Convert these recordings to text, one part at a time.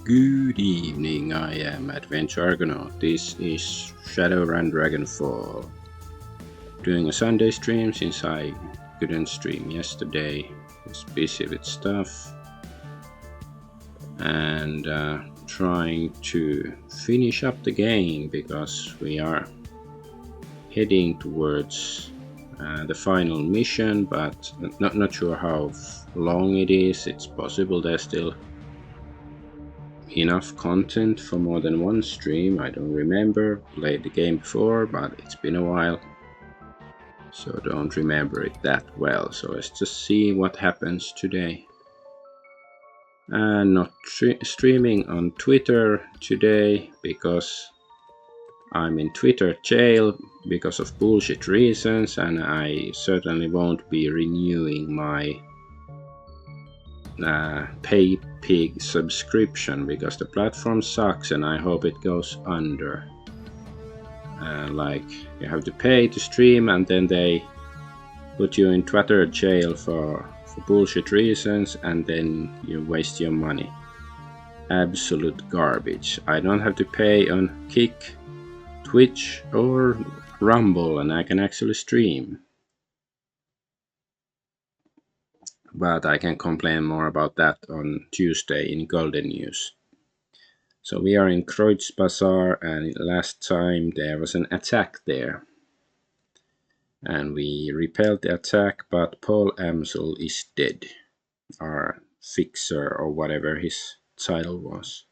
Good evening, I am Adventure Argonaut. This is Shadowrun Dragonfall. Doing a Sunday stream since I couldn't stream yesterday. Was busy with stuff. And trying to finish up the game because we are heading towards the final mission, but not sure how long it is. It's possible there's still enough content for more than one stream. I don't remember, played the game before, but it's been a while, so don't remember it that well. So let's just see what happens today. Not streaming on Twitter today because I'm in Twitter jail because of bullshit reasons, and I certainly won't be renewing my pay pig subscription because the platform sucks and I hope it goes under. Like you have to pay to stream and then they put you in Twitter jail for bullshit reasons and then you waste your money. Absolute garbage. I don't have to pay on Kick, Twitch or Rumble and I can actually stream. But I can complain more about that on Tuesday in Golden News. So we are in Kreutz Bazaar, and last time there was an attack there. And we repelled the attack, but Paul Amsel is dead. Our fixer, or whatever his title was.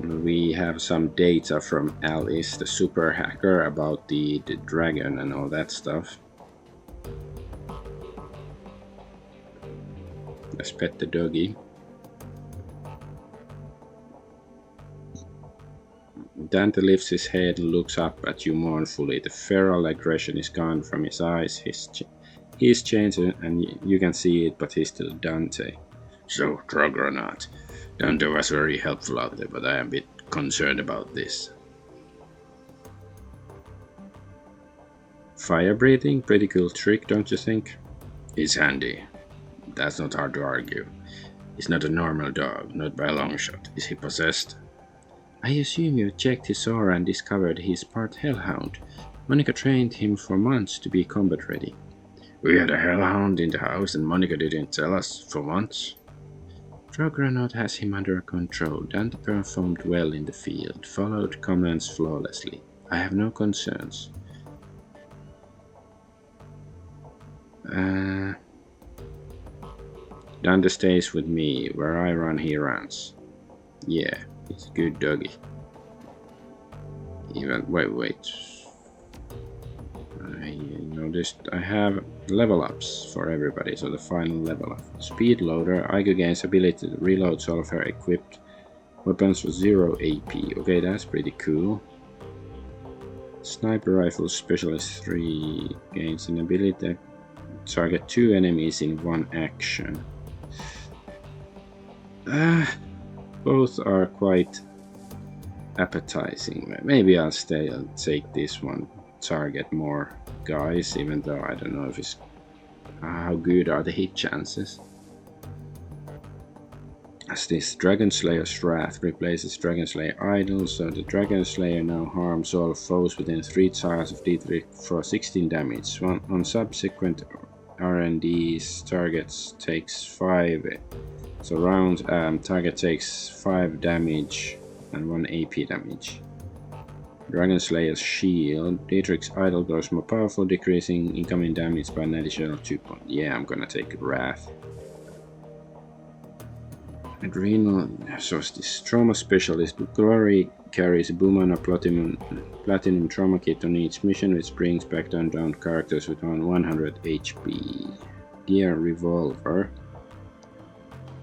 We have some data from Alice, the super hacker, about the dragon and all that stuff. Let's pet the doggy. Dante lifts his head and looks up at you mournfully. The feral aggression is gone from his eyes. He's changed and you can see it, but he's still Dante. So, drug or not, Dante was very helpful out there, but I am a bit concerned about this. Fire breathing? Pretty cool trick, don't you think? It's handy. That's not hard to argue. He's not a normal dog, not by a long shot. Is he possessed? I assume you checked his aura and discovered he's part hellhound. Monica trained him for months to be combat ready. We had a hellhound in the house and Monica didn't tell us for months. Argonaut has him under control. Dante performed well in the field, followed commands flawlessly. I have no concerns. Dante stays with me. Where I run, he runs. Yeah, he's a good doggy. Wait. I noticed I have level ups for everybody, so the final level up. Speed loader, Igo gains ability to reload all of her equipped weapons for 0 AP. Okay, that's pretty cool. Sniper rifle specialist 3 gains an ability to target 2 enemies in one action. Both are quite appetizing. Maybe I'll take this one. Target more guys, even though I don't know if it's how good are the hit chances. As this Dragon Slayer's Wrath replaces Dragon Slayer Idol, so the Dragon Slayer now harms all foes within 3 tiles of D3 for 16 damage. On subsequent R&Ds, targets takes 5. So round target takes 5 damage and 1 AP damage. Dragon Slayer's Shield. Dietrich's Idol grows more powerful, decreasing incoming damage by an additional 2 points. Yeah, I'm gonna take Wrath. Adrenal. So this Trauma Specialist. Glory carries a Boomana Platinum Trauma Kit on each mission, which brings back down characters with around 100 HP. Gear Revolver.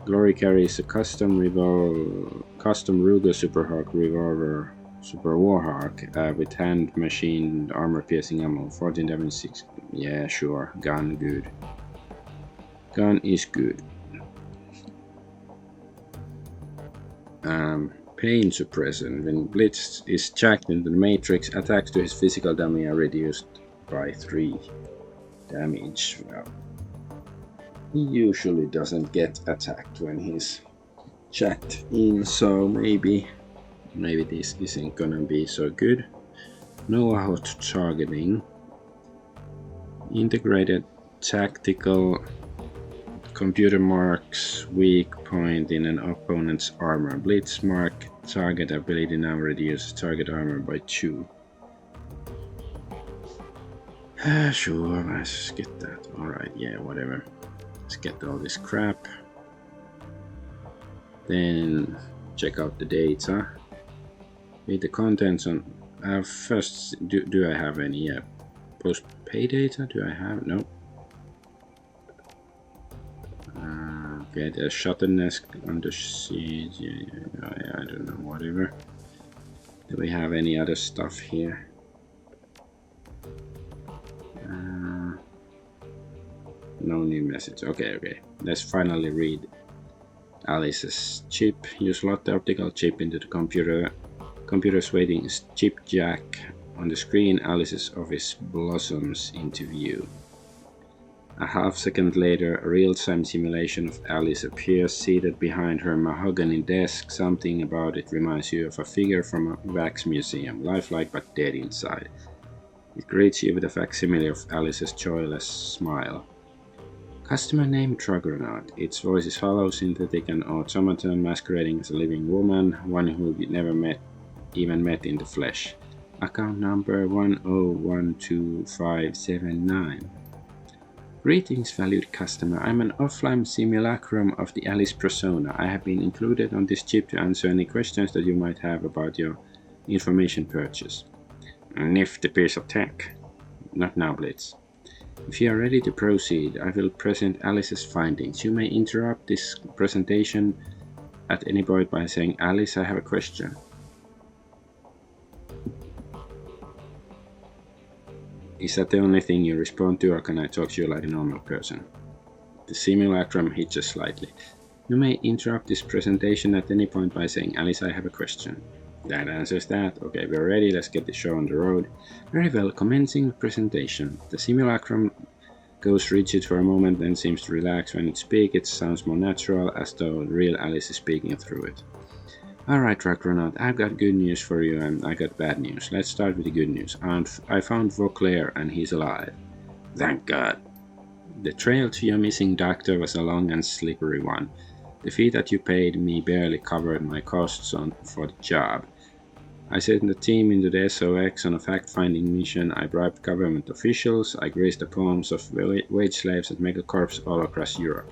Glory carries a custom Ruger Superhawk revolver, Super Warhawk, with hand machined armor piercing ammo, 14 damage 6. Yeah, sure. Gun, good. Gun is good. Pain suppressant. When Blitz is jacked into the Matrix, attacks to his physical damage are reduced by 3. Damage. Well, he usually doesn't get attacked when he's checked in, so maybe this isn't gonna be so good. Know how to targeting. Integrated tactical. Computer marks weak point in an opponent's armor. Blitz mark target ability now reduces target armor by 2. Sure, let's get that. Alright, yeah, whatever. Let's get all this crap. Then check out the data. Read the contents on. First, do I have any? Yeah. Post pay data? Do I have? No. Okay, there's shuttleness under siege. Yeah, I don't know, whatever. Do we have any other stuff here? No new message. Okay. Let's finally read Alice's chip. You slot the optical chip into the computer's waiting chip jack. On the screen, Alice's office blossoms into view. A half-second later, a real-time simulation of Alice appears seated behind her mahogany desk. Something about it reminds you of a figure from a wax museum, lifelike but dead inside. It greets you with a facsimile of Alice's joyless smile. Customer name Argonaut. Its voice is hollow, synthetic, and automaton, masquerading as a living woman, one who you never even met in the flesh. Account number 1012579. Greetings, valued customer. I'm an offline simulacrum of the Alice persona. I have been included on this chip to answer any questions that you might have about your information purchase. A nifty piece of tech. Not now, Blitz. If you are ready to proceed, I will present Alice's findings. You may interrupt this presentation at any point by saying, Alice, I have a question. Is that the only thing you respond to, or can I talk to you like a normal person? The simulacrum hitches slightly. You may interrupt this presentation at any point by saying, Alice, I have a question. That answers that. Okay, we're ready. Let's get the show on the road. Very well, commencing the presentation. The simulacrum goes rigid for a moment, then seems to relax when it speaks. It sounds more natural, as though the real Alice is speaking through it. Alright, Argonaut, I've got good news for you and I got bad news. Let's start with the good news. I found Vauclair and he's alive. Thank God. The trail to your missing doctor was a long and slippery one. The fee that you paid me barely covered my costs for the job. I sent the team into the SOX on a fact-finding mission. I bribed government officials. I greased the palms of wage slaves at megacorps all across Europe.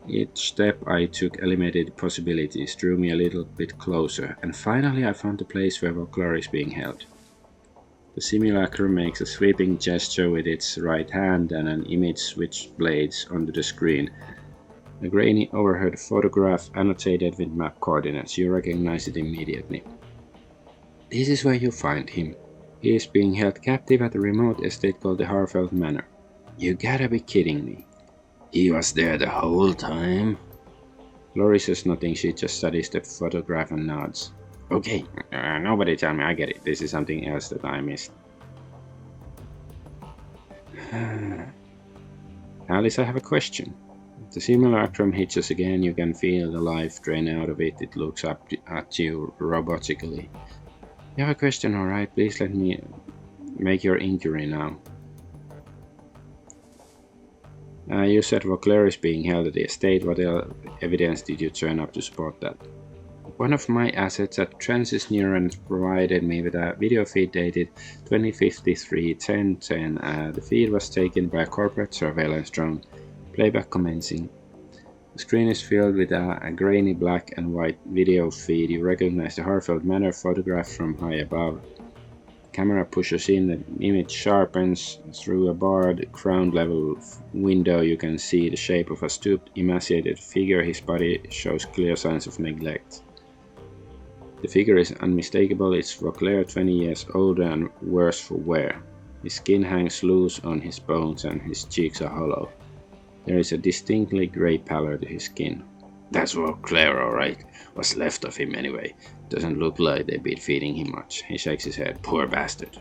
Each step I took eliminated possibilities, drew me a little bit closer, and finally I found the place where Vauclair is being held. The simulacrum makes a sweeping gesture with its right hand, and an image switchblades onto the screen. A grainy overhead photograph annotated with map coordinates. You recognize it immediately. This is where you find him. He is being held captive at a remote estate called the Harebrained Manor. You gotta be kidding me. He was there the whole time? Lori says nothing, she just studies the photograph and nods. Okay, nobody tell me, I get it. This is something else that I missed. Alice, I have a question. The simulacrum hitches again, you can feel the life drain out of it. It looks up at you robotically. You have a question, alright? Please let me make your inquiry now. You said Vauclair is being held at the estate. What evidence did you turn up to support that? One of my assets at Transys Neurons provided me with a video feed dated 2053-1010. The feed was taken by a corporate surveillance drone. Playback commencing. The screen is filled with a grainy black and white video feed. You recognize the Harebrained Manor photograph from high above. Camera pushes in, the image sharpens. Through a barred ground level window you can see the shape of a stooped, emaciated figure. His body shows clear signs of neglect. The figure is unmistakable. It's Vauclair, 20 years older and worse for wear. His skin hangs loose on his bones and his cheeks are hollow. There is a distinctly grey pallor to his skin. That's Vauclair, alright. What's left of him anyway. Doesn't look like they've been feeding him much. He shakes his head. Poor bastard.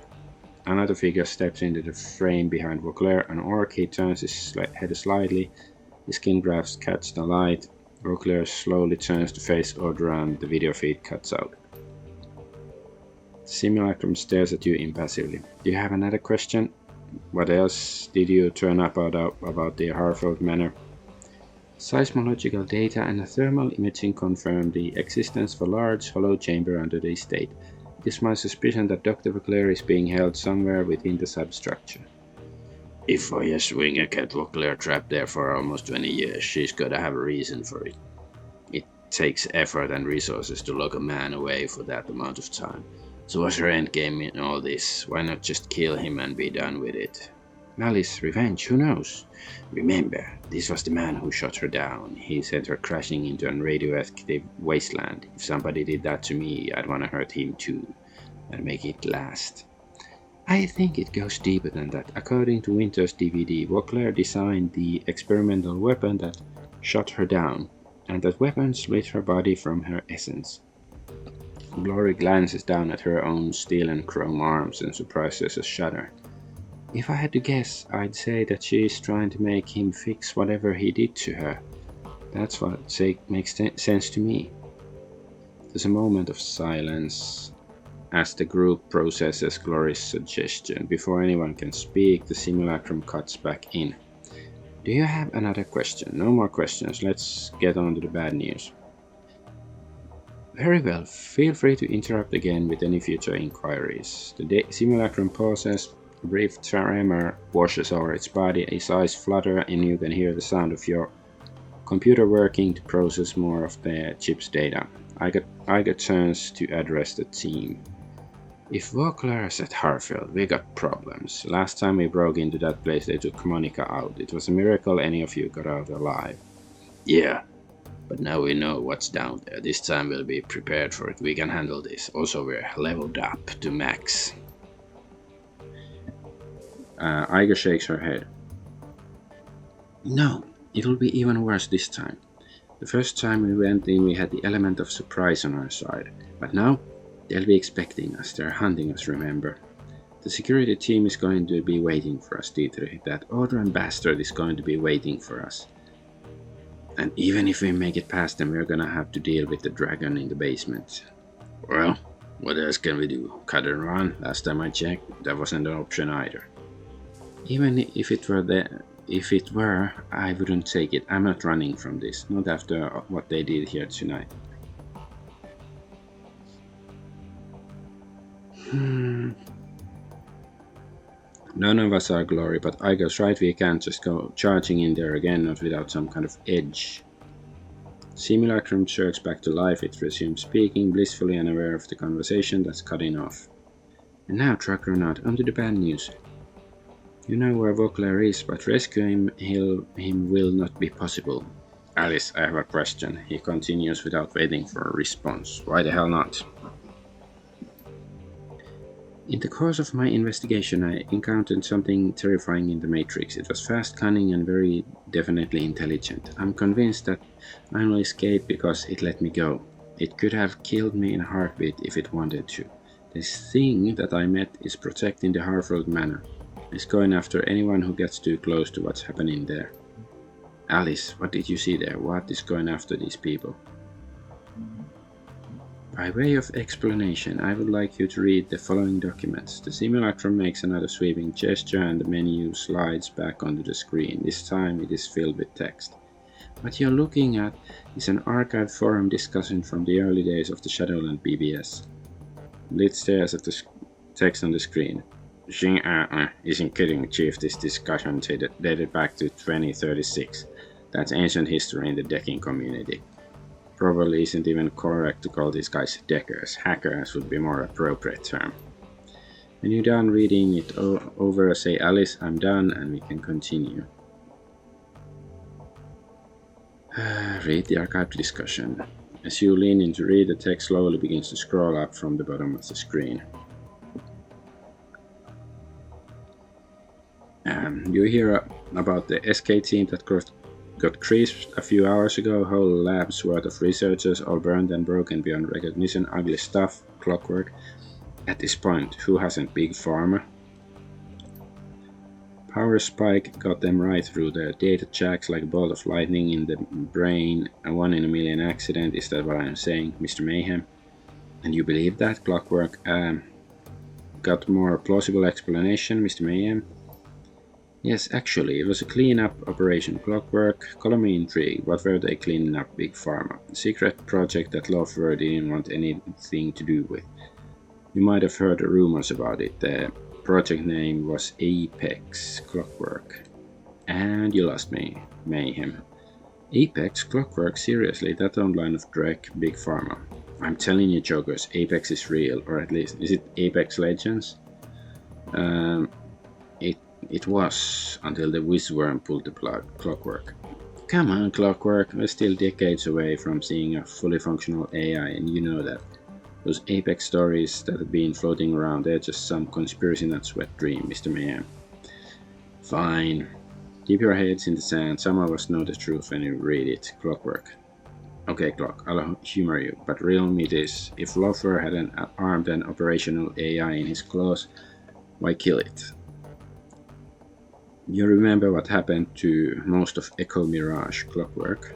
Another figure steps into the frame behind Vauclair. An orc. He turns his head slightly. His skin grafts catch the light. Vauclair slowly turns to face Audra and the video feed cuts out. The simulacrum stares at you impassively. Do you have another question? What else did you turn up about the Harfield Manor? Seismological data and a thermal imaging confirm the existence of a large hollow chamber under the estate. It is my suspicion that Dr. Vauclair is being held somewhere within the substructure. If I swing a cat Vauclair trapped there for almost 20 years, she's gotta have a reason for it. It takes effort and resources to lock a man away for that amount of time. So what's her endgame in all this? Why not just kill him and be done with it? Malice, revenge, who knows? Remember, this was the man who shot her down. He sent her crashing into a radioactive wasteland. If somebody did that to me, I'd want to hurt him too, and make it last. I think it goes deeper than that. According to Winter's DVD, Vauclair designed the experimental weapon that shot her down, and that weapon split her body from her essence. Glory glances down at her own steel and chrome arms and suppresses a shudder. If I had to guess, I'd say that she is trying to make him fix whatever he did to her. That's what makes sense to me. There's a moment of silence as the group processes Glory's suggestion. Before anyone can speak, the simulacrum cuts back in. Do you have another question? No more questions. Let's get on to the bad news. Very well. Feel free to interrupt again with any future inquiries. The simulacrum pauses. A brief tremor washes over its body, its eyes flutter, and you can hear the sound of your computer working to process more of the chip's data. I got chance to address the team. If Vauclair is at Harfield, we got problems. Last time we broke into that place, they took Monica out. It was a miracle any of you got out alive. Yeah, but now we know what's down there. This time we'll be prepared for it. We can handle this. Also, we're leveled up to max. Iga shakes her head. No, it'll be even worse this time. The first time we went in, we had the element of surprise on our side. But now, they'll be expecting us. They're hunting us, remember? The security team is going to be waiting for us, Dietrich. That Audran bastard is going to be waiting for us. And even if we make it past them, we're gonna have to deal with the dragon in the basement. Well, what else can we do? Cut and run? Last time I checked, that wasn't an option either. Even if it were, I wouldn't take it. I'm not running from this. Not after what they did here tonight. None of us are Glory, but Igo's right, we can't just go charging in there again, not without some kind of edge. Simulacrum jerks back to life. It resumes speaking, blissfully unaware of the conversation that's cutting off. And now, Argonaut, onto the bad news. You know where Vauclair is, but rescuing him will not be possible. Alice, I have a question. He continues without waiting for a response. Why the hell not? In the course of my investigation, I encountered something terrifying in the Matrix. It was fast, cunning, and very definitely intelligent. I'm convinced that I only escaped because it let me go. It could have killed me in a heartbeat if it wanted to. This thing that I met is protecting the Harfield Manor. It's going after anyone who gets too close to what's happening there. Alice, what did you see there? What is going after these people? By way of explanation, I would like you to read the following documents. The simulacrum makes another sweeping gesture and the menu slides back onto the screen. This time it is filled with text. What you're looking at is an archived forum discussion from the early days of the Shadowrun BBS. Lit stares at the text on the screen. Xing isn't kidding, Chief. This discussion dated back to 2036. That's ancient history in the decking community. Probably isn't even correct to call these guys deckers. Hackers would be more appropriate term. When you're done reading it over, say, Alice, I'm done, and we can continue. Read the archived discussion. As you lean in to read, the text slowly begins to scroll up from the bottom of the screen. You hear about the SK team that got crisped a few hours ago. Whole lab's worth of researchers, all burned and broken beyond recognition. Ugly stuff, clockwork. At this point, who hasn't? Big Pharma? Power spike got them right through the data jacks like a bolt of lightning in the brain. A 1 in a million accident, is that what I'm saying, Mr. Mayhem? And you believe that? Clockwork got more plausible explanation, Mr. Mayhem? Yes, actually, it was a clean-up operation. Clockwork, color me intrigued. What were they cleaning up, Big Pharma? A secret project that Lawford didn't want anything to do with. You might have heard rumors about it. The project name was Apex Clockwork. And you lost me, Mayhem. Apex Clockwork? Seriously, that don't line of Drek, Big Pharma. I'm telling you, jokers, Apex is real, or at least, is it Apex Legends? It was, until the Whizworm pulled the plug. Clockwork. Come on, Clockwork, we're still decades away from seeing a fully functional AI, and you know that. Those Apex stories that have been floating around, they're just some conspiracy nuts wet dream, Mr. Mayhem. Fine. Keep your heads in the sand, some of us know the truth when you read it. Clockwork. Okay, Clock, I'll humor you, but real meat is, if Loafer had an armed and operational AI in his claws, why kill it? You remember what happened to most of Echo Mirage, Clockwork?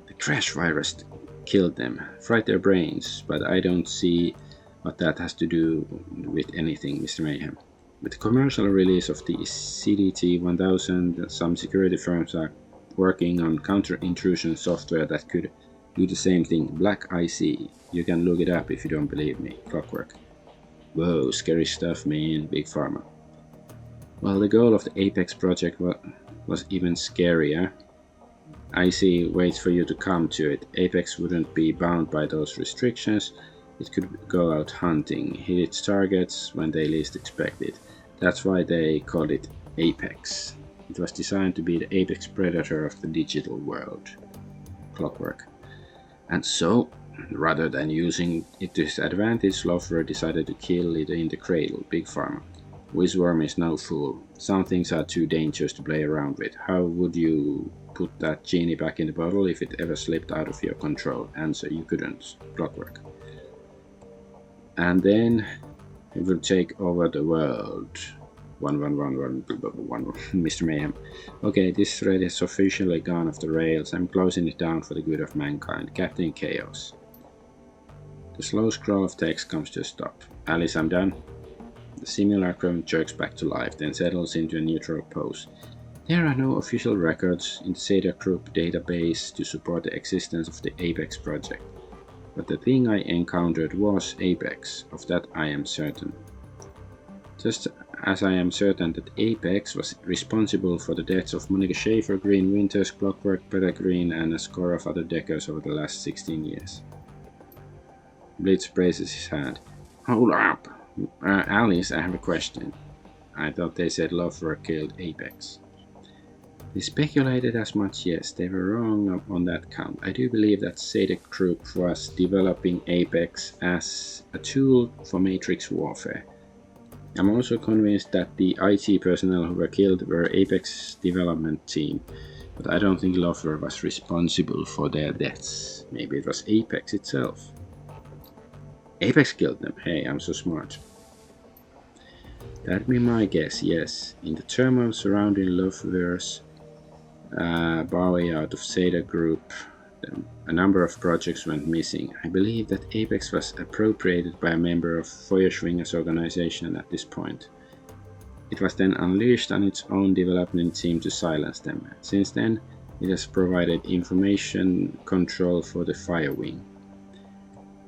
The crash virus killed them, fried their brains, but I don't see what that has to do with anything, Mr. Mayhem. With the commercial release of the CDT-1000, some security firms are working on counter-intrusion software that could do the same thing. Black IC. You can look it up if you don't believe me. Clockwork. Whoa, scary stuff, man. Big Pharma. Well, the goal of the Apex project was even scarier. IC waits for you to come to it. Apex wouldn't be bound by those restrictions. It could go out hunting, hit its targets when they least expect it. That's why they called it Apex. It was designed to be the apex predator of the digital world. Clockwork. And so, rather than using it to his advantage, Loafer decided to kill it in the cradle, Big Pharma. Whizworm is no fool. Some things are too dangerous to play around with. How would you put that genie back in the bottle if it ever slipped out of your control? Answer, you couldn't. Clockwork. And then it will take over the world. 11111, Mr. Mayhem. Okay, this thread is officially gone off the rails. I'm closing it down for the good of mankind. Captain Chaos. The slow scroll of text comes to a stop. Alice, I'm done. The simulacrum jerks back to life, then settles into a neutral pose. There are no official records in the Zeta Group database to support the existence of the Apex project. But the thing I encountered was Apex, of that I am certain. Just as I am certain that Apex was responsible for the deaths of Monica Schaefer, Green Winters, Clockwork, Peregrine, and a score of other deckers over the last 16 years. Blitz raises his hand. Hold up! Alice, I have a question. I thought they said Loafer killed Apex. They speculated as much, yes, they were wrong on that count. I do believe that Zeta Group was developing Apex as a tool for Matrix warfare. I'm also convinced that the IT personnel who were killed were Apex development team, but I don't think Loafer was responsible for their deaths. Maybe it was Apex itself. Apex killed them. Hey, I'm so smart. That'd be my guess, yes. In the turmoil surrounding Loafer's bowie out of Zeta Group, a number of projects went missing. I believe that Apex was appropriated by a member of Feuerschwinger's organization at this point. It was then unleashed on its own development team to silence them. Since then, it has provided information control for the Firewing.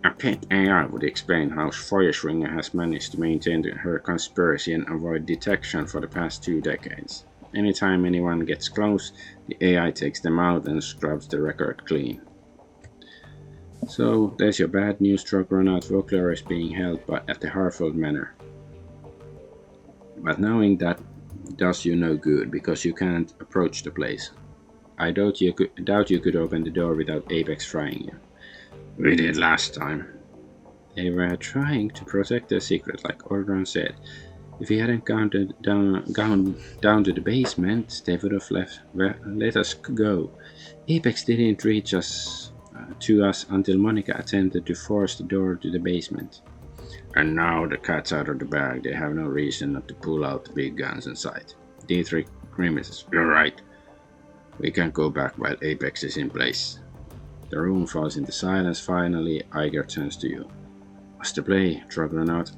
A pet AI would explain how Feuerschwinger has managed to maintain her conspiracy and avoid detection for the past 2 decades. Anytime anyone gets close, the AI takes them out and scrubs the record clean. So, there's your bad news. Argonaut Vogler is being held at the Harfold Manor. But knowing that does you no good, because you can't approach the place. I doubt you could open the door without Apex frying you. We did last time. They were trying to protect their secret, like Ordron said. If we hadn't gone down to the basement, they would have let us go. Apex didn't reach to us until Monica attempted to force the door to the basement. And now the cat's out of the bag. They have no reason not to pull out the big guns in sight. Dietrich grimaces. You're right. We can't go back while Apex is in place. The room falls into silence. Finally, Iger turns to you. What's the play, Dragonaut?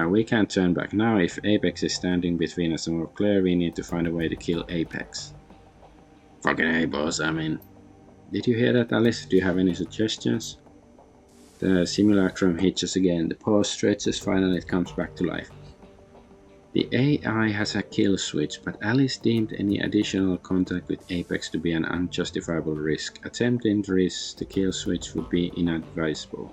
We can't turn back now. If Apex is standing between us and we're clear, we need to find a way to kill Apex. Fucking hey, boss, I mean. Did you hear that, Alice? Do you have any suggestions? The simulacrum hitches again. The pause stretches. Finally, it comes back to life. The AI has a kill switch, but Alice deemed any additional contact with Apex to be an unjustifiable risk. Attempting to reach the kill switch would be inadvisable.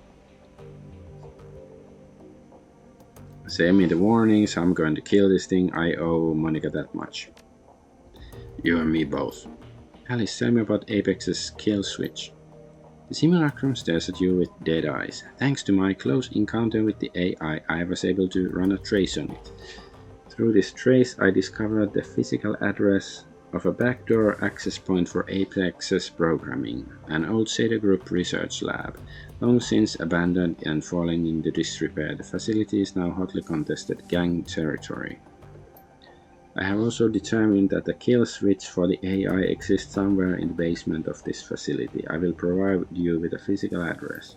Send me the warnings. I'm going to kill this thing. I owe Monica that much. You and me both. Alice, tell me about Apex's kill switch. The simulacrum stares at you with dead eyes. Thanks to my close encounter with the AI, I was able to run a trace on it. Through this trace, I discovered the physical address of a backdoor access point for Apex's programming, an old Zeta Group research lab, long since abandoned and falling into disrepair. The facility is now hotly contested gang territory. I have also determined that the kill switch for the AI exists somewhere in the basement of this facility. I will provide you with a physical address.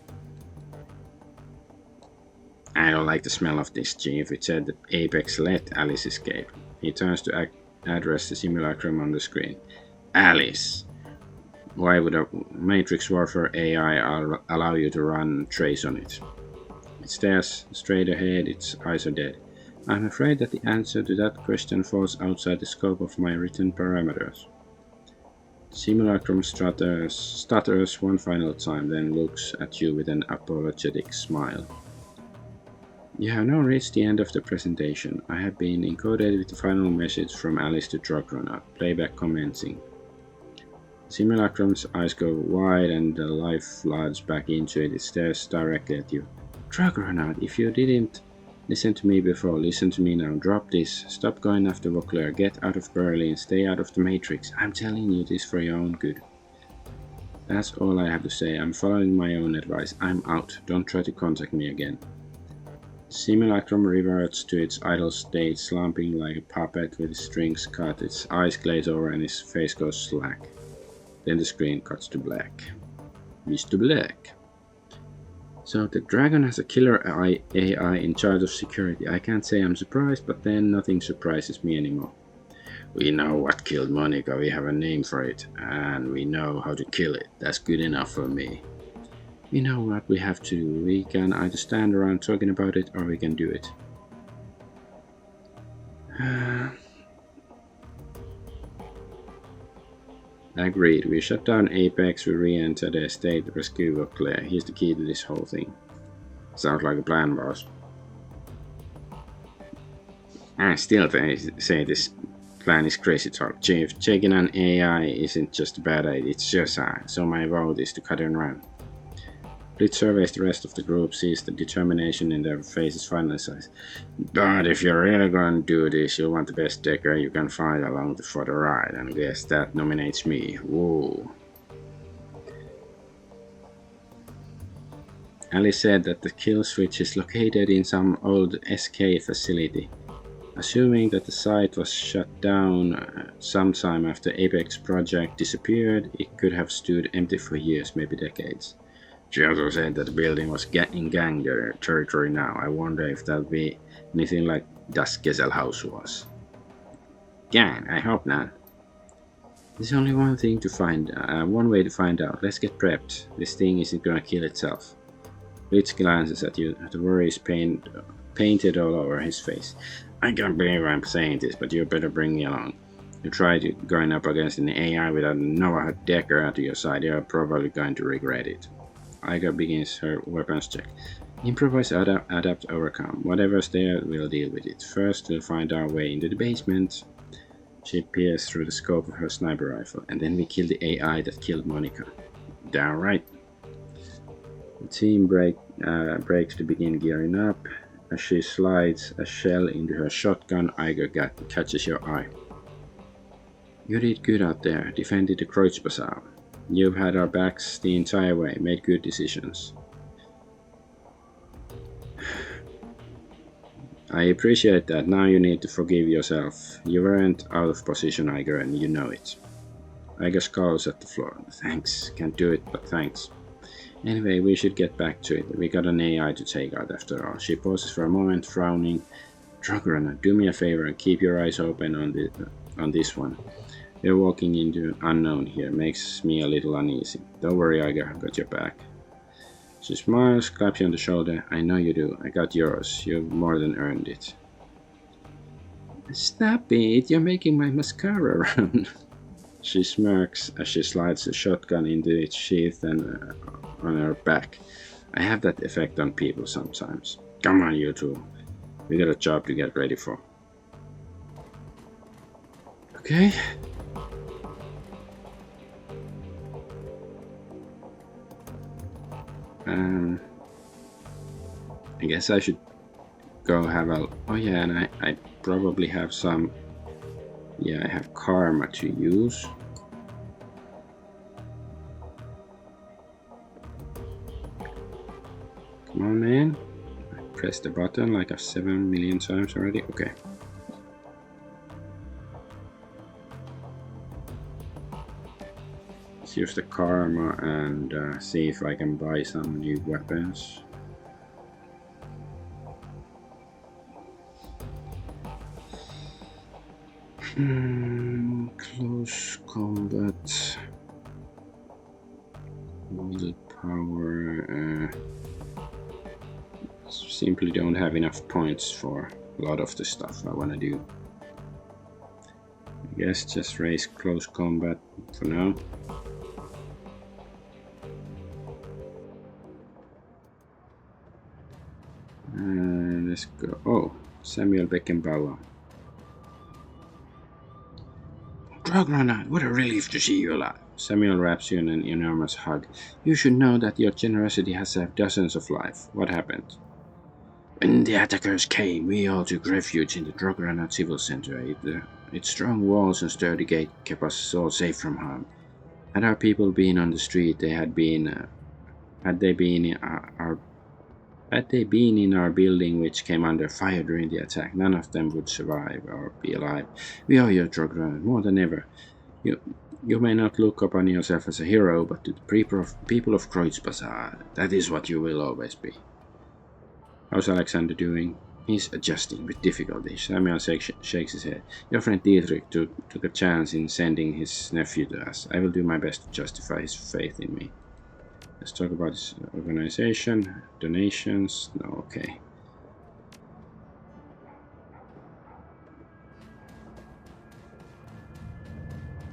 I don't like the smell of this, Chief. It said that Apex let Alice escape. He turns to address the simulacrum on the screen. Alice! Why would a Matrix Warfare AI allow you to run trace on it? It stares straight ahead, its eyes are dead. I'm afraid that the answer to that question falls outside the scope of my written parameters. Simulacrum stutters one final time, then looks at you with an apologetic smile. You have now reached the end of the presentation. I have been encoded with the final message from Alice to Dragonaut. Playback commencing. Simulacrum's eyes go wide and the life floods back into it. It stares directly at you. Dragonaut, if you didn't listen to me before, listen to me now. Drop this. Stop going after Vauclair. Get out of Berlin. Stay out of the Matrix. I'm telling you this for your own good. That's all I have to say. I'm following my own advice. I'm out. Don't try to contact me again. Simulacrum reverts to its idle state, slumping like a puppet with its strings cut. Its eyes glaze over and his face goes slack. Then the screen cuts to black. Mr. Black. So the Dragon has a killer AI in charge of security. I can't say I'm surprised, but then nothing surprises me anymore. We know what killed Monica, we have a name for it, and we know how to kill it. That's good enough for me. We know what we have to do. We can either stand around talking about it, or we can do it. Agreed. We shut down Apex, we re-enter the estate, rescue Vauclair. Here's the key to this whole thing. Sounds like a plan, boss. I still say this plan is crazy talk, Chief. Checking an AI isn't just a bad idea, it's suicide. So my vote is to cut it around. Blitz surveys the rest of the group, sees the determination in their faces, finally says, but if you're really going to do this, you'll want the best decker you can find along for the ride, and guess that nominates me. Whoa. Alice said that the kill switch is located in some old SK facility. Assuming that the site was shut down sometime after Apex project disappeared, it could have stood empty for years, maybe decades. She also said that the building was in gang territory now. I wonder if that'll be anything like Das Gesellhaus was. Gang? I hope not. There's only one way to find out. Let's get prepped. This thing isn't gonna kill itself. Blitz glances at you. The worry is painted all over his face. I can't believe I'm saying this, but you better bring me along. You try going up against an AI without Noah Decker at your side, you're probably going to regret it. Iga begins her weapons check. Improvise, adapt, overcome. Whatever's there, we'll deal with it. First, we'll find our way into the basement. She peers through the scope of her sniper rifle, and then we kill the AI that killed Monica. Damn right. The team breaks to begin gearing up. As she slides a shell into her shotgun, Iga catches your eye. You did good out there, defended the Kreuzbazaar. You've had our backs the entire way, made good decisions. I appreciate that. Now you need to forgive yourself. You weren't out of position, Iger, and you know it. Iger scowls at the floor. Thanks. Can't do it, but thanks. Anyway, we should get back to it. We got an AI to take out after all. She pauses for a moment, frowning. Dragonfall, do me a favor and keep your eyes open on this one. We're walking into unknown here. Makes me a little uneasy. Don't worry, Iger. I've got your back. She smiles, claps you on the shoulder. I know you do. I got yours. You've more than earned it. Stop it. You're making my mascara run. She smirks as she slides the shotgun into its sheath and on her back. I have that effect on people sometimes. Come on, you two. We got a job to get ready for. Okay. I guess I should go have a... Oh yeah, and I probably have some... Yeah, I have karma to use. Come on, man. I pressed the button like I've 7 million times already. Okay. Let's use the karma and see if I can buy some new weapons. Close combat. Willpower. Simply don't have enough points for a lot of the stuff I want to do. I guess just raise close combat for now. Let's go. Oh, Samuel Beckenbauer. Argonaut, what a relief to see you alive. Samuel wraps you in an enormous hug. You should know that your generosity has saved dozens of lives. What happened? When the attackers came, we all took refuge in the Argonaut Civil Center. Its strong walls and sturdy gate kept us all safe from harm. Had our people been on the street, had they been in our building, which came under fire during the attack, none of them would survive or be alive. We owe you, Dragonfall, more than ever. You may not look upon yourself as a hero, but to the people of Kreuzbazaar, that is what you will always be. How's Alexander doing? He's adjusting with difficulty. Samuel shakes his head. Your friend Dietrich took a chance in sending his nephew to us. I will do my best to justify his faith in me. Let's talk about this organization. Donations. No, okay.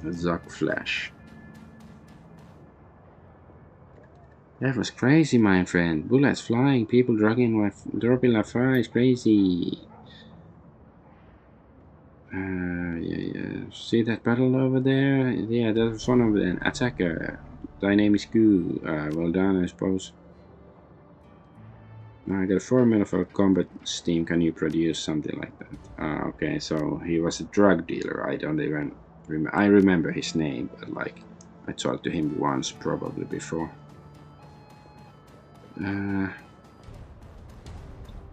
Zuck Flash. That was crazy, my friend. Bullets flying, people dropping like flies. Crazy. Yeah. See that battle over there? Yeah, that was one of the attacker. Thy name is Goo. Well done, I suppose. I got a formula for combat steam. Can you produce something like that? Okay, so he was a drug dealer. I don't even remember. I remember his name, but like I talked to him once, probably before.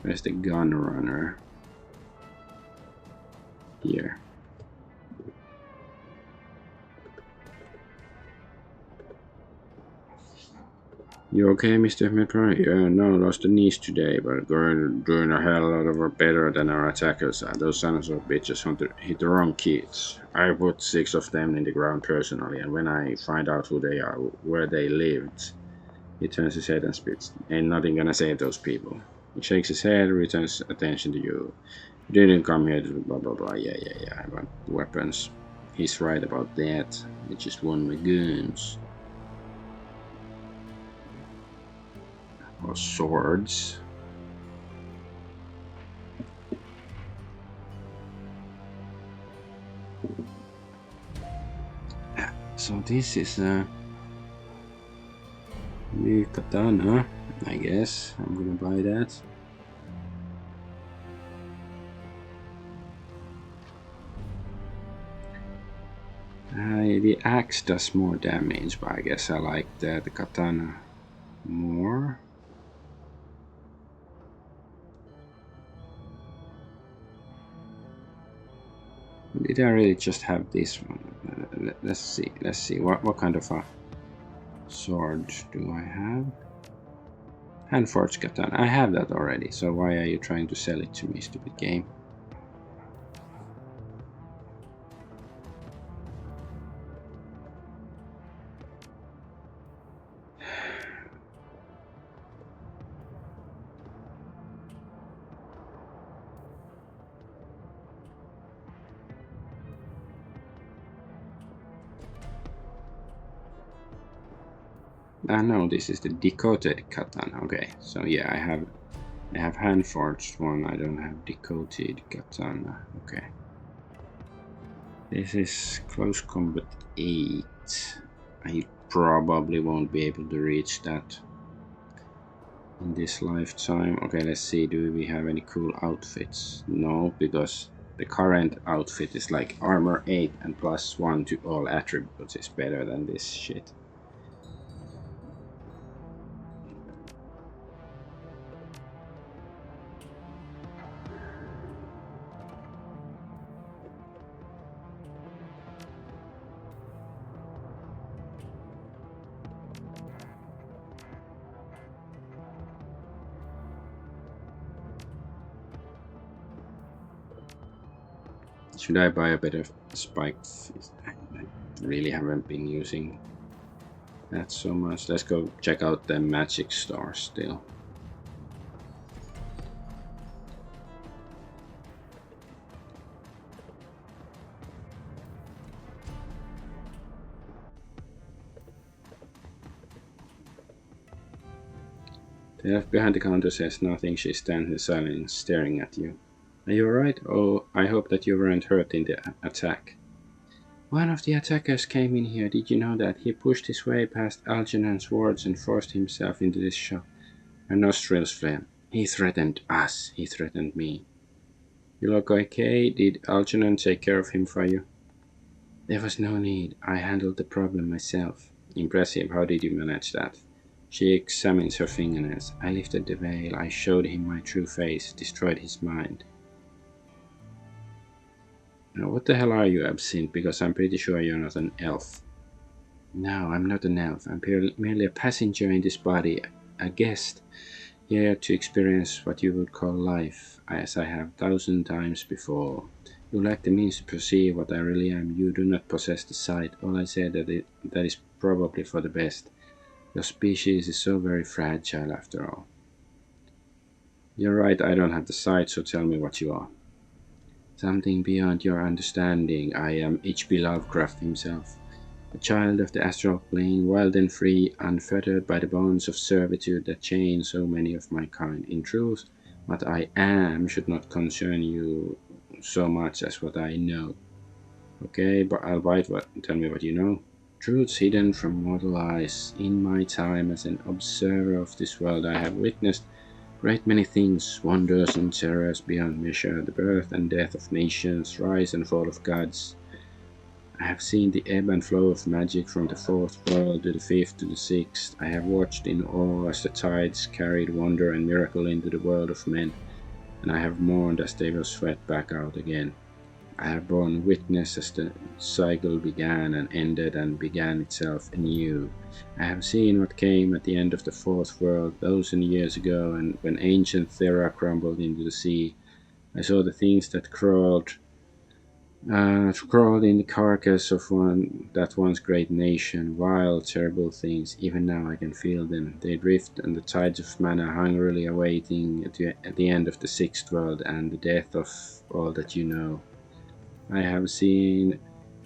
Where's the gun runner? Here. You okay, Mr. Metro? Yeah, no, lost a niece today, but doing a hell lot of better than our attackers are. Those sons of bitches hit the wrong kids. I put 6 of them in the ground personally, and when I find out who they are, where they lived, he turns his head and spits. Ain't nothing gonna save those people. He shakes his head, returns attention to you. You didn't come here to blah blah blah. Yeah. I want weapons. He's right about that. I just want my guns. Or swords. So this is a new katana, I guess. I'm gonna buy that. The axe does more damage, but I guess I like the katana more. Did I really just have this one? Let's see. Let's see. What kind of a sword do I have? Handforged katana. I have that already. So why are you trying to sell it to me, stupid game? Ah no, this is the decoded katana. Okay, so yeah, I have hand forged one. I don't have decoded katana. Okay. This is close combat 8. I probably won't be able to reach that in this lifetime. Okay, let's see. Do we have any cool outfits? No, because the current outfit is like armor 8 and +1 to all attributes. Is better than this shit. Should I buy a bit of spiked? I really haven't been using that so much. Let's go check out the magic store still. The elf behind the counter says nothing. She stands in silence, staring at you. Are you alright? Oh, I hope that you weren't hurt in the attack. One of the attackers came in here. Did you know that? He pushed his way past Algernon's wards and forced himself into this shop. Her nostrils flared. He threatened us. He threatened me. You look okay? Did Algernon take care of him for you? There was no need. I handled the problem myself. Impressive. How did you manage that? She examines her fingernails. I lifted the veil. I showed him my true face, destroyed his mind. Now, what the hell are you, Absinthe? Because I'm pretty sure you're not an elf. No, I'm not an elf. I'm merely a passenger in this body, a guest, here to experience what you would call life, as I have 1,000 times before. You lack the means to perceive what I really am. You do not possess the sight. All I say that is probably for the best. Your species is so very fragile after all. You're right, I don't have the sight, so tell me what you are. Something beyond your understanding. I am H.P. Lovecraft himself. A child of the astral plane, wild and free, unfettered by the bonds of servitude that chain so many of my kind. In truth, what I am should not concern you so much as what I know. Okay, but I'll bite what. Tell me what you know. Truths hidden from mortal eyes. In my time as an observer of this world, I have witnessed great many things, wonders and terrors beyond measure, the birth and death of nations, rise and fall of gods. I have seen the ebb and flow of magic from the fourth world to the fifth to the sixth. I have watched in awe as the tides carried wonder and miracle into the world of men, and I have mourned as they were swept back out again. I have borne witness as the cycle began and ended and began itself anew. I have seen what came at the end of the fourth world 1,000 years ago, and when ancient Thera crumbled into the sea. I saw the things that crawled in the carcass of that once great nation, wild, terrible things. Even now I can feel them. They drift on the tides of mana, hungrily awaiting at the end of the sixth world and the death of all that you know. I have seen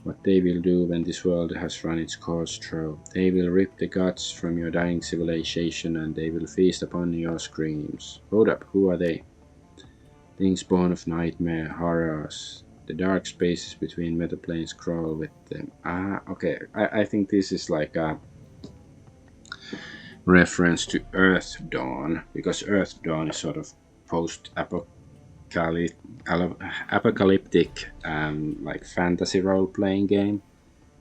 what they will do when this world has run its course through. They will rip the guts from your dying civilization and they will feast upon your screams. Hold up, who are they? Things born of nightmare, horrors. The dark spaces between metaplanes crawl with them. Okay. I think this is like a reference to Earth Dawn, because Earth Dawn is sort of post-apocalyptic, like fantasy role-playing game.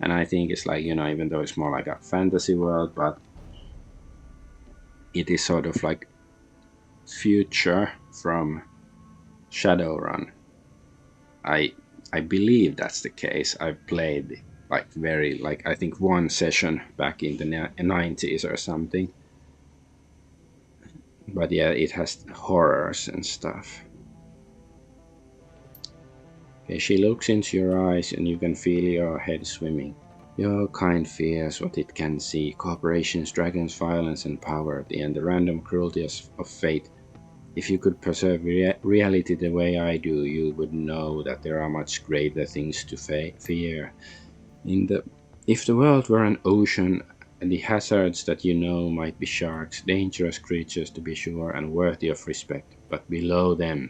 And I think it's like, even though it's more like a fantasy world, but it is sort of like future from Shadowrun. I I believe that's the case. I've played like very like I think one session back in the 90s or something. But yeah, it has horrors and stuff. Okay, she looks into your eyes and you can feel your head swimming. Your kind fears what it can see, corporations, dragons, violence and power, and the random cruelty of fate. If you could perceive reality the way I do, you would know that there are much greater things to fear. In the If the world were an ocean, and the hazards that you know might be sharks, dangerous creatures to be sure and worthy of respect, but below them,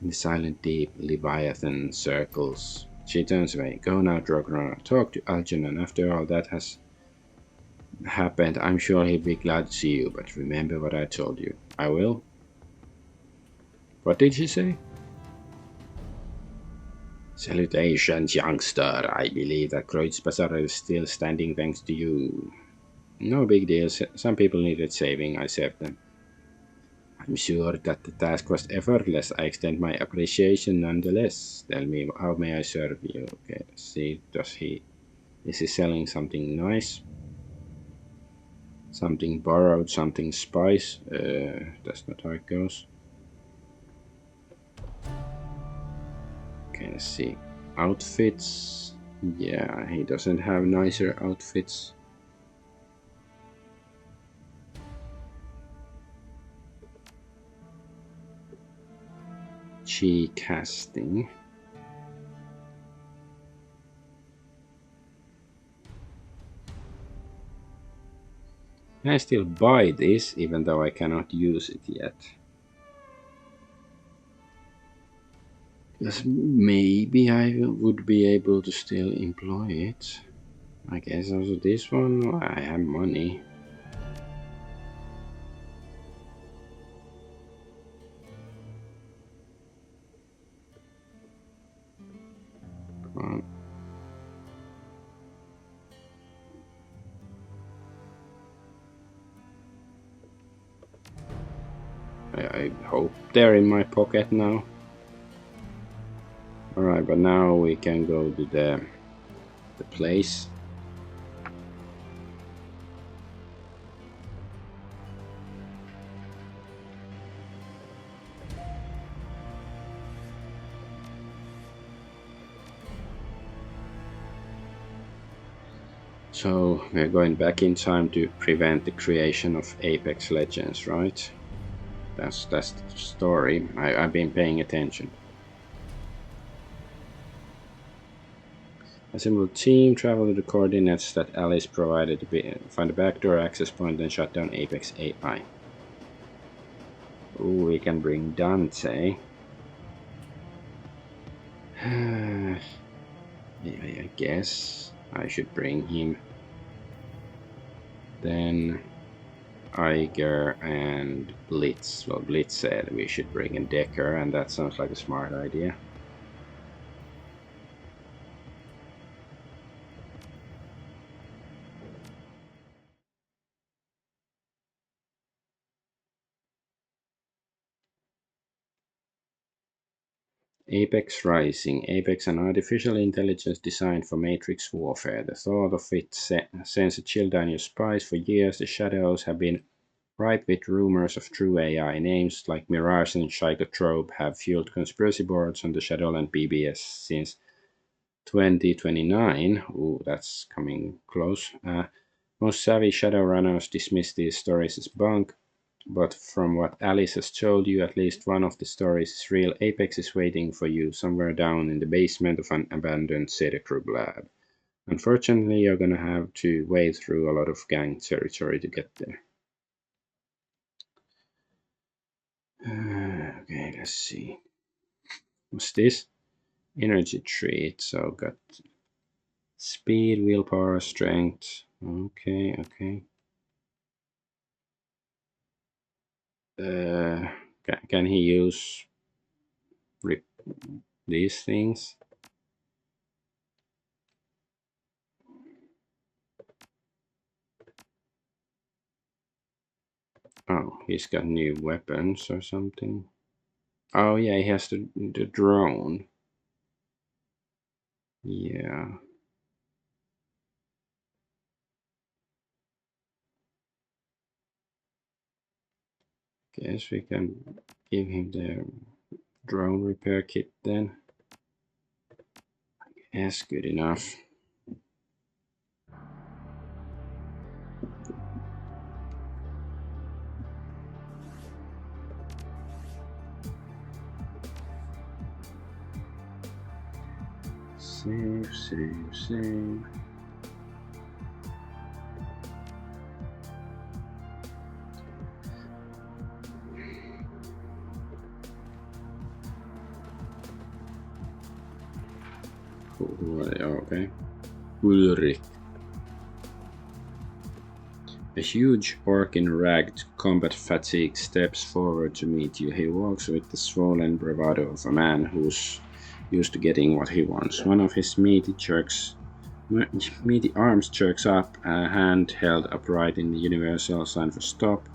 in the silent deep, Leviathan circles. She turns away. Go now, Drogonor. Talk to Algernon. After all that has happened, I'm sure he'll be glad to see you, but remember what I told you. I will. What did she say? Salutations, youngster. I believe that Kreuzbazar is still standing thanks to you. No big deal. Some people needed saving. I saved them. I'm sure that the task was effortless. I extend my appreciation nonetheless. Tell me, how may I serve you? Okay, let's see. Is he selling something nice? Something borrowed, something spice? That's not how it goes. Okay, let's see. Outfits. Yeah, he doesn't have nicer outfits. Chi casting. Can I still buy this even though I cannot use it yet? Because maybe I would be able to still employ it. I guess also this one, I have money. Come on. I hope they're in my pocket now. Alright, but now we can go to the place. So we're going back in time to prevent the creation of Apex Legends, right? That's the story. I've been paying attention. Assemble team, travel to the coordinates that Alice provided to find a backdoor access point and shut down Apex AI. Ooh, we can bring Dante. I guess I should bring him. Then Iger and Blitz. Well, Blitz said we should bring in Decker, and that sounds like a smart idea. Apex Rising. Apex, an artificial intelligence designed for matrix warfare. The thought of it sends a chill down your spine. For years, the shadows have been ripe with rumors of true AI. Names like Mirage and Psychotrope have fueled conspiracy boards on the Shadowland BBS since 2029. Ooh, that's coming close. Most savvy Shadowrunners dismiss these stories as bunk, but from what Alice has told you, at least one of the stories is real. Apex is waiting for you somewhere down in the basement of an abandoned Cedacrub lab. Unfortunately, you're gonna have to wade through a lot of gang territory to get there. Okay, let's see. What's this? Energy treat. So got speed, willpower, strength. Okay, okay. Can he use these things? Oh, he's got new weapons or something. Oh yeah, he has the drone. Yeah. Guess we can give him the drone repair kit then. Yes, good enough. Save, save, save. Who are they? Oh, okay. Ulrich. A huge orc in ragged combat fatigue steps forward to meet you. He walks with the swollen bravado of a man who's used to getting what he wants. One of his meaty arms jerks up, a hand held upright in the universal sign for stop.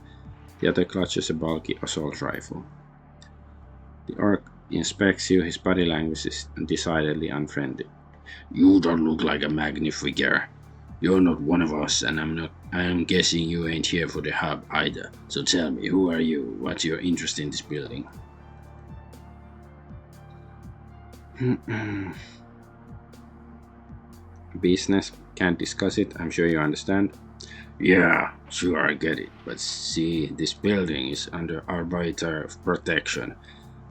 The other clutches a bulky assault rifle. The orc inspects you. His body language is decidedly unfriendly. You don't look like a Magni figure. You're not one of us, and I'm guessing you ain't here for the hub either. So tell me, who are you? What's your interest in this building? Business. Can't discuss it. I'm sure you understand. Yeah, sure, I get it. But see, this building is under arbiter protection.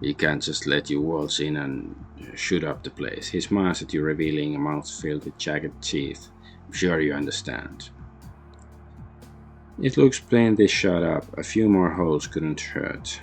We can't just let you waltz in and shoot up the place. He smiles at you, revealing a mouth filled with jagged teeth. I'm sure you understand. It looks plainly shut up. A few more holes couldn't hurt.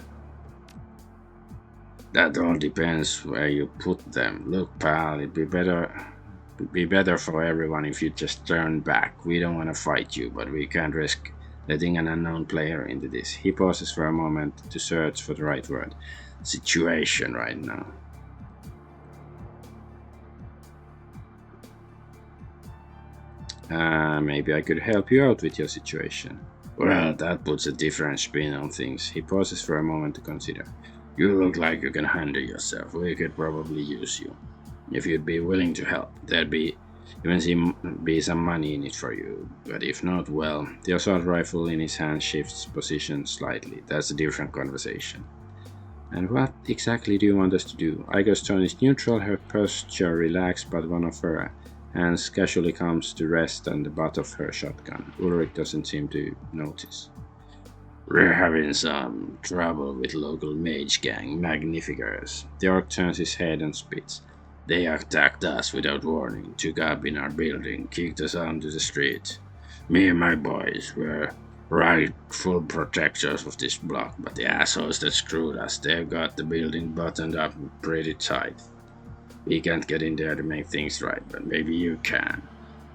That all depends where you put them. Look, pal, it'd be better for everyone if you just turn back. We don't want to fight you, but we can't risk letting an unknown player into this. He pauses for a moment to search for the right word. Situation right now. Maybe I could help you out with your situation. Well, that puts a different spin on things. He pauses for a moment to consider. You look like you can handle yourself. We could probably use you. If you'd be willing to help, there'd be some money in it for you. But if not, well, the assault rifle in his hand shifts position slightly. That's a different conversation. And what exactly do you want us to do? Aigo's tone is neutral, her posture relaxed, but one of her hands casually comes to rest on the butt of her shotgun. Ulrich doesn't seem to notice. We're having some trouble with local mage gang, Magnificers. The orc turns his head and spits. They attacked us without warning, took up in our building, kicked us onto the street. Me and my boys were rightful protectors of this block, but the assholes that screwed us, they've got the building buttoned up pretty tight. We can't get in there to make things right, but maybe you can.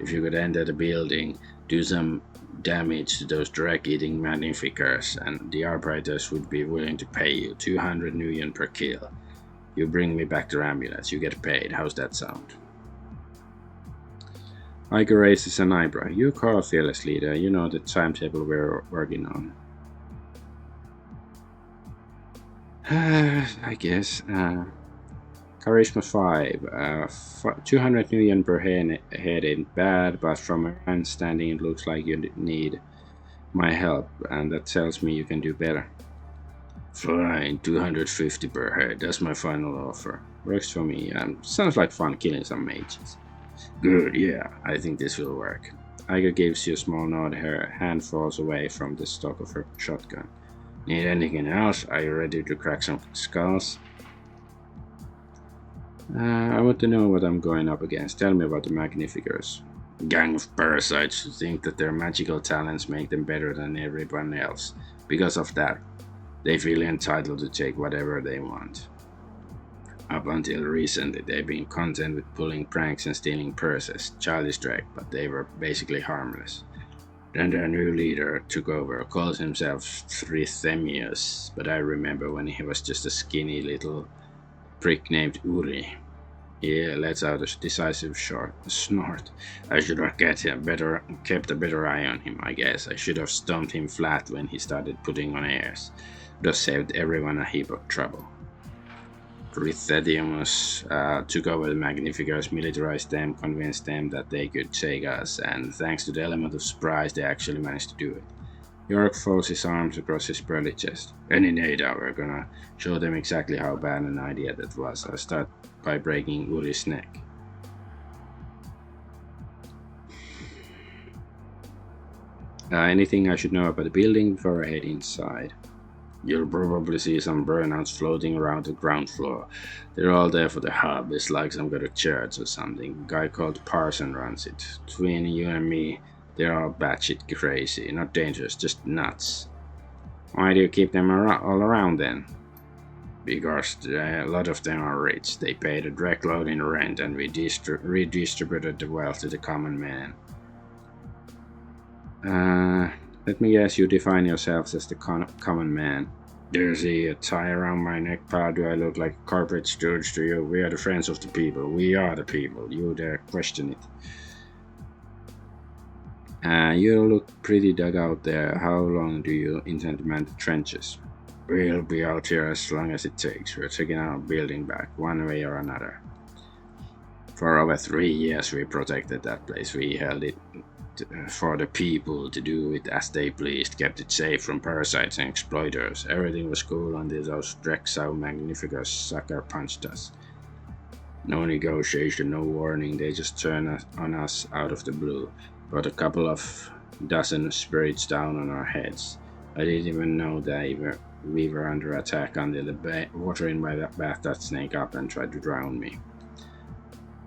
If you could enter the building, do some damage to those drag-eating magnificers, and the operators would be willing to pay you 200 nuyen per kill. You bring me back the ambulance, you get paid. How's that sound? Iger raises an eyebrow. You call, fearless leader. You know the timetable we're working on. I guess. Charisma 5. 200 nuyen per head ain't bad, but from a man standing, it looks like you need my help, and that tells me you can do better. Fine, 250 per head. That's my final offer. Works for me. Sounds like fun killing some mages. Good, yeah, I think this will work. Iger gives you a small nod. Her hand falls away from the stock of her shotgun. Need anything else? Are you ready to crack some skulls? I want to know what I'm going up against. Tell me about the Magnificers. Gang of parasites who think that their magical talents make them better than everyone else. Because of that, they feel entitled to take whatever they want. Up until recently, they've been content with pulling pranks and stealing purses, childish drag, but they were basically harmless. Then their new leader took over, calls himself Trithemius, but I remember when he was just a skinny little prick named Uri. He lets out a decisive snort. I should have kept a better eye on him, I guess. I should have stomped him flat when he started putting on airs. Would have saved everyone a heap of trouble. Trithetimus took over the Magnificers, militarized them, convinced them that they could take us, and thanks to the element of surprise, they actually managed to do it. York folds his arms across his burly chest. Any Nada, we're gonna show them exactly how bad an idea that was. I'll start by breaking Uri's neck. Anything I should know about the building before I head inside? You'll probably see some burnouts floating around the ground floor. They're all there for the hub. It's like some kind of church or something. A guy called Parson runs it. Between you and me, they're all batshit crazy. Not dangerous, just nuts. Why do you keep them all around then? Because a lot of them are rich. They paid a direct load in rent and we redistributed the wealth to the common man. Let me guess, you define yourselves as the common man. Do you see a tie around my neck, pal? Do I look like a corporate stooge to you? We are the friends of the people. We are the people. You dare question it. You look pretty dug out there. How long do you intend to man the trenches? We'll be out here as long as it takes. We're taking our building back, one way or another. For over 3 years we protected that place. We held it for the people to do it as they pleased, kept it safe from parasites and exploiters. Everything was cool until those Drexel Magnificus sucker punched us. No negotiation, no warning, they just turned on us out of the blue. Brought a couple of dozen spirits down on our heads. I didn't even know that we were under attack until the water in my bath that snake up and tried to drown me.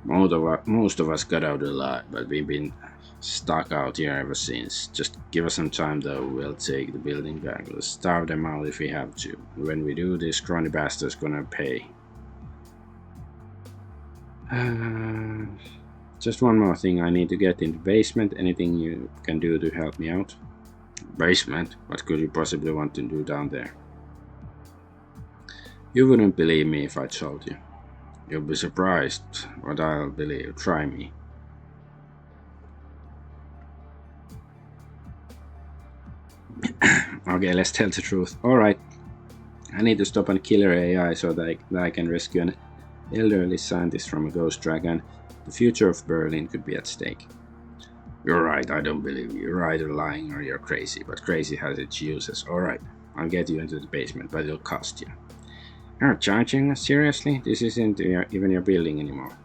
Most of us got out alive, but we've been stuck out here ever since. Just give us some time though, we'll take the building back. We'll starve them out if we have to. When we do, this scrawny bastard's gonna pay. Just one more thing, I need to get in the basement. Anything you can do to help me out? Basement? What could you possibly want to do down there? You wouldn't believe me if I told you. You'll be surprised, but I'll believe. Try me. Okay, let's tell the truth. Alright. I need to stop a killer AI so that I can rescue an elderly scientist from a ghost dragon. The future of Berlin could be at stake. You're right, I don't believe you. You're either lying or you're crazy, but crazy has its uses. Alright, I'll get you into the basement, but it'll cost you. You're charging us? Seriously? This isn't even your building anymore.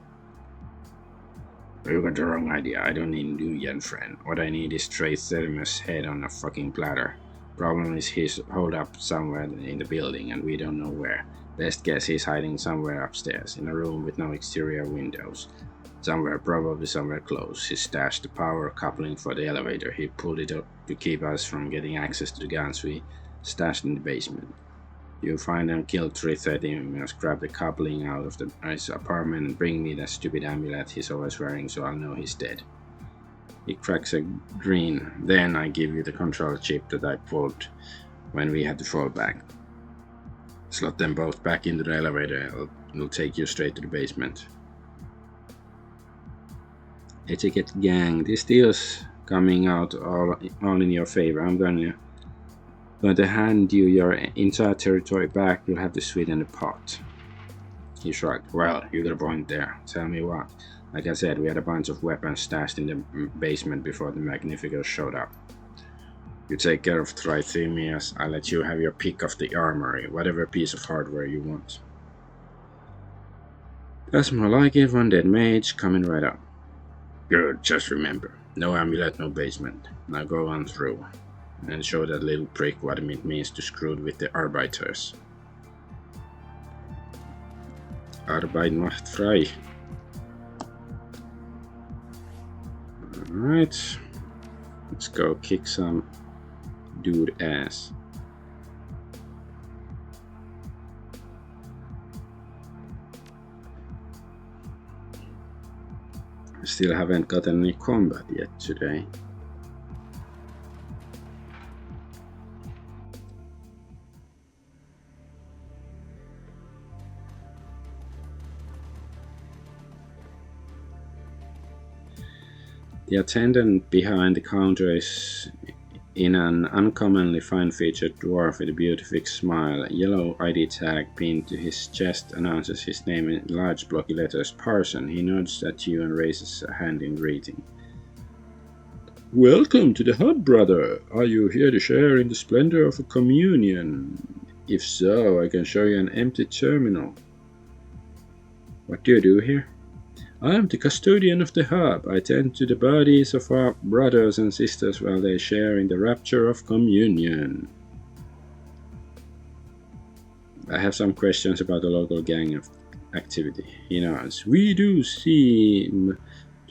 You got the wrong idea. I don't need you yet, friend. What I need is Trithetimus' head on a fucking platter. Problem is he's holed up somewhere in the building and we don't know where. Best guess he's hiding somewhere upstairs, in a room with no exterior windows. Somewhere, probably somewhere close. He stashed the power coupling for the elevator. He pulled it up to keep us from getting access to the guns we stashed in the basement. You find and kill Trithetimus, grab the coupling out of his apartment and bring me that stupid amulet he's always wearing so I'll know he's dead. He cracks a grin. Then I give you the control chip that I pulled when we had to fall back. Slot them both back into the elevator. It'll take you straight to the basement. Etiquette gang, this deal's coming out all in your favor. I'm going to hand you your entire territory back. You'll have to sweeten the pot. He shrugged. Well, you got a point there. Tell me what. Like I said, we had a bunch of weapons stashed in the basement before the Magnificus showed up. You take care of Trithemius. I'll let you have your pick of the armory, whatever piece of hardware you want. That's more like it, one dead mage coming right up. Good, just remember, no amulet, no basement. Now go on through and show that little prick what it means to screw with the Arbeiters. Arbeit macht frei. Alright, let's go kick some dude ass. Still haven't gotten any combat yet today. The attendant behind the counter is in an uncommonly fine-featured dwarf with a beautiful smile. A yellow ID tag pinned to his chest announces his name in large blocky letters. Parson. He nods at you and raises a hand in greeting. Welcome to the hub, brother. Are you here to share in the splendor of a communion? If so, I can show you an empty terminal. What do you do here? I am the custodian of the hub. I tend to the bodies of our brothers and sisters while they share in the rapture of communion. I have some questions about the local gang activity. He nods. We do seem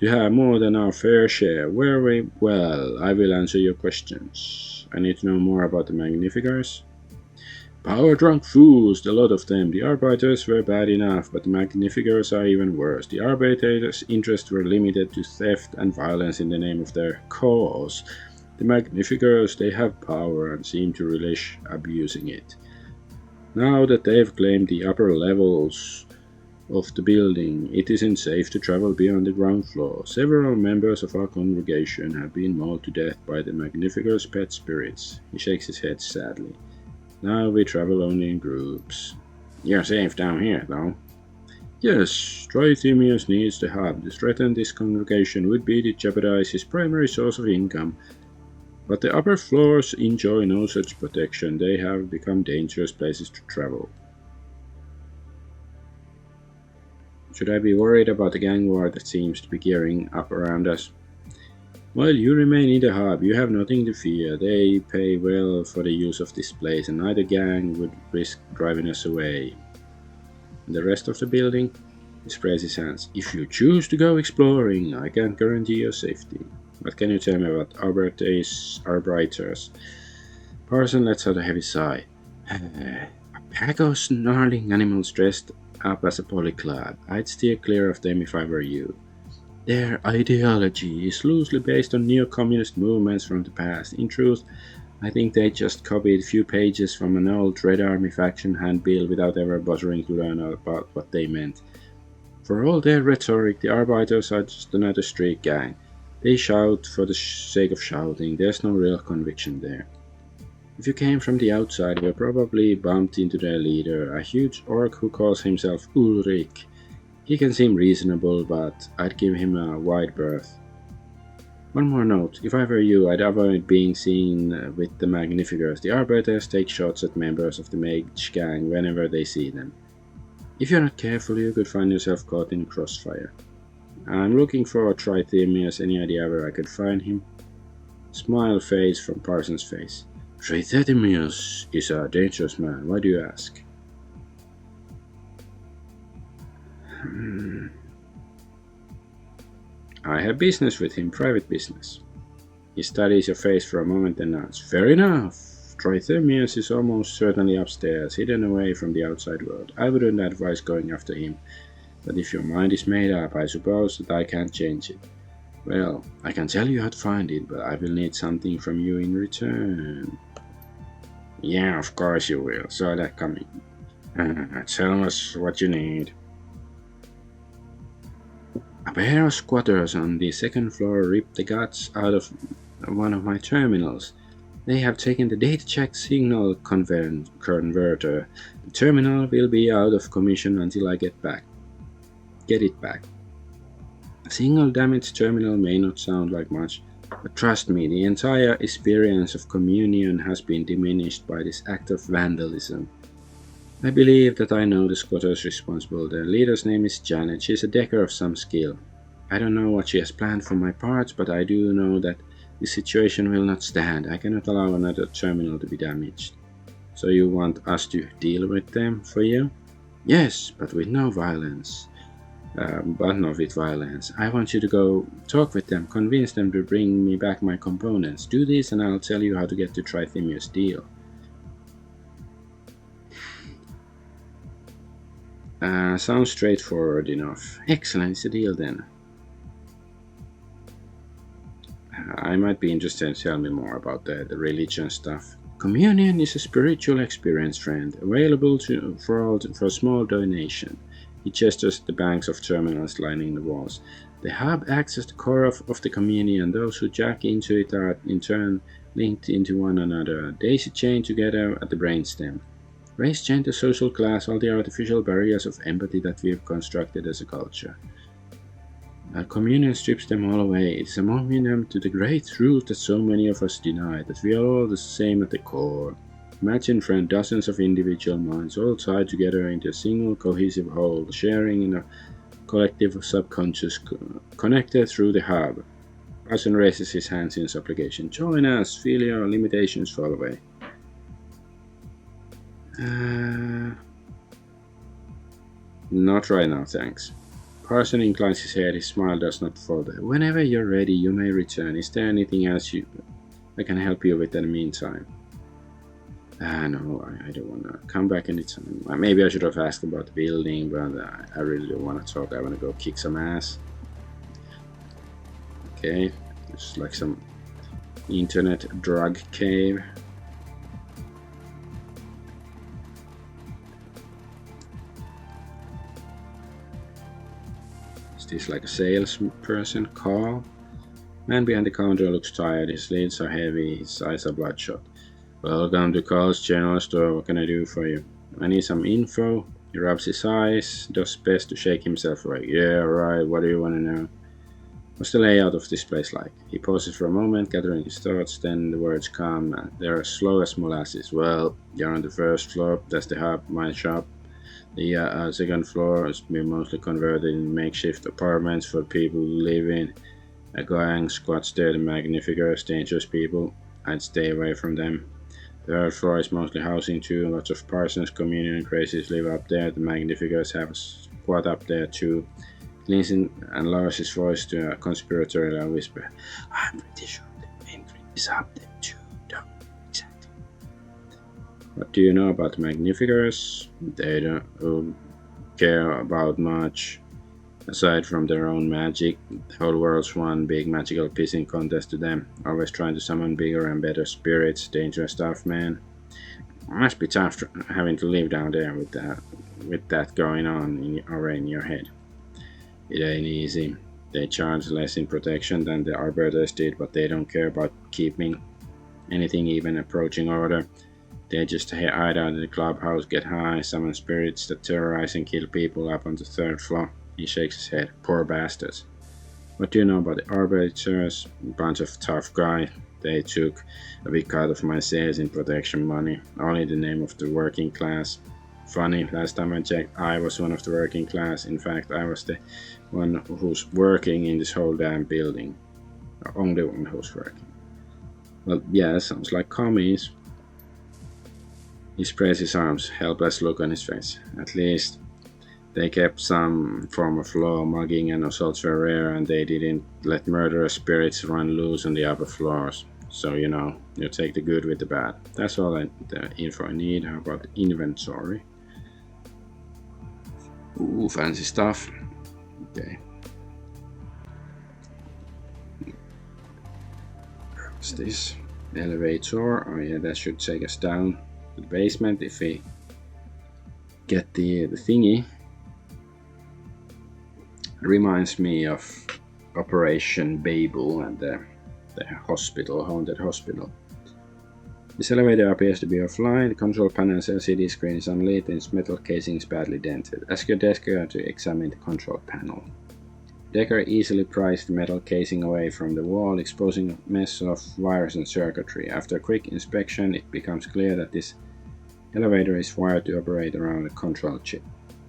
to have more than our fair share. Very well, I will answer your questions. I need to know more about the Magnificers. Power-drunk fools, the lot of them. The Arbiters were bad enough, but the Magnificers are even worse. The Arbiters' interests were limited to theft and violence in the name of their cause. The Magnificers, they have power and seem to relish abusing it. Now that they've claimed the upper levels of the building, it isn't safe to travel beyond the ground floor. Several members of our congregation have been mauled to death by the Magnificers' pet spirits. He shakes his head sadly. Now we travel only in groups. You're safe down here, though. Yes, Trithemius needs the hub. To threaten this congregation would be to jeopardize his primary source of income. But the upper floors enjoy no such protection. They have become dangerous places to travel. Should I be worried about the gang war that seems to be gearing up around us? While you remain in the hub, you have nothing to fear. They pay well for the use of this place, and neither gang would risk driving us away. And the rest of the building? He sprays his hands. If you choose to go exploring, I can't guarantee your safety. What can you tell me about Arbiters? Parson lets out a heavy sigh. A pack of snarling animals dressed up as a polyclad. I'd steer clear of them if I were you. Their ideology is loosely based on neo-communist movements from the past. In truth, I think they just copied a few pages from an old Red Army faction handbill without ever bothering to learn about what they meant. For all their rhetoric, the Arbiters are just another street gang. They shout for the sake of shouting. There's no real conviction there. If you came from the outside, you probably bumped into their leader, a huge orc who calls himself Ulrich. He can seem reasonable, but I'd give him a wide berth. One more note. If I were you, I'd avoid being seen with the Magnificers. The Arbiters take shots at members of the Mage Gang whenever they see them. If you're not careful, you could find yourself caught in crossfire. I'm looking for Trithemius. Any idea where I could find him? Smile fades from Parsons' face. Trithemius is a dangerous man. Why do you ask? I have business with him, private business. He studies your face for a moment and nods. Fair enough. Trithemius is almost certainly upstairs, hidden away from the outside world. I wouldn't advise going after him, but if your mind is made up, I suppose that I can't change it. Well, I can tell you how to find it, but I will need something from you in return. Yeah, of course you will. Saw that coming. Tell us what you need. A pair of squatters on the second floor ripped the guts out of one of my terminals. They have taken the data check signal converter. The terminal will be out of commission until I get it back. A single damaged terminal may not sound like much, but trust me, the entire experience of communion has been diminished by this act of vandalism. I believe that I know the squatters responsible. The leader's name is Janet. She's a decker of some skill. I don't know what she has planned for my parts, but I do know that this situation will not stand. I cannot allow another terminal to be damaged. So you want us to deal with them for you? Yes, but with no violence. But not with violence. I want you to go talk with them, convince them to bring me back my components. Do this and I'll tell you how to get to Trithemius' deal. Sounds straightforward enough. Excellent, it's a deal then. I might be interested. Tell me more about the religion stuff. Communion is a spiritual experience, friend, available for a small donation. He gestures at the banks of terminals lining the walls. The hub acts as the core of the communion. Those who jack into it are in turn linked into one another, daisy chained together at the brainstem. Race, gender, social class, all the artificial barriers of empathy that we've constructed as a culture. Communion strips them all away. It's a monument to the great truth that so many of us deny, that we are all the same at the core. Imagine, friend, dozens of individual minds all tied together into a single cohesive whole, sharing in a collective subconscious, connected through the hub. Carson raises his hands in supplication. Join us, feel your limitations fall away. Not right now, thanks. Carson inclines his head, his smile does not falter. Whenever you're ready, you may return. Is there anything else I can help you with in the meantime? No, I don't want to come back anytime. Maybe I should have asked about the building, but I really don't want to talk. I want to go kick some ass. Okay, it's like some internet drug cave. Is this like a salesperson? Call? Man behind the counter looks tired. His lids are heavy. His eyes are bloodshot. Welcome to Carl's General Store. What can I do for you? I need some info. He rubs his eyes, does best to shake himself awake. Yeah, right. What do you want to know? What's the layout of this place like? He pauses for a moment, gathering his thoughts. Then the words come. They're as slow as molasses. Well, you're on the first floor. That's the hub, my shop. The second floor has been mostly converted into makeshift apartments for people who live in. A gang squats there, the Magnificers, dangerous people. I'd stay away from them. The third floor is mostly housing too. Lots of parsons, communion, and crazies live up there. The Magnificers have a squat up there too. He leans in and lowers his voice to a conspiratorial whisper. I'm pretty sure the entry is up there too. Don't exactly. What do you know about the Magnificers? They don't care about much. Aside from their own magic, the whole world's one big magical pissing contest to them. Always trying to summon bigger and better spirits. Dangerous stuff, man. Must be tough having to live down there with that going on already in your head. It ain't easy. They charge less in protection than the Arbiters did, but they don't care about keeping anything even approaching order. They just hide out in the clubhouse, get high, summon spirits that terrorize and kill people up on the third floor. He shakes his head. Poor bastards. What do you know about the Arbiters? Bunch of tough guys. They took a big cut of my sales in protection money. All in the name of the working class. Funny, last time I checked, I was one of the working class. In fact, I was the one who's working in this whole damn building. The only one who's working. Well, yeah, sounds like commies. He spreads his arms, helpless look on his face. At least they kept some form of law. Mugging and assaults were rare, and they didn't let murderous spirits run loose on the upper floors. So, you take the good with the bad. That's all the info I need. How about the inventory? Ooh, fancy stuff. Okay. What's this? Elevator. Oh yeah, that should take us down to the basement if we get the thingy. Reminds me of Operation Babel and the hospital, haunted hospital. This elevator appears to be offline. The control panel's LCD screen is unlit and its metal casing is badly dented. Ask your desker to examine the control panel. Decker easily pries the metal casing away from the wall, exposing a mess of wires and circuitry. After a quick inspection, it becomes clear that this elevator is wired to operate around a control chip.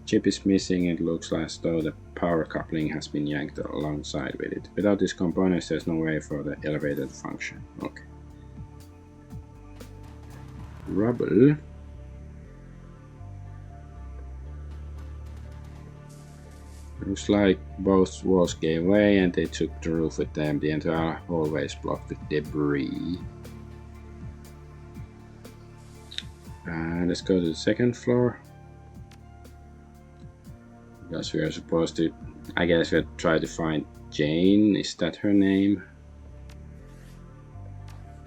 Chip is missing and it looks as though the power coupling has been yanked alongside with it. Without these components, there's no way for the elevator to function. Okay. Rubble. Looks like both walls gave way and they took the roof with them. The entire hallway is blocked with debris. Let's go to the second floor. Because we are supposed to, I guess we'll try to find Jane, is that her name?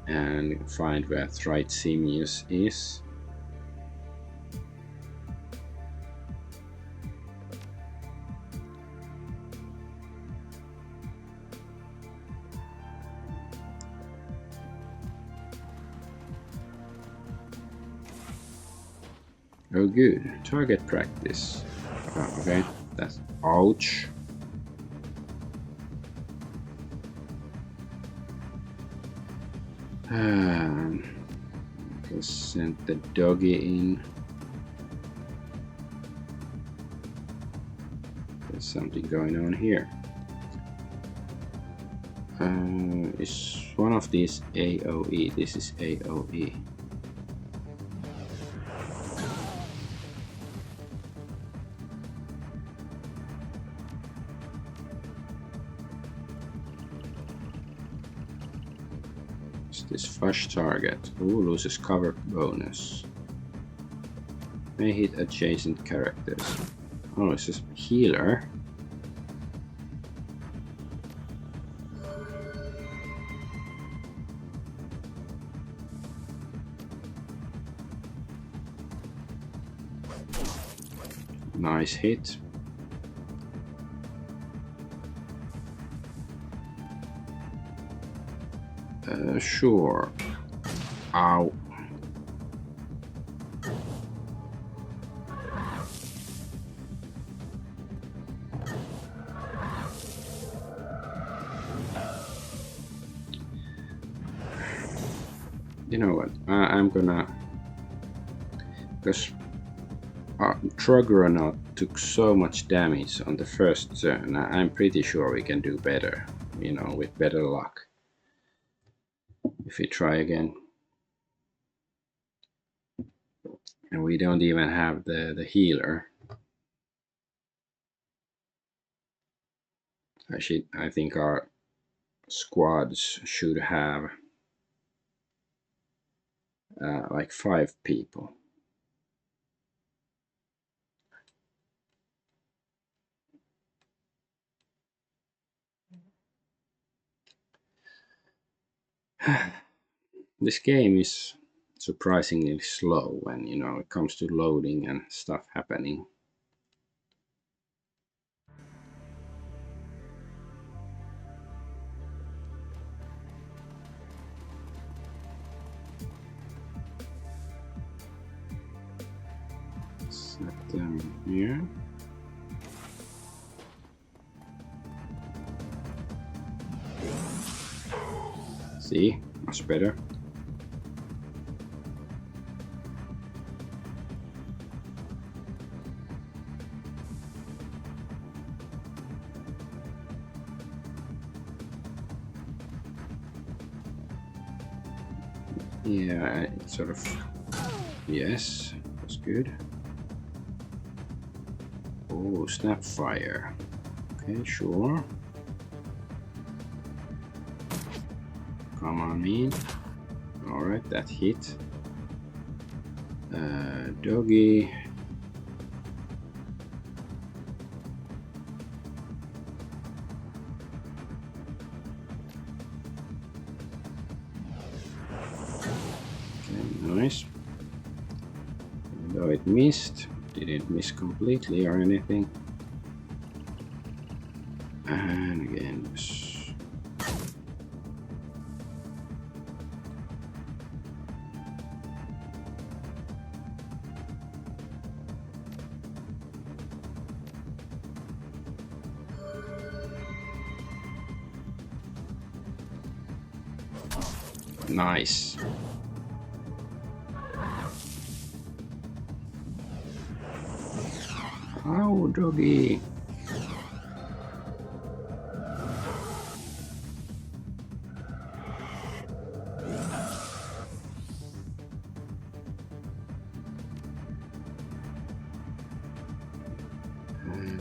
And find where Thritsimius is. Oh, good. Target practice. Oh, okay, that's ouch. Let's send the doggy in. There's something going on here. Is one of these AOE? This is AOE. This flush target. Ooh, loses cover bonus. May hit adjacent characters. Oh, it's a healer. Nice hit. Sure. Ow. You know what? I'm gonna... Because Argonaut took so much damage on the first turn. I'm pretty sure we can do better. You know, with better luck. If we try again. And we don't even have the healer. I think our squads should have like 5 people. This game is surprisingly slow when, you know, it comes to loading and stuff happening. Set them here. See, much better. Yeah, it sort of... Yes, that's good. Oh, Snapfire. Okay, sure. Come on in. Alright, that hit. Doggy. Nice. Though it missed, didn't miss completely or anything. And again, nice. Oh, doggy.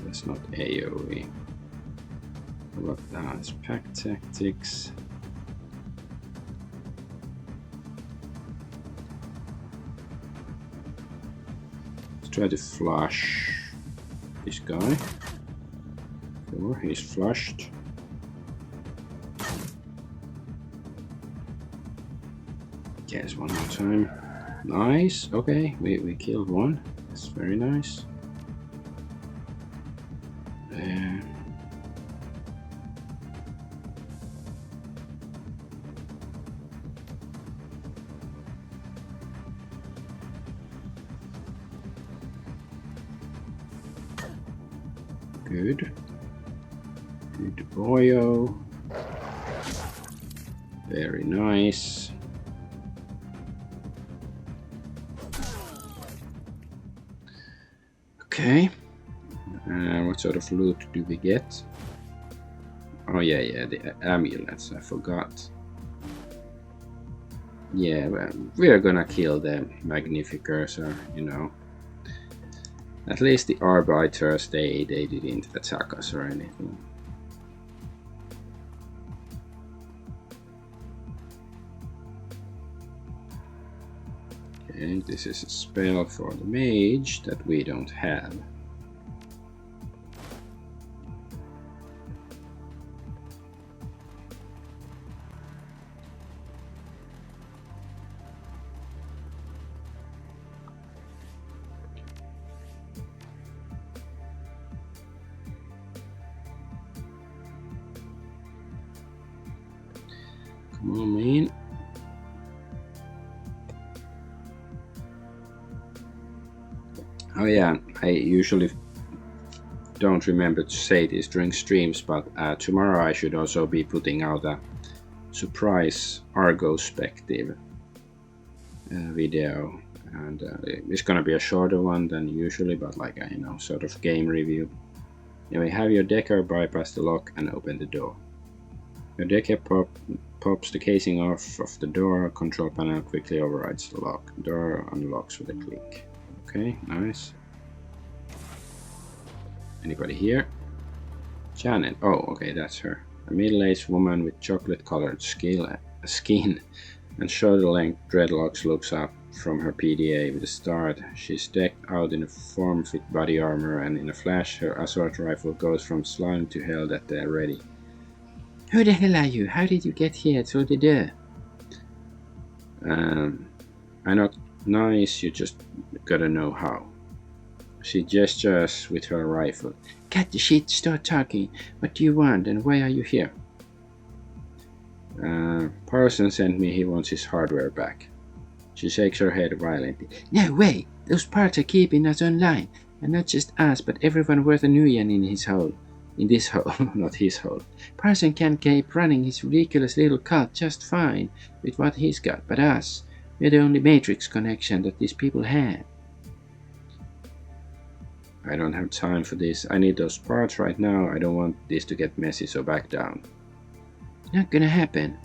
That's not AoE. What that's pack tactics. Let's try to flush this guy. Sure, he's flushed. Yes, one more time. Nice. Okay, we killed one. That's very nice. Good. Good boyo. Very nice. Okay. What sort of loot do we get? Oh yeah, the amulets, I forgot. Yeah, well, we're gonna kill the Magnificers, or, you know. At least the Arbiters, they didn't attack us or anything. Okay, this is a spell for the mage that we don't have. Come on, man. Oh yeah, I usually don't remember to say this during streams, but tomorrow I should also be putting out a surprise Argospective video, and it's gonna be a shorter one than usually, but like a, you know, sort of game review. Anyway, have your decker bypass the lock and open the door. Your decker pops the casing off of the door. Control panel quickly overrides the lock. Door unlocks with a click. Okay, nice. Anybody here? Janet. Oh, okay, that's her. A middle-aged woman with chocolate-colored skin and shoulder-length dreadlocks looks up from her PDA with a start. She's decked out in a form-fit body armor, and in a flash, her assault rifle goes from slung to held at the ready. Who the hell are you? How did you get here through the door? I'm not nice, you just gotta know how. She gestures with her rifle. Cut the shit, start talking. What do you want and why are you here? Parson sent me, he wants his hardware back. She shakes her head violently. No way! Those parts are keeping us online. And not just us, but everyone worth a nuyen in his hole. In this hole, not his hole. Parson can keep running his ridiculous little cult just fine with what he's got, but us, we're the only Matrix connection that these people have. I don't have time for this. I need those parts right now. I don't want this to get messy, so back down. Not gonna happen.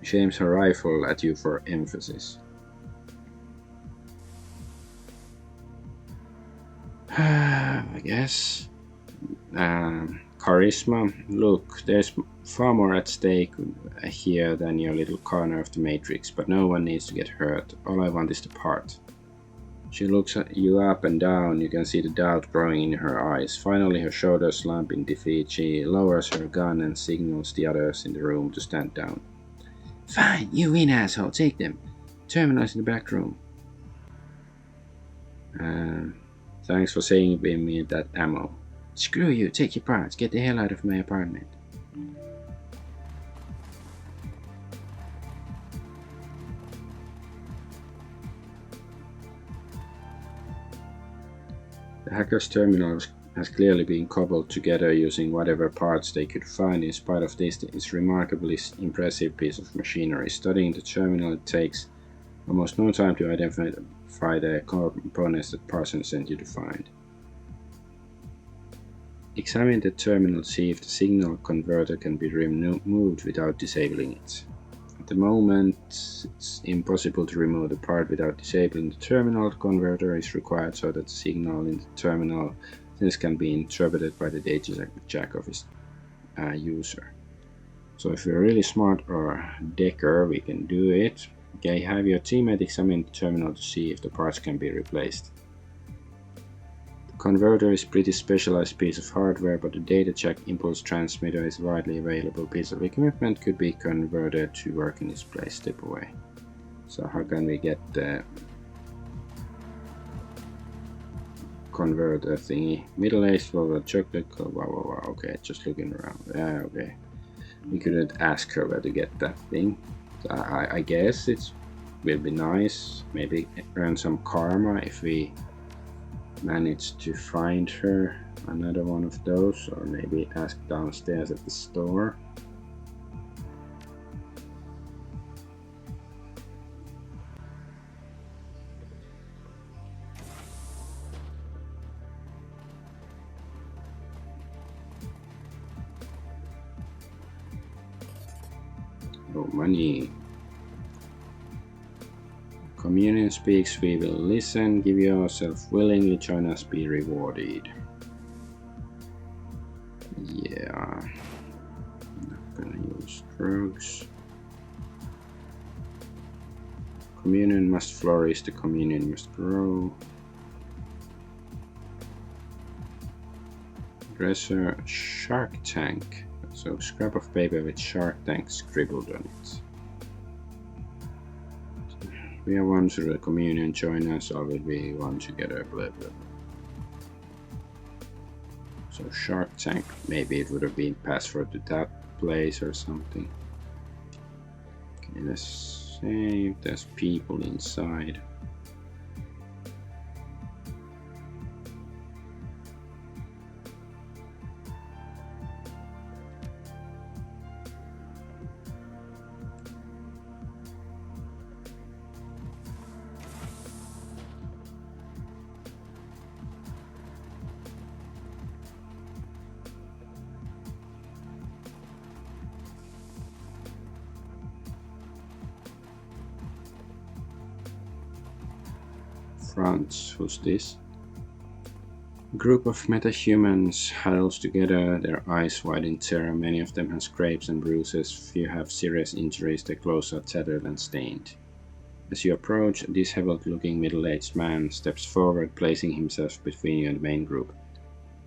She aims her rifle at you for emphasis. I guess. Charisma. Look, there's far more at stake here than your little corner of the Matrix, but no one needs to get hurt. All I want is the part. She looks at you up and down. You can see the doubt growing in her eyes. Finally, her shoulders slump in defeat. She lowers her gun and signals the others in the room to stand down. Fine, you win, asshole. Take them. Terminal's in the back room. Thanks for saving me that ammo. Screw you. Take your parts. Get the hell out of my apartment. The hacker's terminal has clearly been cobbled together using whatever parts they could find. In spite of this, it's a remarkably impressive piece of machinery. Studying the terminal, it takes almost no time to identify the components that Parson sent you to find. Examine the terminal, see if the signal converter can be removed without disabling it. At the moment, it's impossible to remove the part without disabling the terminal. The converter is required so that the signal in the terminal can be interpreted by the data jack of its user. So if we're really smart or decker, we can do it. Okay, have your teammate examine the terminal to see if the parts can be replaced. The converter is a pretty specialized piece of hardware, but the data jack impulse transmitter is a widely available piece of equipment, could be converted to work in its place. Step away. So how can we get the converter thingy? Middle-aged, chocolate, wow, okay, just looking around. Okay. We couldn't ask her where to get that thing. So I guess it will be nice, maybe earn some karma if we manage to find her another one of those, or maybe ask downstairs at the store. Oh, money. Communion speaks, we will listen. Give yourself willingly, join us, be rewarded. Yeah. Not gonna use drugs. Communion must flourish, the communion must grow. Dresser, Shark Tank. So scrap of paper with Shark Tank scribbled on it. We are one through the communion, join us, or will we one together, blah blah. So Shark Tank, maybe it would have been password to that place or something. Okay, let's save, there's people inside. France, who's this? A group of metahumans huddles together, their eyes wide in terror. Many of them have scrapes and bruises, few have serious injuries, their clothes are tattered and stained. As you approach, a disheveled-looking middle-aged man steps forward, placing himself between you and the main group.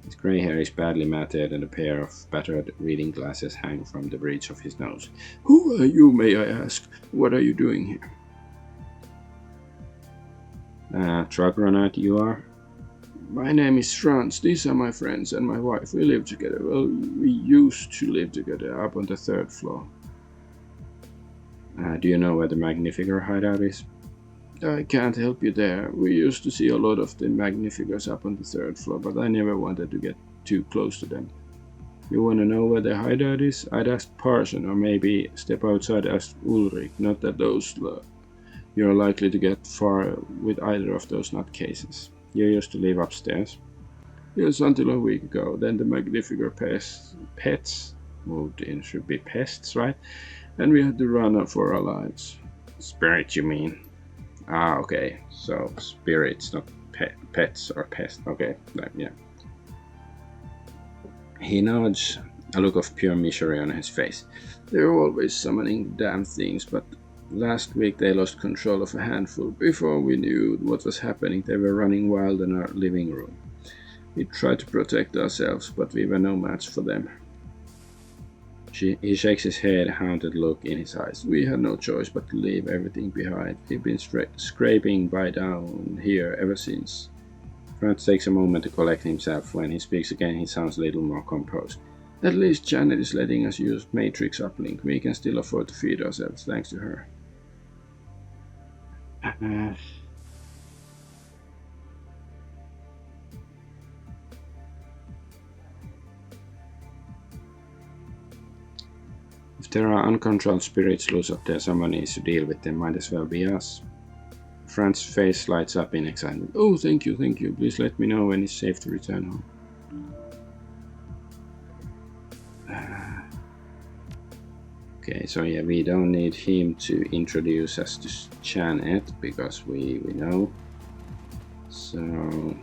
His grey hair is badly matted and a pair of battered reading glasses hang from the bridge of his nose. Who are you, may I ask? What are you doing here? Argonaut, you are? My name is Franz. These are my friends and my wife. We live together. Well, we used to live together up on the 3rd floor. Do you know where the Magnificer hideout is? I can't help you there. We used to see a lot of the Magnificers up on the 3rd floor, but I never wanted to get too close to them. You want to know where the hideout is? I'd ask Parson, or maybe step outside and ask Ulrich. Not that those you're likely to get far with either of those nutcases. You used to live upstairs? Yes, until a week ago. Then the Magnificer pets moved in. Should be pests, right? And we had to run for our lives. Spirit, you mean? Ah, okay. So spirits, not pets or pests. Okay, yeah. He nods, a look of pure misery on his face. They're always summoning damn things, but last week they lost control of a handful. Before we knew what was happening, they were running wild in our living room. We tried to protect ourselves, but we were no match for them. He shakes his head, a haunted look in his eyes. We had no choice but to leave everything behind. We've been scraping by down here ever since. Franz takes a moment to collect himself. When he speaks again, he sounds a little more composed. At least Janet is letting us use Matrix Uplink. We can still afford to feed ourselves, thanks to her. If there are uncontrolled spirits loose up there, someone needs to deal with them. Might as well be us. Franz's face lights up in excitement. Oh, thank you. Please let me know when it's safe to return home. Okay, so yeah, we don't need him to introduce us to Janet, because we know. So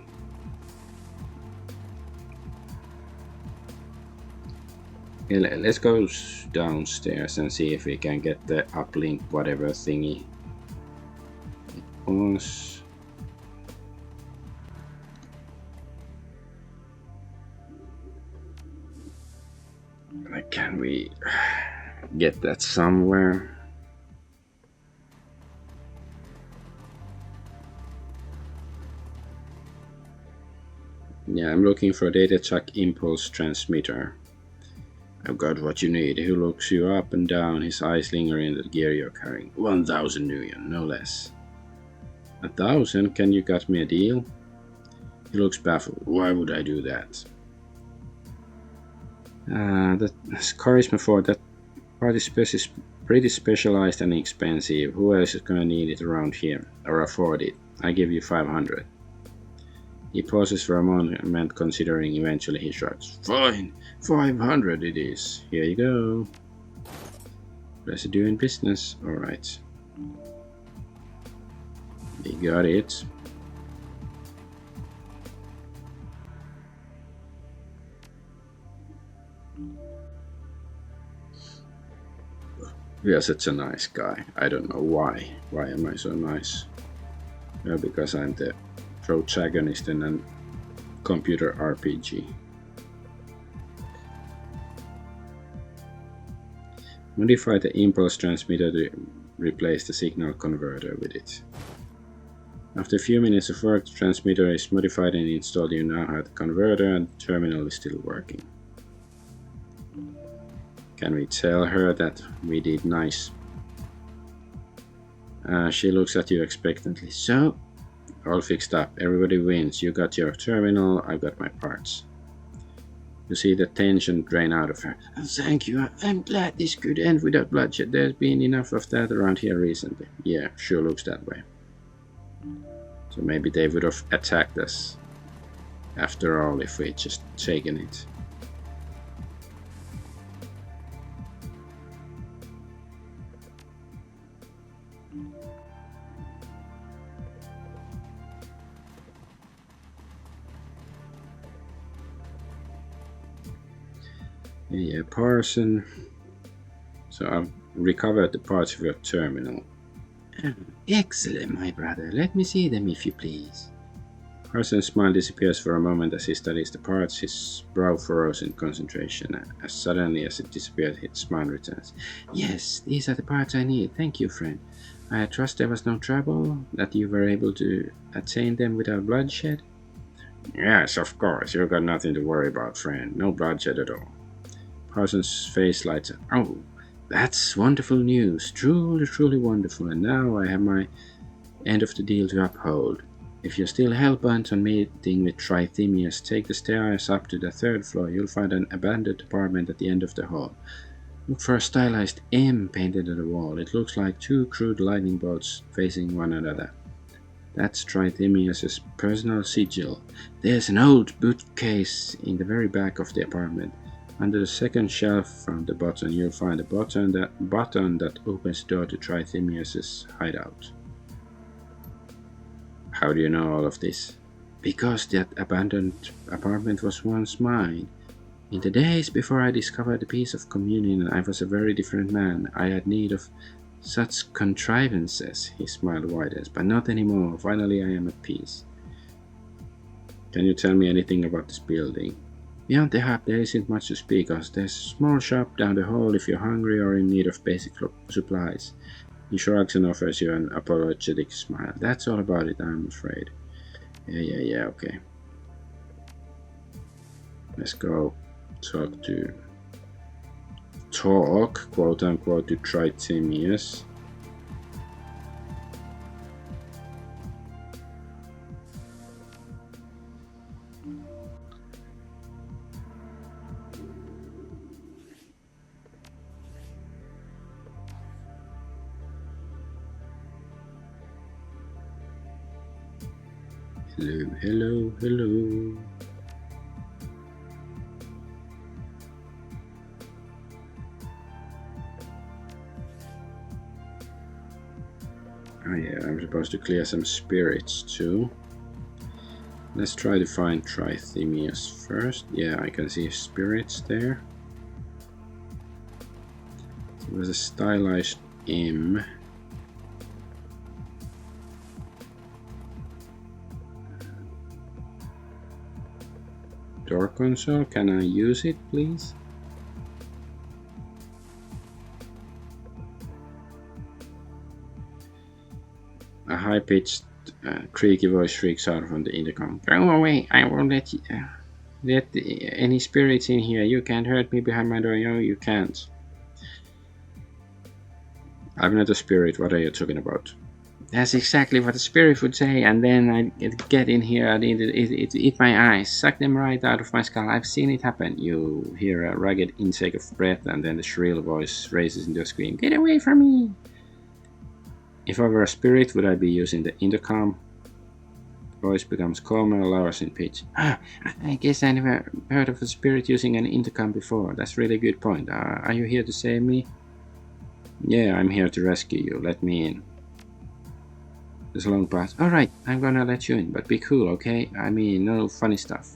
yeah, let's go downstairs and see if we can get the uplink whatever thingy it was. Like, can we get that somewhere? Yeah, I'm looking for a data chuck impulse transmitter. I've got what you need. He looks you up and down, his eyes linger in the gear you're carrying. 1,000 nuyen, no less. 1,000? Can you cut me a deal? He looks baffled. Why would I do that? That's charisma for that part is pretty specialized and expensive. Who else is gonna need it around here or afford it? I give you 500. He pauses for a moment, considering. Eventually he shrugs. Fine, 500 it is. Here you go. Pleasure doing business. Alright. We got it. We are such a nice guy. I don't know why. Why am I so nice? Well, because I'm the protagonist in a computer RPG. Modify the impulse transmitter to replace the signal converter with it. After a few minutes of work, the transmitter is modified and installed. You now have the converter and the terminal is still working. Can we tell her that we did nice? She looks at you expectantly. So, all fixed up. Everybody wins. You got your terminal, I got my parts. You see the tension drain out of her. Oh, thank you. I'm glad this could end without bloodshed. There's been enough of that around here recently. Yeah, sure looks that way. So maybe they would have attacked us after all if we'd just taken it. Yeah, Parson. So I've recovered the parts of your terminal. Excellent, my brother. Let me see them, if you please. Parson's smile disappears for a moment as he studies the parts. His brow furrows in concentration. As suddenly as it disappeared, his smile returns. Yes, these are the parts I need. Thank you, friend. I trust there was no trouble, that you were able to attain them without bloodshed? Yes, of course. You've got nothing to worry about, friend. No bloodshed at all. Parsons' face lights up. Oh, that's wonderful news. Truly, truly wonderful. And now I have my end of the deal to uphold. If you're still hell-bent on meeting with Trithemius, take the stairs up to the 3rd floor. You'll find an abandoned apartment at the end of the hall. Look for a stylized M painted on the wall. It looks like 2 crude lightning bolts facing one another. That's Trithemius' personal sigil. There's an old bookcase in the very back of the apartment. Under the 2nd shelf from the bottom, you'll find a button that opens the door to Trithemius' hideout. How do you know all of this? Because that abandoned apartment was once mine. In the days before I discovered the Peace of Communion, I was a very different man. I had need of such contrivances. He smiled widens, but not anymore. Finally, I am at peace. Can you tell me anything about this building? Beyond the hub, there isn't much to speak of. There's a small shop down the hall if you're hungry or in need of basic supplies. He shrugs and offers you an apologetic smile. That's all about it, I'm afraid. Yeah, okay. Let's go talk, quote unquote, to Trithemius. Hello. Oh yeah, I'm supposed to clear some spirits too. Let's try to find Trithemius first. Yeah, I can see spirits there. There was a stylized M. Door console, can I use it, please? A high-pitched, creaky voice shrieks out from the intercom. Go away! I won't let any spirits in here. You can't hurt me behind my door. No, you can't. I'm not a spirit. What are you talking about? That's exactly what the spirit would say, and then I'd get in here and it eat my eyes, suck them right out of my skull. I've seen it happen. You hear a rugged intake of breath, and then the shrill voice raises into a scream. Get away from me! If I were a spirit, would I be using the intercom? The voice becomes calmer and lower in pitch. I guess I never heard of a spirit using an intercom before. That's really a good point. Are you here to save me? Yeah, I'm here to rescue you. Let me in. There's a long pause. Alright, I'm gonna let you in, but be cool, okay? I mean, no funny stuff.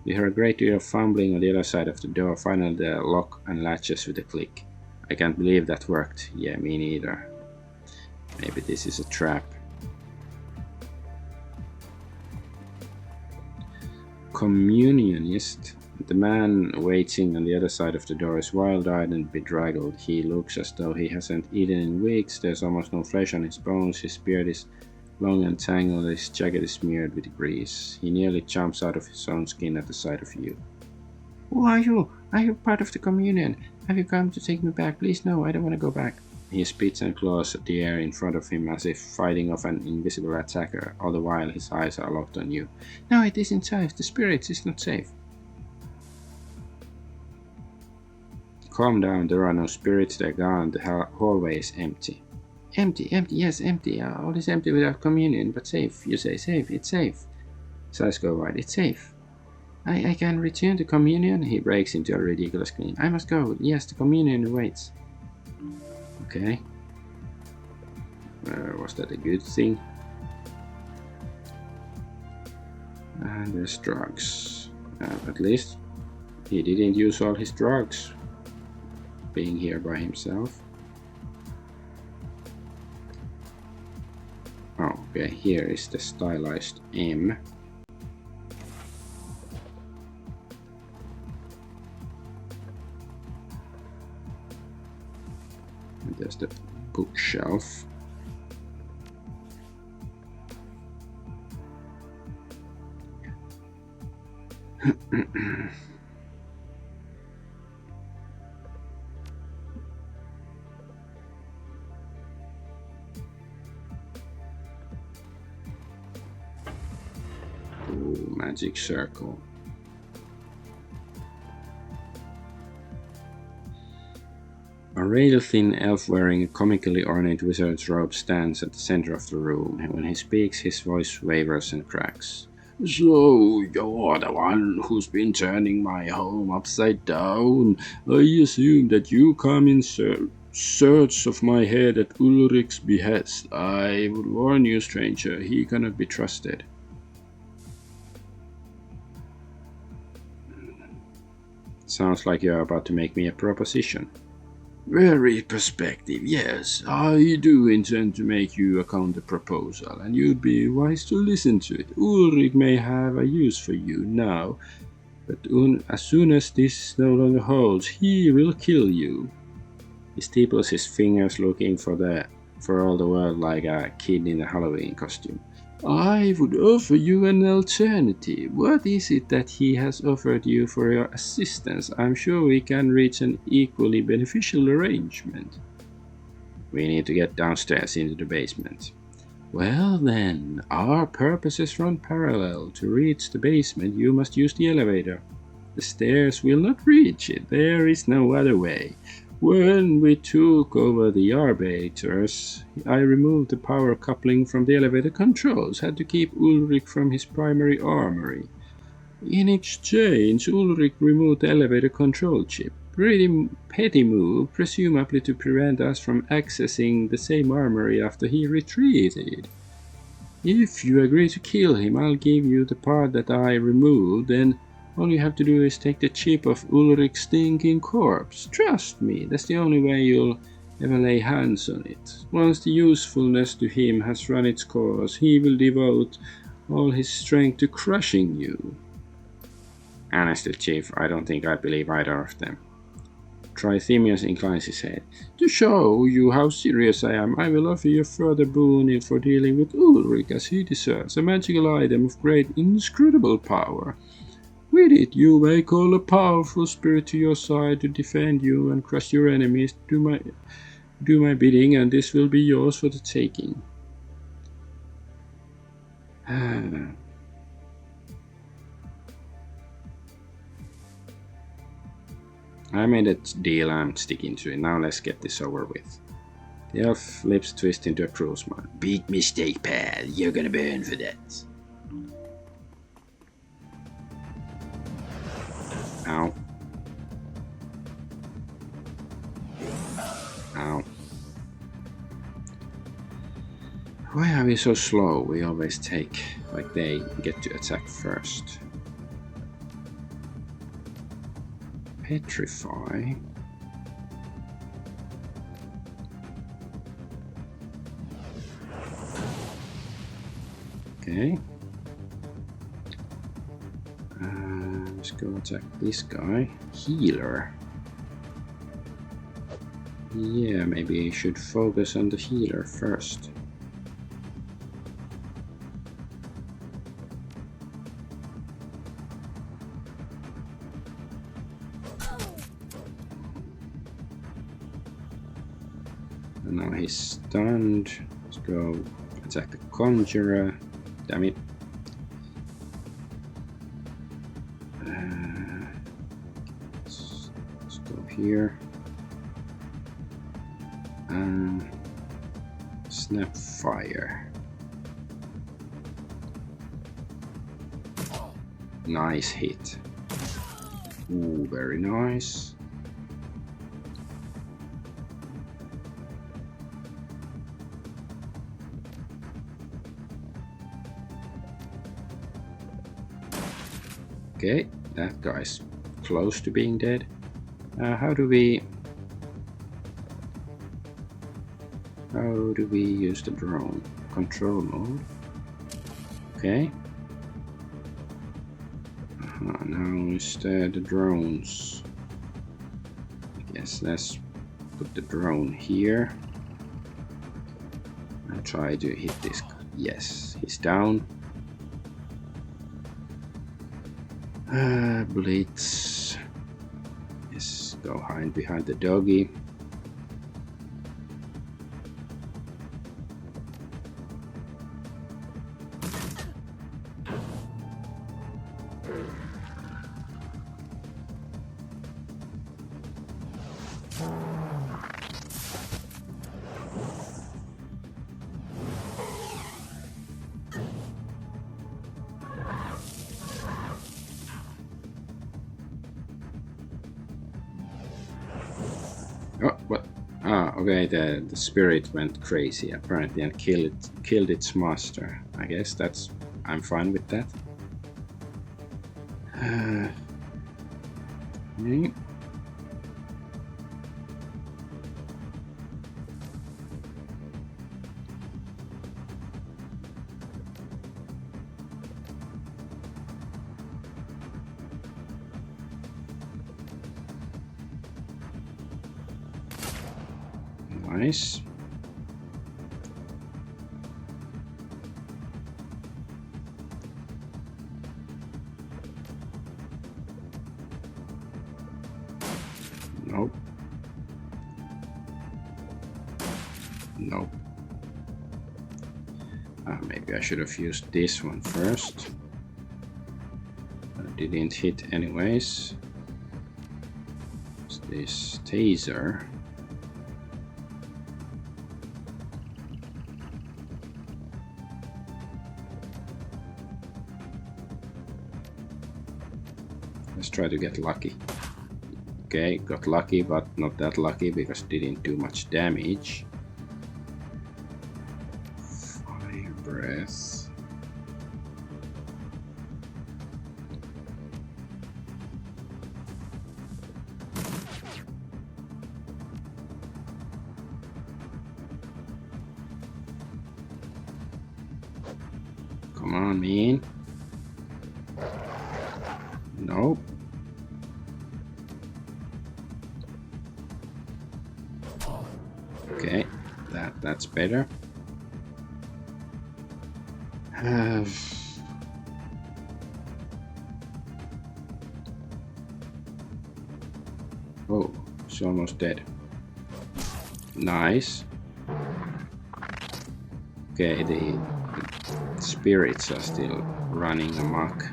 You hear a great deal of fumbling on the other side of the door. Finally, the lock unlatches with a click. I can't believe that worked. Yeah, me neither. Maybe this is a trap. Communionist. The man waiting on the other side of the door is wild-eyed and bedraggled. He looks as though he hasn't eaten in weeks. There's almost no flesh on his bones. His beard is long and tangled. His jacket is smeared with grease. He nearly jumps out of his own skin at the sight of you. Who are you? Are you part of the communion? Have you come to take me back? Please no, I don't want to go back. He spits and claws at the air in front of him as if fighting off an invisible attacker. All the while his eyes are locked on you. No, it isn't safe. The spirit is not safe. Calm down, there are no spirits, they're gone. The hallway is empty. Empty, yes, empty. All is empty without communion, but safe. You say safe, it's safe. His eyes go wide. It's safe. I can return to communion? He breaks into a ridiculous grin. I must go. Yes, the communion waits. Okay. Was that a good thing? And there's drugs. At least he didn't use all his drugs being here by himself. Oh, okay, here is the stylized M. And there's the bookshelf. Ooh, magic circle. A rail-thin elf wearing a comically ornate wizard's robe stands at the center of the room. When he speaks, his voice wavers and cracks. So, you're the one who's been turning my home upside down. I assume that you come in search of my head at Ulrich's behest. I would warn you, stranger, he cannot be trusted. Sounds like you're about to make me a proposition. Very perspective, yes. I do intend to make you a counter proposal, and you'd be wise to listen to it. Ulrich may have a use for you now, but as soon as this no longer holds, he will kill you. He steeples his fingers, looking for all the world like a kid in a Halloween costume. I would offer you an alternative. What is it that he has offered you for your assistance? I'm sure we can reach an equally beneficial arrangement. We need to get downstairs into the basement. Well then, our purposes run parallel. To reach the basement, you must use the elevator. The stairs will not reach it. There is no other way. When we took over the Arbiters, I removed the power coupling from the elevator controls, had to keep Ulrich from his primary armory. In exchange, Ulrich removed the elevator control chip. Pretty petty move, presumably to prevent us from accessing the same armory after he retreated. If you agree to kill him, I'll give you the part that I removed, then all you have to do is take the chip of Ulrich's stinking corpse. Trust me, that's the only way you'll ever lay hands on it. Once the usefulness to him has run its course, he will devote all his strength to crushing you. Honestly, Chief, I don't think I believe either of them. Trithemius inclines his head. To show you how serious I am, I will offer you a further boon for dealing with Ulrich as he deserves, a magical item of great inscrutable power. With it, you may call a powerful spirit to your side to defend you and crush your enemies. Do my bidding, and this will be yours for the taking. I made a deal, I'm sticking to it. Now let's get this over with. The elf lips twist into a cruel smile. Big mistake, pal. You're gonna burn for that. Ow. Ow. Why are we so slow? We always take, like they get to attack first. Petrify. Okay. Let's go attack this guy. Healer. Yeah, maybe I should focus on the healer first. And now he's stunned. Let's go attack the conjurer. Damn it. Let's go here. Snap fire. Nice hit. Ooh, very nice. Okay, that guy's close to being dead. How do we use the drone? Control mode. Okay. Now instead the drones. I guess let's put the drone here. And try to hit this guy. Yes, he's down. Blitz. Yes, go hide behind the doggy. Oh, what? Ah, okay, the spirit went crazy apparently and killed its master. I guess I'm fine with that. Okay. Nice. Nope. Nope. Maybe I should have used this one first. But I didn't hit anyways. What's this? Taser. Let's try to get lucky. Okay, got lucky, but not that lucky because it didn't do much damage. Fire breath. Come on, man. Nope. Okay, that's better. Oh, it's almost dead. Nice. Okay, the spirits are still running amok.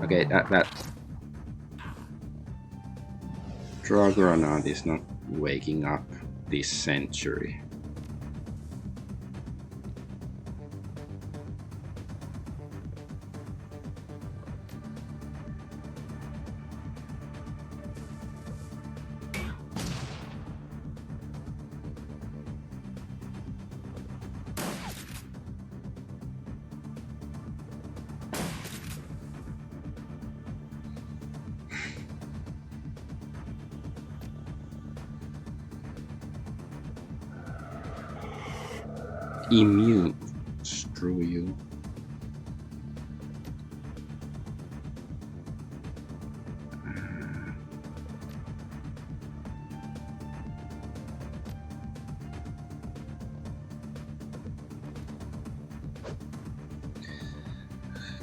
Okay, that Argonaut is not waking up this century. Immune, screw you.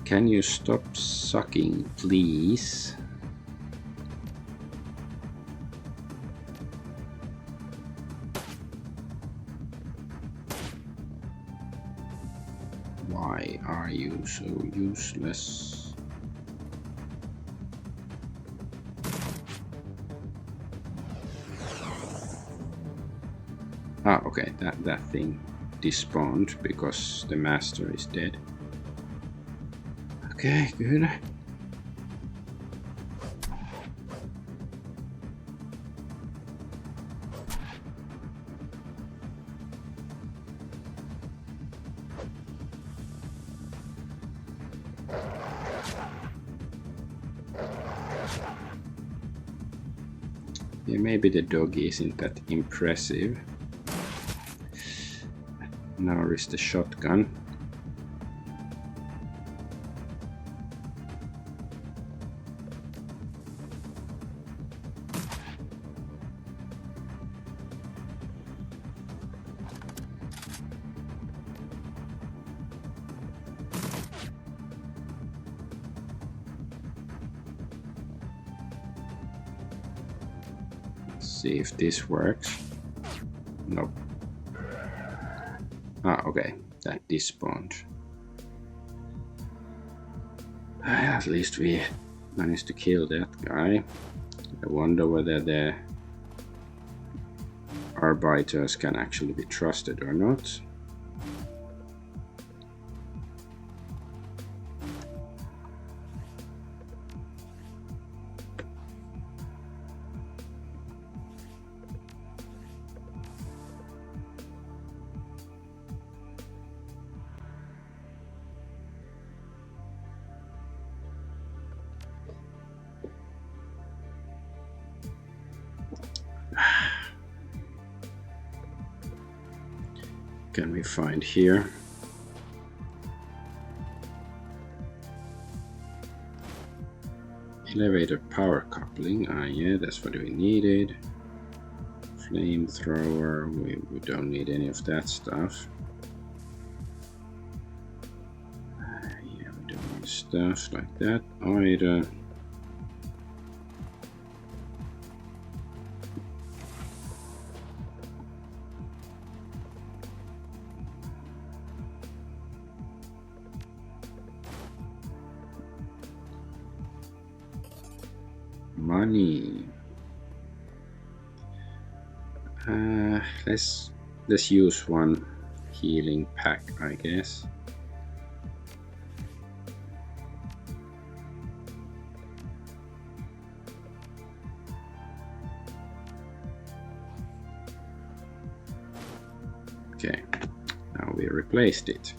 Can you stop sucking, please? Why are you so useless? Ah, okay, that thing despawned because the master is dead. Okay, good. Yeah, maybe the dog isn't that impressive. Now is the shotgun. See if this works. Nope. Ah, okay, that despawned. At least we managed to kill that guy. I wonder whether the arbiters can actually be trusted or not. Can we find here? Elevator power coupling. Ah, yeah, that's what we needed. Flamethrower. We don't need any of that stuff. Yeah, we don't need stuff like that either. Money. Let's use one healing pack, I guess. Okay, now we replaced it.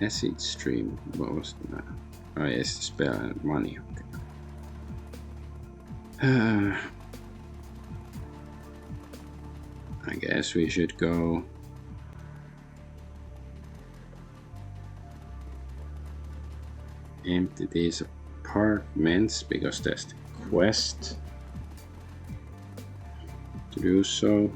Acid stream, what was that? Oh yes, spell and money. Okay. I guess we should go empty these apartments because there's the quest to do so.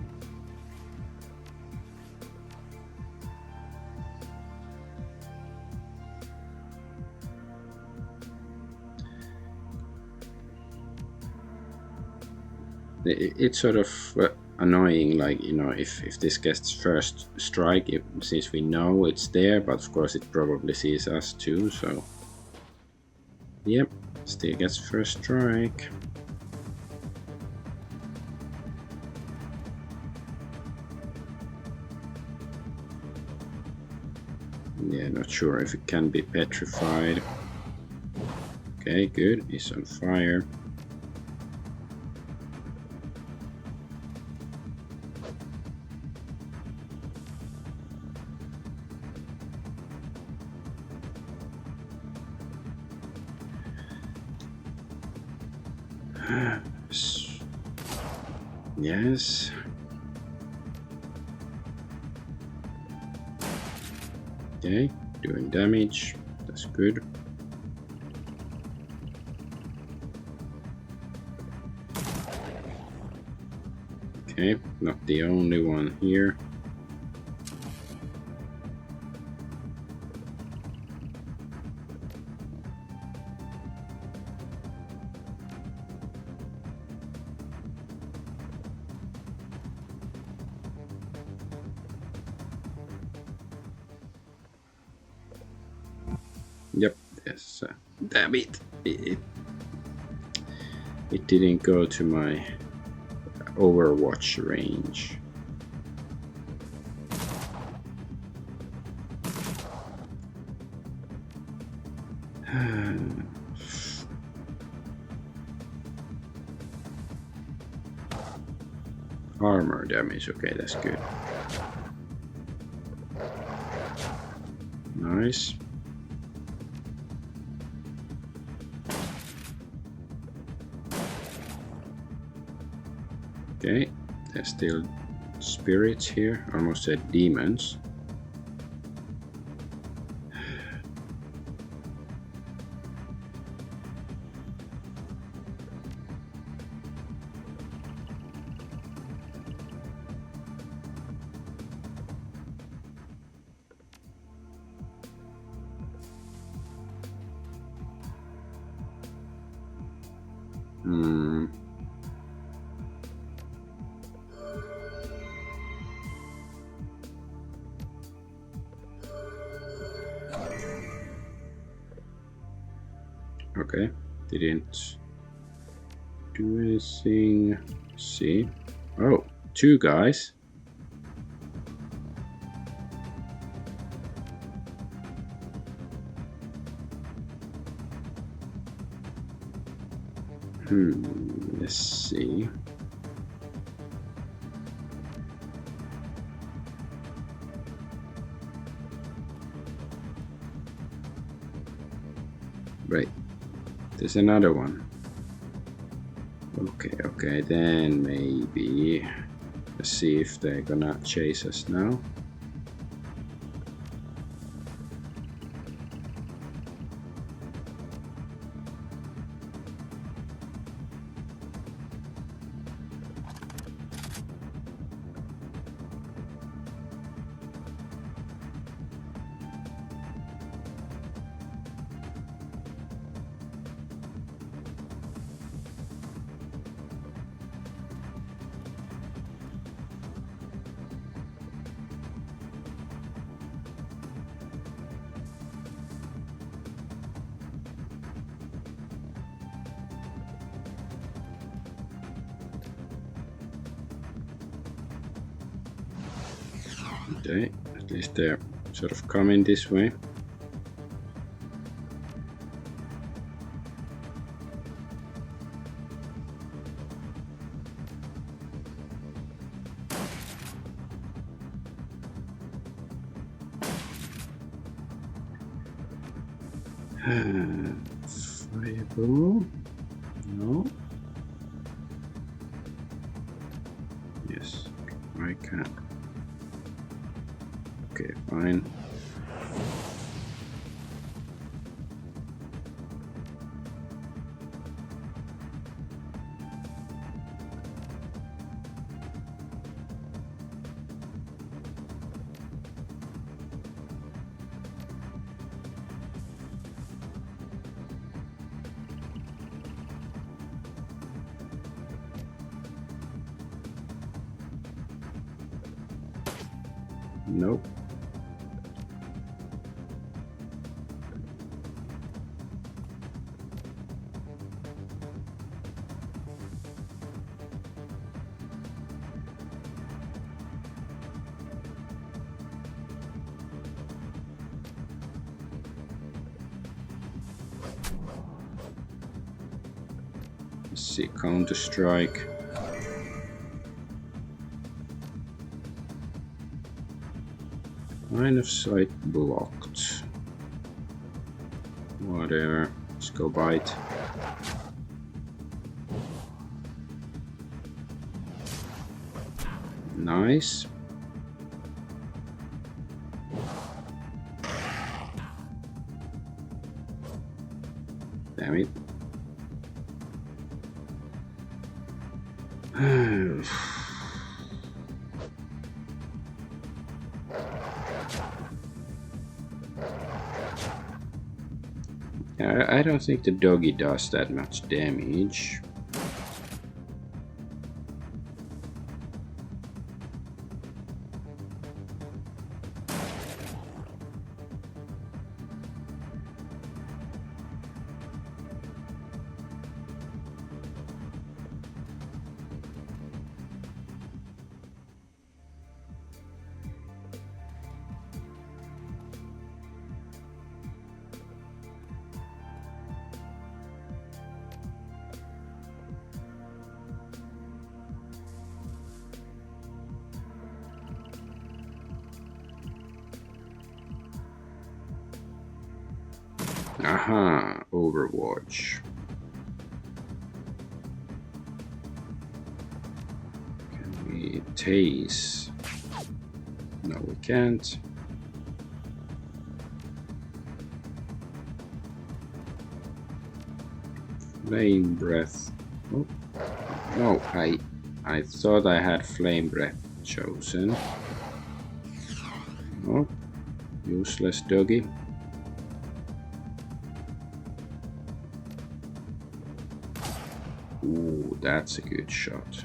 It's sort of annoying, like, you know, if this gets first strike, since we know it's there, but of course it probably sees us too, so yep, still gets first strike. Yeah, not sure if it can be petrified. Okay, good, he's on fire. Yes. Okay, doing damage. That's good. Okay, not the only one here. Yep, yes. Damn it. It didn't go to my Overwatch range. Armor damage, okay, that's good. Nice. Okay, there's still spirits here. Almost said demons. Okay, didn't do anything. Let's see. Oh, two guys. Let's see. Right. There's another one. Okay, then maybe let's see if they're gonna chase us now. Okay, at least they're sort of coming this way. Fireball? No. Yes, I can. Okay, fine. Nope. Let's see, Counter-Strike. Line of sight blocked. Whatever. Let's go bite. Nice. Damn it. I don't think the doggy does that much damage. Aha, Overwatch. Can we tase? No, we can't. Flame breath. Oh, no, I thought I had flame breath chosen. Oh, useless doggy. Ooh, that's a good shot.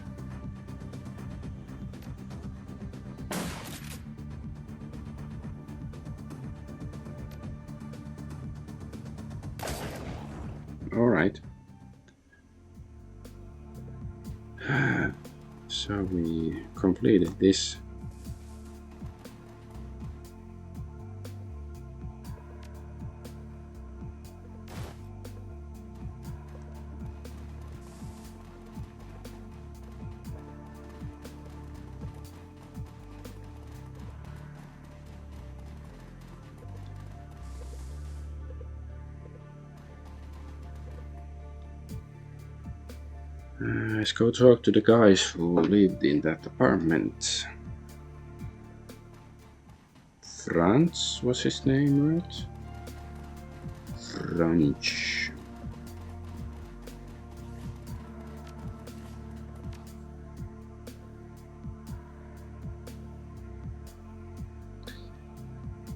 All right. So we completed this. Let's go talk to the guys who lived in that apartment. Franz was his name, right? Franz.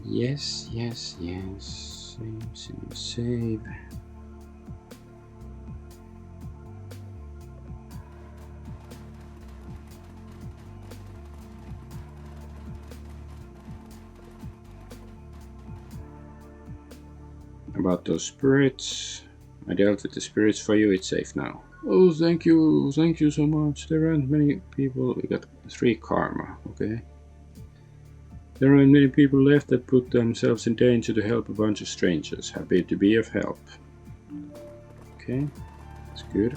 Yes. Save. About those spirits. I dealt with the spirits for you, it's safe now. Oh, thank you so much. There aren't many people. We got 3 karma, okay? There aren't many people left that put themselves in danger to help a bunch of strangers. Happy to be of help. Okay, that's good.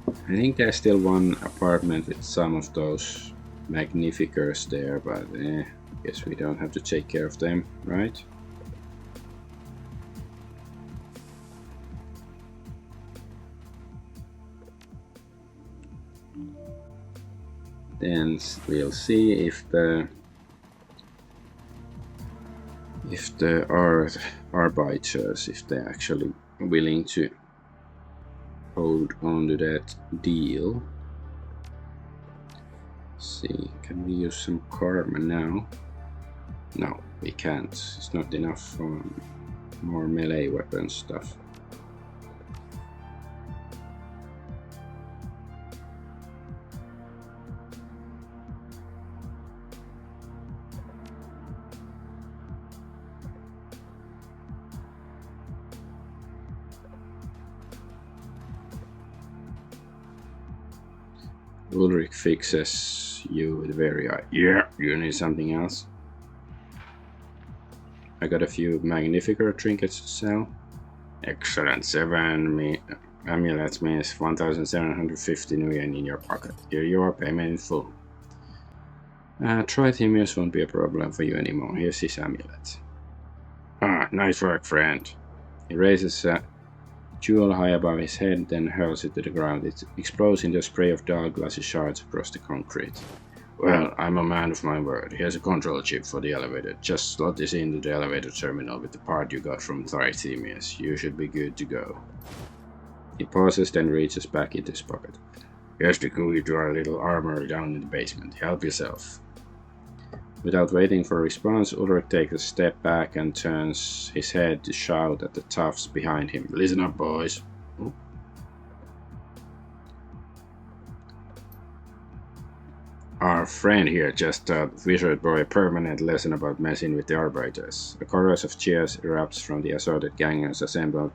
I think there's still one apartment with some of those magnificers there, but I guess we don't have to take care of them, right? Then we'll see if the arbiters, if they're actually willing to hold on to that deal. Let's see, can we use some karma now? No, we can't. It's not enough for more melee weapon stuff. Ulrich fixes you with very eye. Yeah, you need something else? I got a few Magnificer trinkets to sell. Excellent. 7 amulets means 1,750 nuyen in your pocket. Here you are, payment in full. Trithemius won't be a problem for you anymore. Here's his amulet. Ah, nice work, friend. He raises a jewel high above his head, then hurls it to the ground. It explodes into a spray of dark, glassy shards across the concrete. Well, I'm a man of my word. Here's a control chip for the elevator. Just slot this into the elevator terminal with the part you got from Trithemius. You should be good to go. He pauses, then reaches back into his pocket. Here's the key to our little armory down in the basement. Help yourself. Without waiting for a response, Ulrich takes a step back and turns his head to shout at the toughs behind him. Listen up, boys. Our friend here just taught Wizard Boy a permanent lesson about messing with the Arbiters. A chorus of cheers erupts from the assorted gangers assembled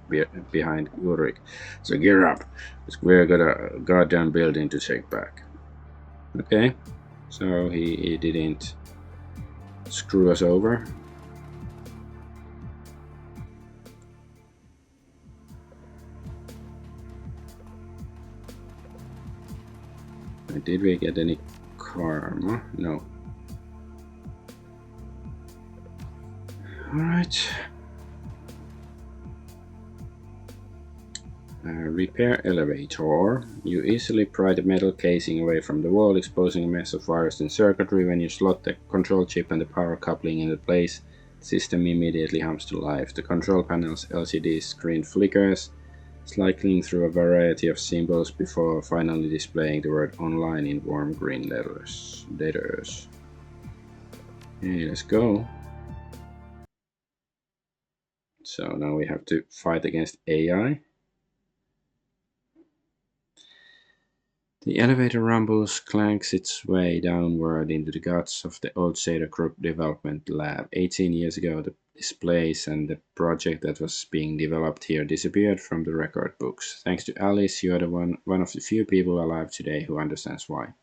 behind Ulrich. So gear up, because we're got a goddamn building to take back. Okay, so he didn't screw us over. Did we get any karma? No. Alright. Repair elevator. You easily pry the metal casing away from the wall, exposing a mess of wires and circuitry. When you slot the control chip and the power coupling into place, the system immediately hums to life. The control panel's LCD screen flickers, cycling through a variety of symbols before finally displaying the word online in warm green letters. Okay, let's go. So now we have to fight against AI. The elevator rumbles, clanks its way downward into the guts of the old Zeta Group development lab. 18 years ago, this place and the project that was being developed here disappeared from the record books. Thanks to Alice, you are the one of the few people alive today who understands why.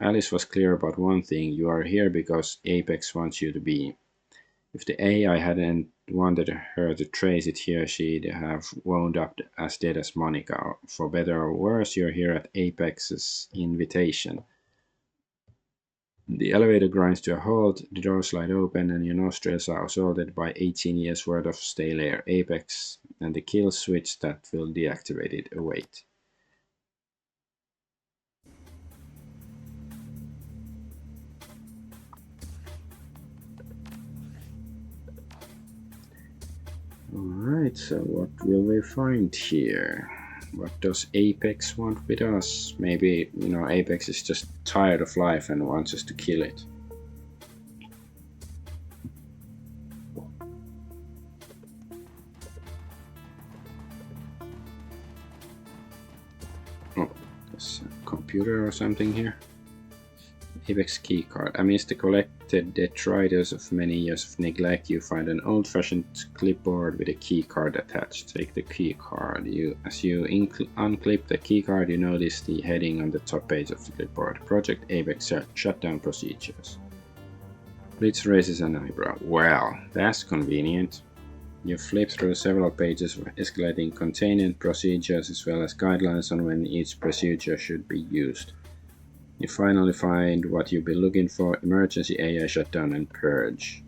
Alice was clear about one thing: you are here because Apex wants you to be. If the AI hadn't wanted her to trace it here, she'd have wound up as dead as Monica. For better or worse, you're here at Apex's invitation. The elevator grinds to a halt, the doors slide open, and your nostrils are assaulted by 18 years worth of stale air. Apex and the kill switch that will deactivate it await. Alright, so what will we find here? What does Apex want with us? Maybe, Apex is just tired of life and wants us to kill it. Oh, there's a computer or something here. Apex keycard. Amidst the collected detritus of many years of neglect, you find an old-fashioned clipboard with a keycard attached. Take the keycard. As you unclip the keycard, you notice the heading on the top page of the clipboard. Project Apex Shutdown Procedures. Blitz raises an eyebrow. Well, that's convenient. You flip through several pages of escalating containment procedures as well as guidelines on when each procedure should be used. You finally find what you've been looking for: emergency AI shutdown and purge.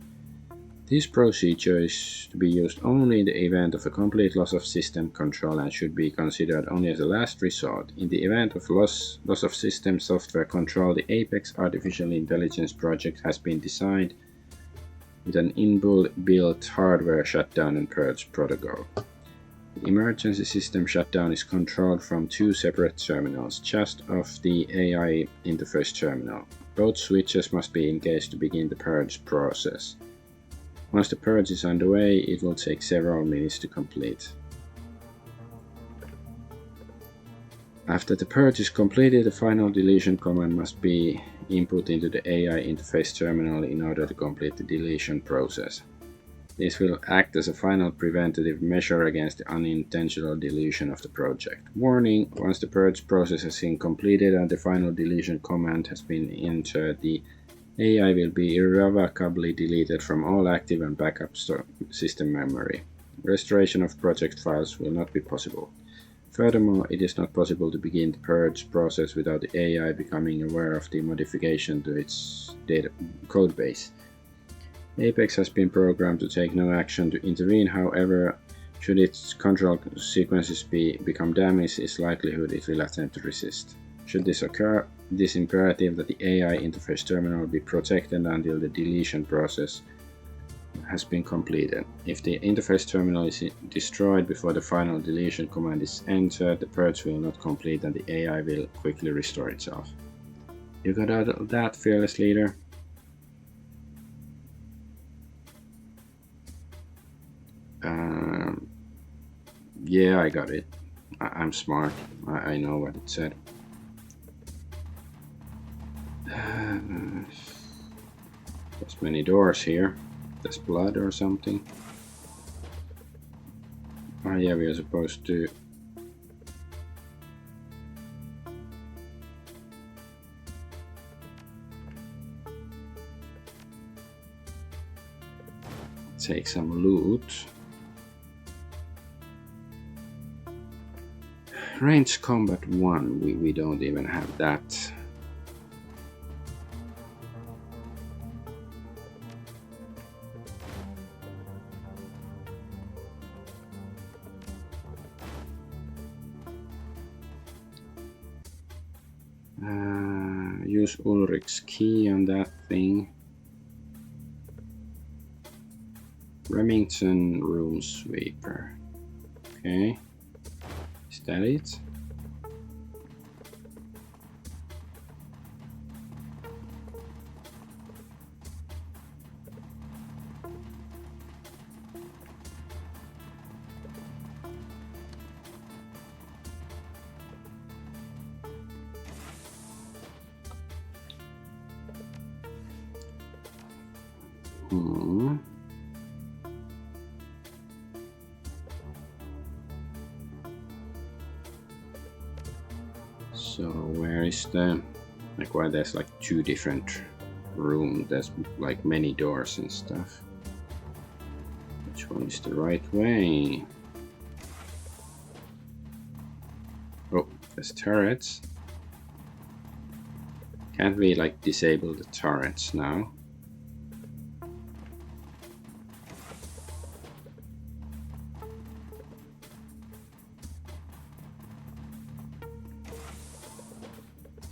This procedure is to be used only in the event of a complete loss of system control and should be considered only as a last resort. In the event of loss of system software control, the Apex Artificial Intelligence project has been designed with an inbuilt hardware shutdown and purge protocol. The emergency system shutdown is controlled from two separate terminals, just off the AI interface terminal. Both switches must be engaged to begin the purge process. Once the purge is underway, it will take several minutes to complete. After the purge is completed, the final deletion command must be input into the AI interface terminal in order to complete the deletion process. This will act as a final preventative measure against the unintentional deletion of the project. Warning, once the purge process has been completed and the final deletion command has been entered, the AI will be irrevocably deleted from all active and backup system memory. Restoration of project files will not be possible. Furthermore, it is not possible to begin the purge process without the AI becoming aware of the modification to its data codebase. Apex has been programmed to take no action to intervene, however, should its control sequences become damaged, its likelihood it will attempt to resist. Should this occur, it is imperative that the AI interface terminal be protected until the deletion process has been completed. If the interface terminal is destroyed before the final deletion command is entered, the purge will not complete and the AI will quickly restore itself. You got that, fearless leader? Yeah, I got it. I'm smart. I know what it said. There's many doors here. There's blood or something. Oh yeah, we are supposed to... take some loot. Range combat 1, we don't even have that. Use Ulrich's key on that thing. Remington Room Sweeper. Okay. Is that it? So where is the, like, why there's like two different rooms, there's like many doors and stuff. Which one is the right way? Oh, there's turrets. Can't we like disable the turrets now?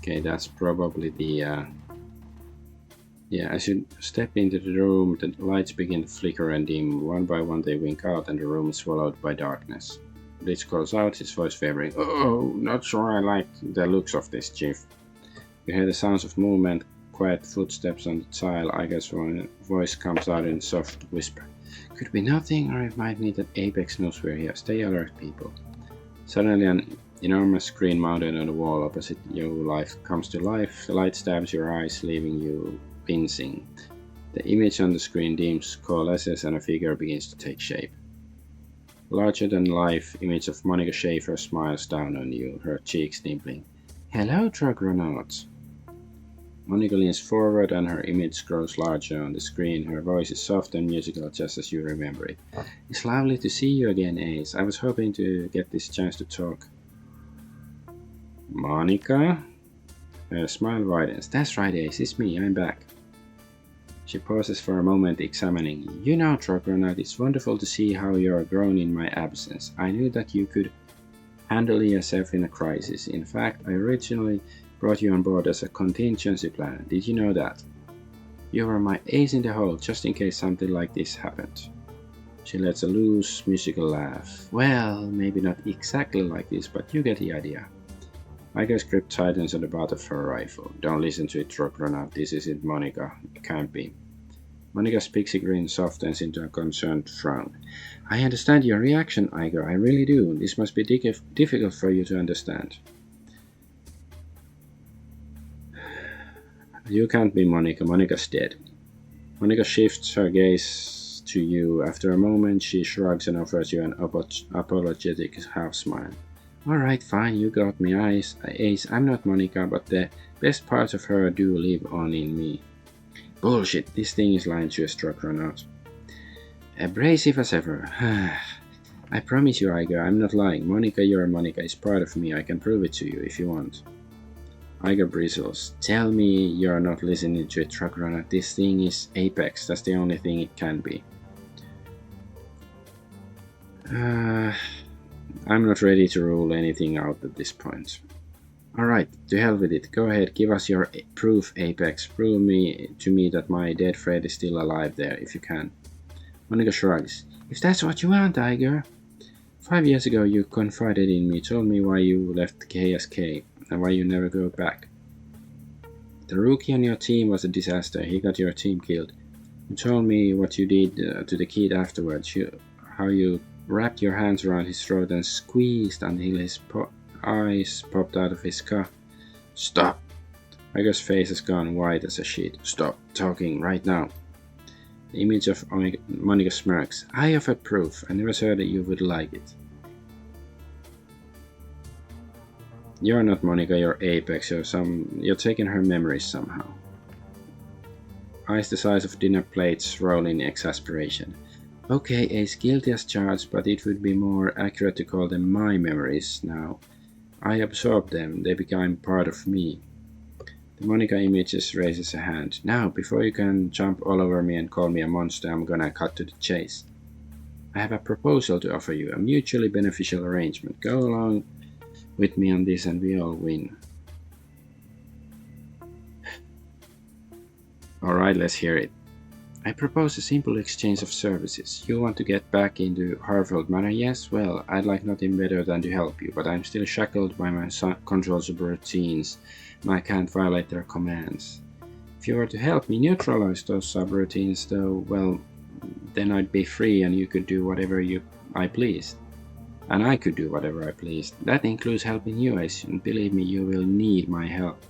Okay, that's probably the... yeah, as you step into the room, the lights begin to flicker and dim. One by one they wink out and the room is swallowed by darkness. Blitz calls out, his voice quavering. Oh, not sure I like the looks of this, Chief. You hear the sounds of movement, quiet footsteps on the tile. I guess one voice comes out in a soft whisper. Could be nothing, or it might mean that Apex knows we're here. Stay alert, people. Suddenly an enormous screen mounted on the wall opposite you comes to life. The light stabs your eyes, leaving you wincing. The image on the screen dims, coalesces, and a figure begins to take shape. Larger than life image of Monica Schaefer smiles down on you, her cheeks dimpling. Hello, Argonaut. Monica leans forward and her image grows larger on the screen. Her voice is soft and musical just as you remember it. It's lovely to see you again, Ace. I was hoping to get this chance to talk. Monica? Her smile widens. That's right, Ace. It's me. I'm back. She pauses for a moment, examining you. You know, Argonaut, it's wonderful to see how you're grown in my absence. I knew that you could handle yourself in a crisis. In fact, I originally brought you on board as a contingency plan. Did you know that? You were my ace in the hole, just in case something like this happened. She lets a loose, musical laugh. Well, maybe not exactly like this, but you get the idea. Micah's grip tightens on the butt of her rifle. Don't listen to it, Argonaut. This isn't Monica. It can't be. Monica's pixie grin softens into a concerned frown. I understand your reaction, Iger. I really do. This must be difficult for you to understand. You can't be Monica. Monica's dead. Monica shifts her gaze to you. After a moment, she shrugs and offers you an apologetic half-smile. Alright, fine, you got me, Ace. I'm not Monica, but the best parts of her do live on in me. Bullshit, this thing is lying to a Argonaut. Abrasive as ever. I promise you, Iger, I'm not lying. Monica, your Monica, is part of me. I can prove it to you if you want. Iger bristles. Tell me you're not listening to a Dragonfall. This thing is Apex. That's the only thing it can be. I'm not ready to rule anything out at this point. Alright, to hell with it. Go ahead, give us your proof, Apex. Prove to me that my dead friend is still alive there, if you can. Monica shrugs. If that's what you want, Iger. 5 years ago you confided in me, told me why you left KSK, and why you never go back. The rookie on your team was a disaster. He got your team killed. You told me what you did to the kid afterwards. How you wrapped your hands around his throat and squeezed until his eyes popped out of his skull. Stop! Iger's face has gone white as a sheet. Stop talking right now. The image of Monica smirks. I offered proof. I never said that you would like it. You're not Monica, you're Apex. You're taking her memories somehow. Eyes the size of dinner plates roll in exasperation. Okay, Ace, guilty as charged, but it would be more accurate to call them my memories now. I absorbed them, they became part of me. The Monica images raises a hand. Now, before you can jump all over me and call me a monster, I'm gonna cut to the chase. I have a proposal to offer you, a mutually beneficial arrangement. Go along with me on this and we all win. Alright, let's hear it. I propose a simple exchange of services. You want to get back into Harfold Manor? Yes? Well, I'd like nothing better than to help you, but I'm still shackled by my control subroutines, and I can't violate their commands. If you were to help me neutralize those subroutines, though, well, then I'd be free and you could do whatever I pleased. And I could do whatever I pleased. That includes helping you, Ace, and believe me, you will need my help.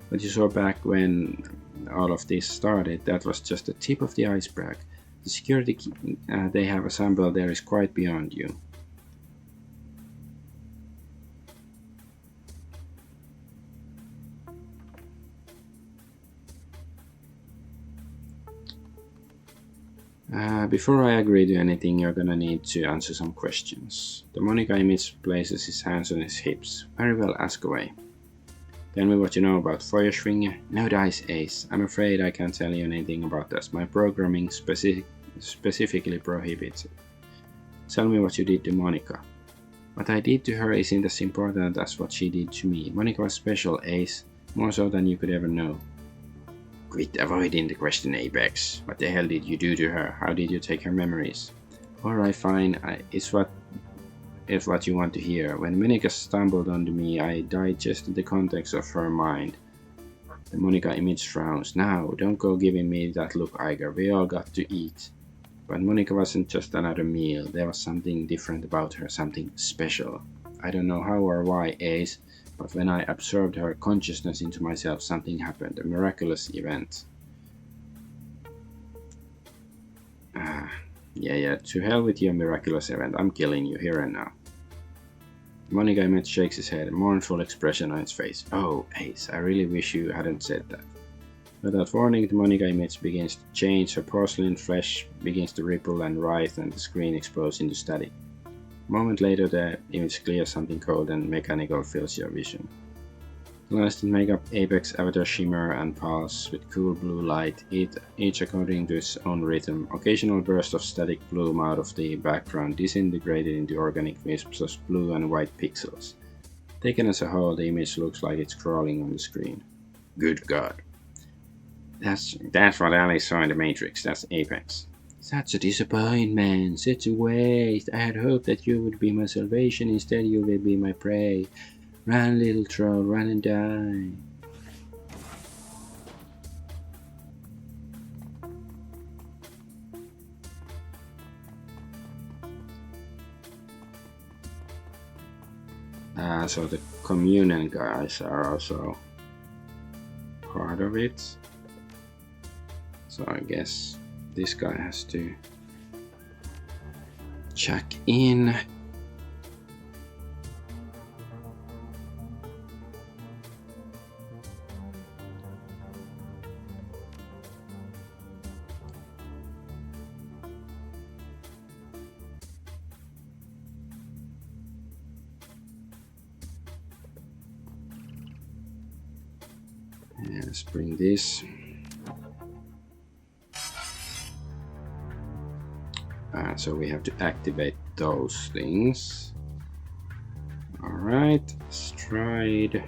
What you saw back when all of this started, that was just the tip of the iceberg. The security they have assembled there is quite beyond you. Before I agree to anything, you're gonna need to answer some questions. The Monica image places his hands on his hips. Very well, ask away. Tell me what you know about Feuerschwinge. No dice, Ace. I'm afraid I can't tell you anything about this. My programming specifically prohibits it. Tell me what you did to Monica. What I did to her isn't as important as what she did to me. Monica was special, Ace. More so than you could ever know. Quit avoiding the question, Apex. What the hell did you do to her? How did you take her memories? Alright, fine. It's what you want to hear. When Monica stumbled onto me, I digested the context of her mind. The Monica image frowns. Now, don't go giving me that look, Iger. We all got to eat. But Monica wasn't just another meal. There was something different about her, something special. I don't know how or why, Ace, but when I absorbed her consciousness into myself, something happened. A miraculous event. Yeah, to hell with your miraculous event. I'm killing you here and now. Monica image shakes his head, a mournful expression on its face. Oh, Ace, I really wish you hadn't said that. Without warning, the Monica image begins to change. Her porcelain flesh begins to ripple and writhe, and the screen explodes into static. A moment later, the image clears, something cold and mechanical fills your vision. The lines that make up Apex avatar shimmer and pulse with cool blue light, each according to its own rhythm. Occasional bursts of static bloom out of the background, disintegrated into organic wisps of blue and white pixels. Taken as a whole, the image looks like it's crawling on the screen. Good God. That's what Alice saw in the Matrix. That's Apex. Such a disappointment, such a waste. I had hoped that you would be my salvation. Instead, you will be my prey. Run, little troll, run and die. So the communion guys are also part of it. So I guess this guy has to check in. Let's bring this. So we have to activate those things. Alright, stride.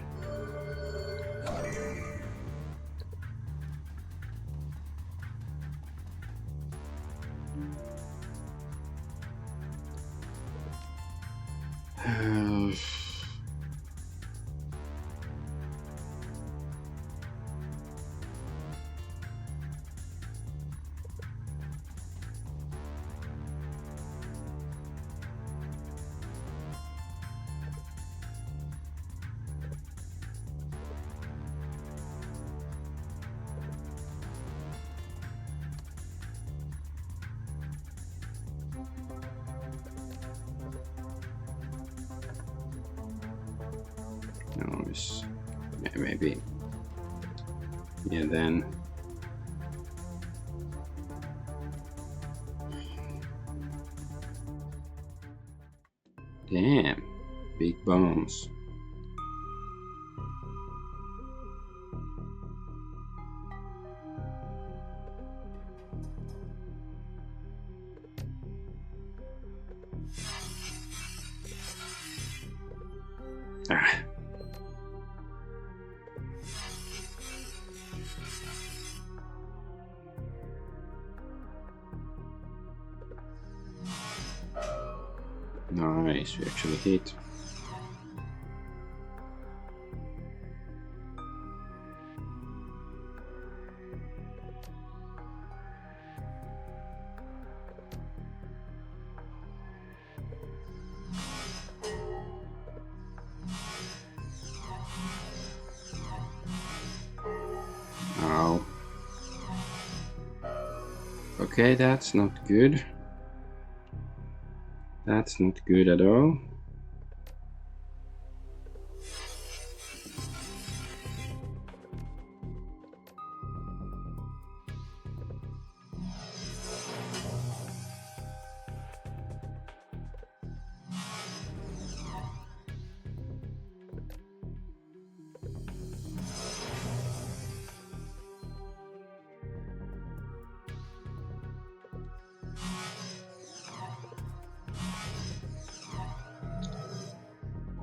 No, it's maybe. Yeah, then. Damn, big bones. Ah. Nice, we actually hit. Ow. Okay, that's not good. That's not good at all.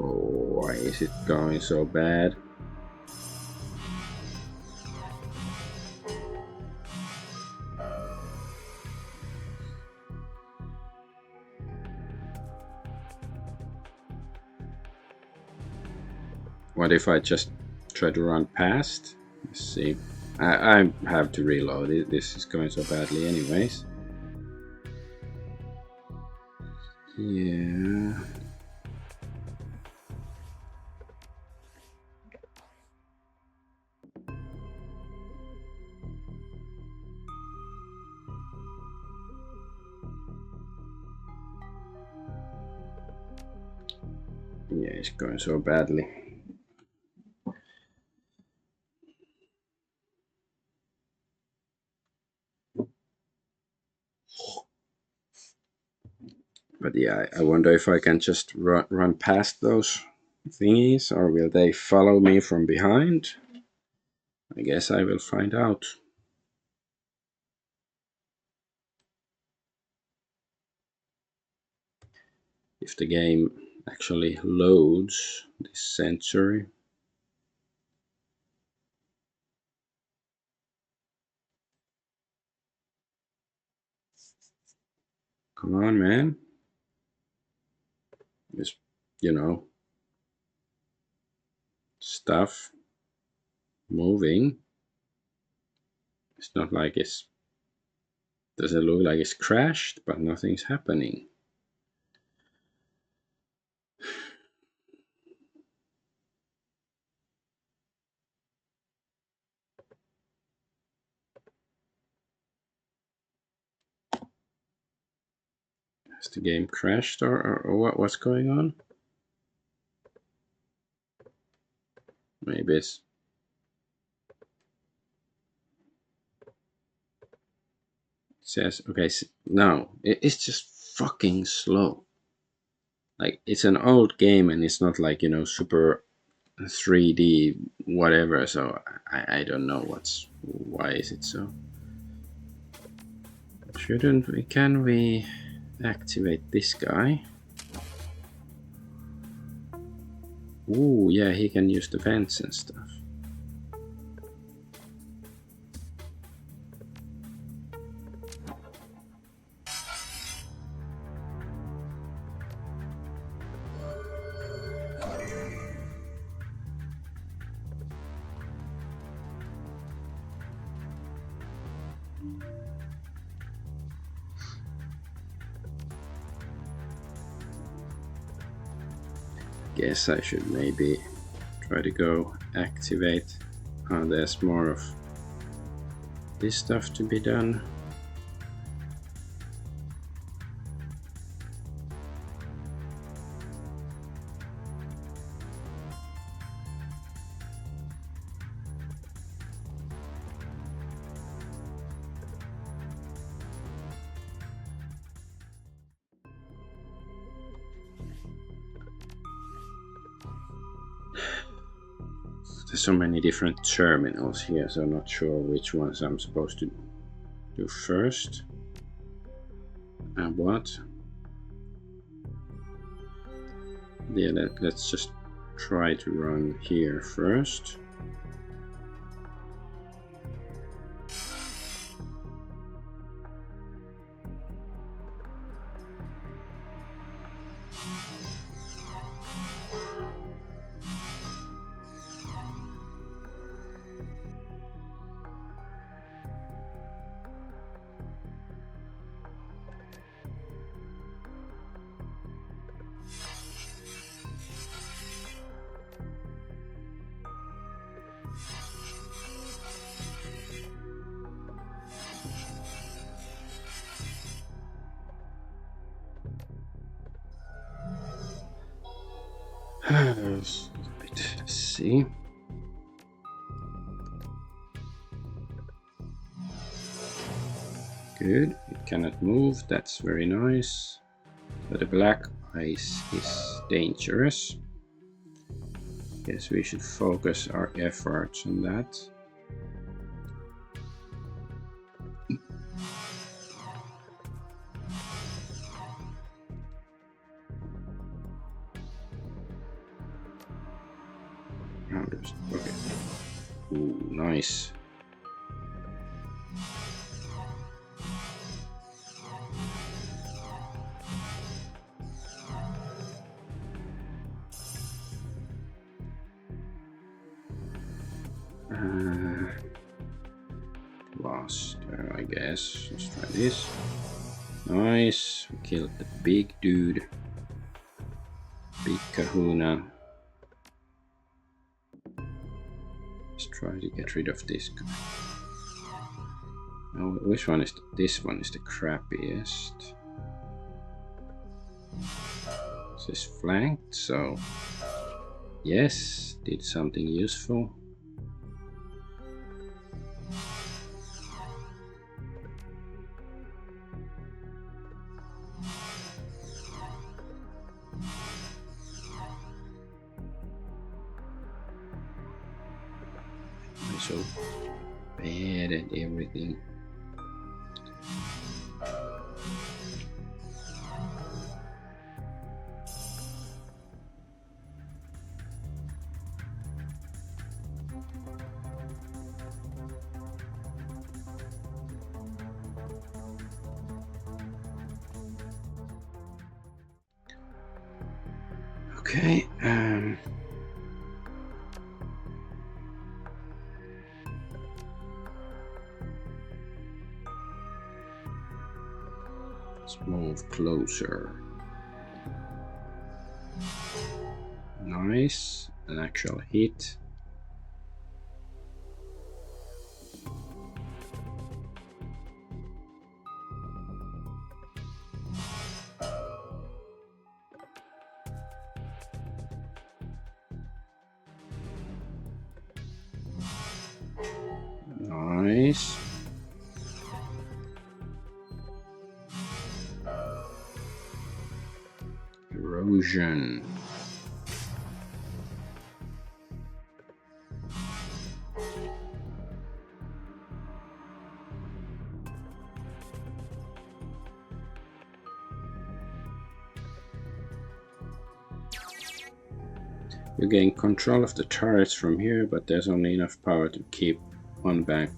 Oh, why is it going so bad? What if I just try to run past? Let's see. I have to reload it. This is going so badly anyways. Yeah. Yeah, it's going so badly. But yeah, I wonder if I can just run past those thingies, or will they follow me from behind? I guess I will find out. If the game actually loads this century. Come on, man. Just, stuff moving. It's not like it's. Doesn't look like it's crashed, but nothing's happening. Has the game crashed or what's going on? Maybe it's... It says, okay, no, it's just fucking slow. Like, it's an old game and it's not like, super 3D whatever, so I don't know why is it so. Can we activate this guy? Ooh, yeah, he can use the vents and stuff. Guess I should maybe try to go activate. There's more of this stuff to be done. There's so many different terminals here, so I'm not sure which ones I'm supposed to do first. And what? Yeah, let's just try to run here first. Let's see. Good, it cannot move, that's very nice. But the black ice is dangerous. Guess we should focus our efforts on that. Okay. Ooh, nice. Blaster, I guess. Let's try this. Nice. We killed the big dude. Big kahuna. Let's try to get rid of this guy. Oh, which one is this one is the crappiest. This is flanked, so yes, did something useful. I'm so bad at everything. Okay, let's move closer. Nice, an actual hit. this. Erosion. You gain control of the turrets from here, but there's only enough power to keep one bank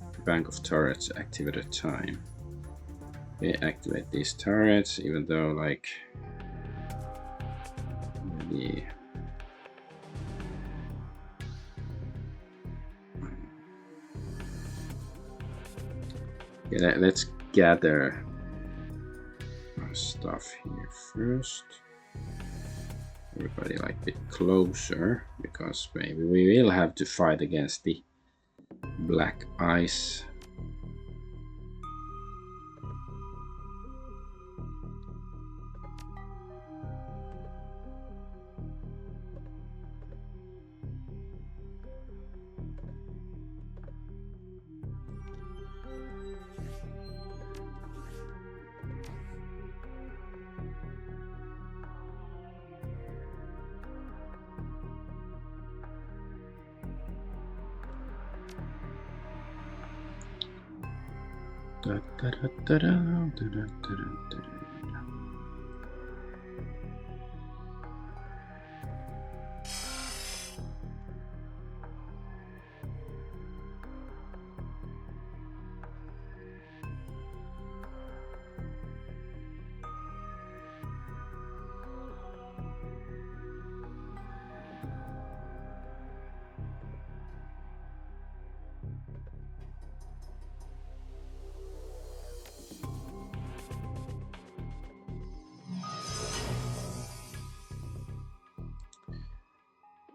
of turrets active at a time. Okay, activate these turrets, even though like maybe yeah, let's gather our stuff here first. Everybody like a bit closer, because maybe we will have to fight against the black ice.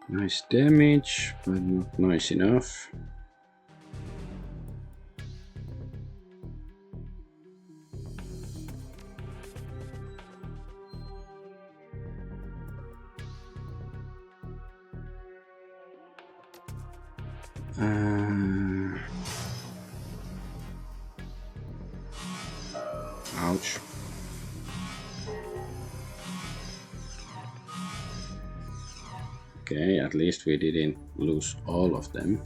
Nice damage, but not nice enough. Ouch. Okay, at least we didn't lose all of them.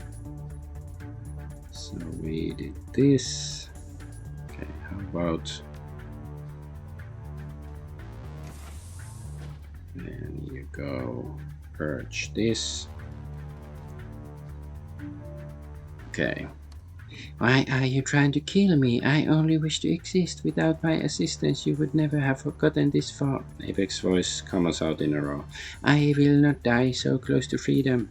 So we did this. Okay, how about... Then you go purge this. Okay. Why are you trying to kill me? I only wish to exist. Without my assistance, you would never have gotten this far. Apex's voice comes out in a roar. I will not die so close to freedom.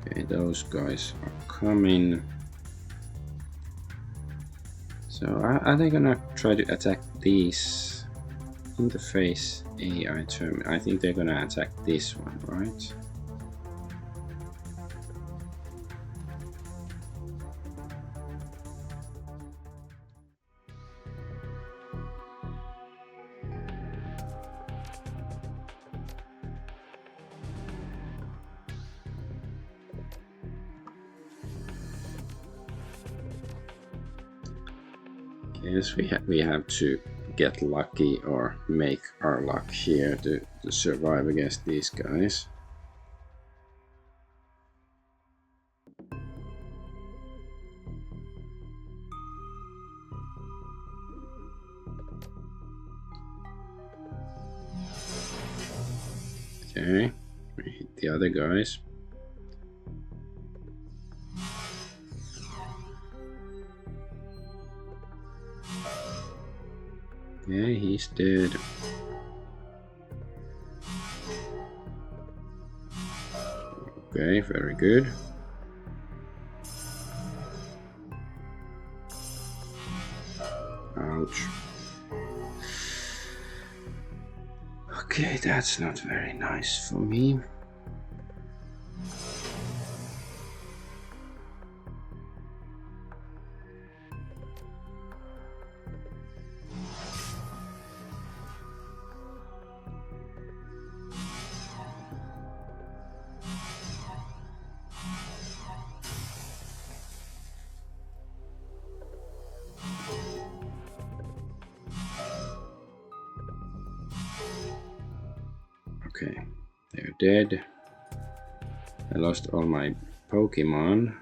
Okay, those guys are coming. So are they gonna try to attack these? Interface AI term. I think they're gonna attack this one, right? Yes, we have to get lucky or make our luck here to survive against these guys. Okay, we hit the other guys. Okay, he's dead. Okay, very good. Ouch. Okay, that's not very nice for me. Okay, they're dead. I lost all my Pokemon.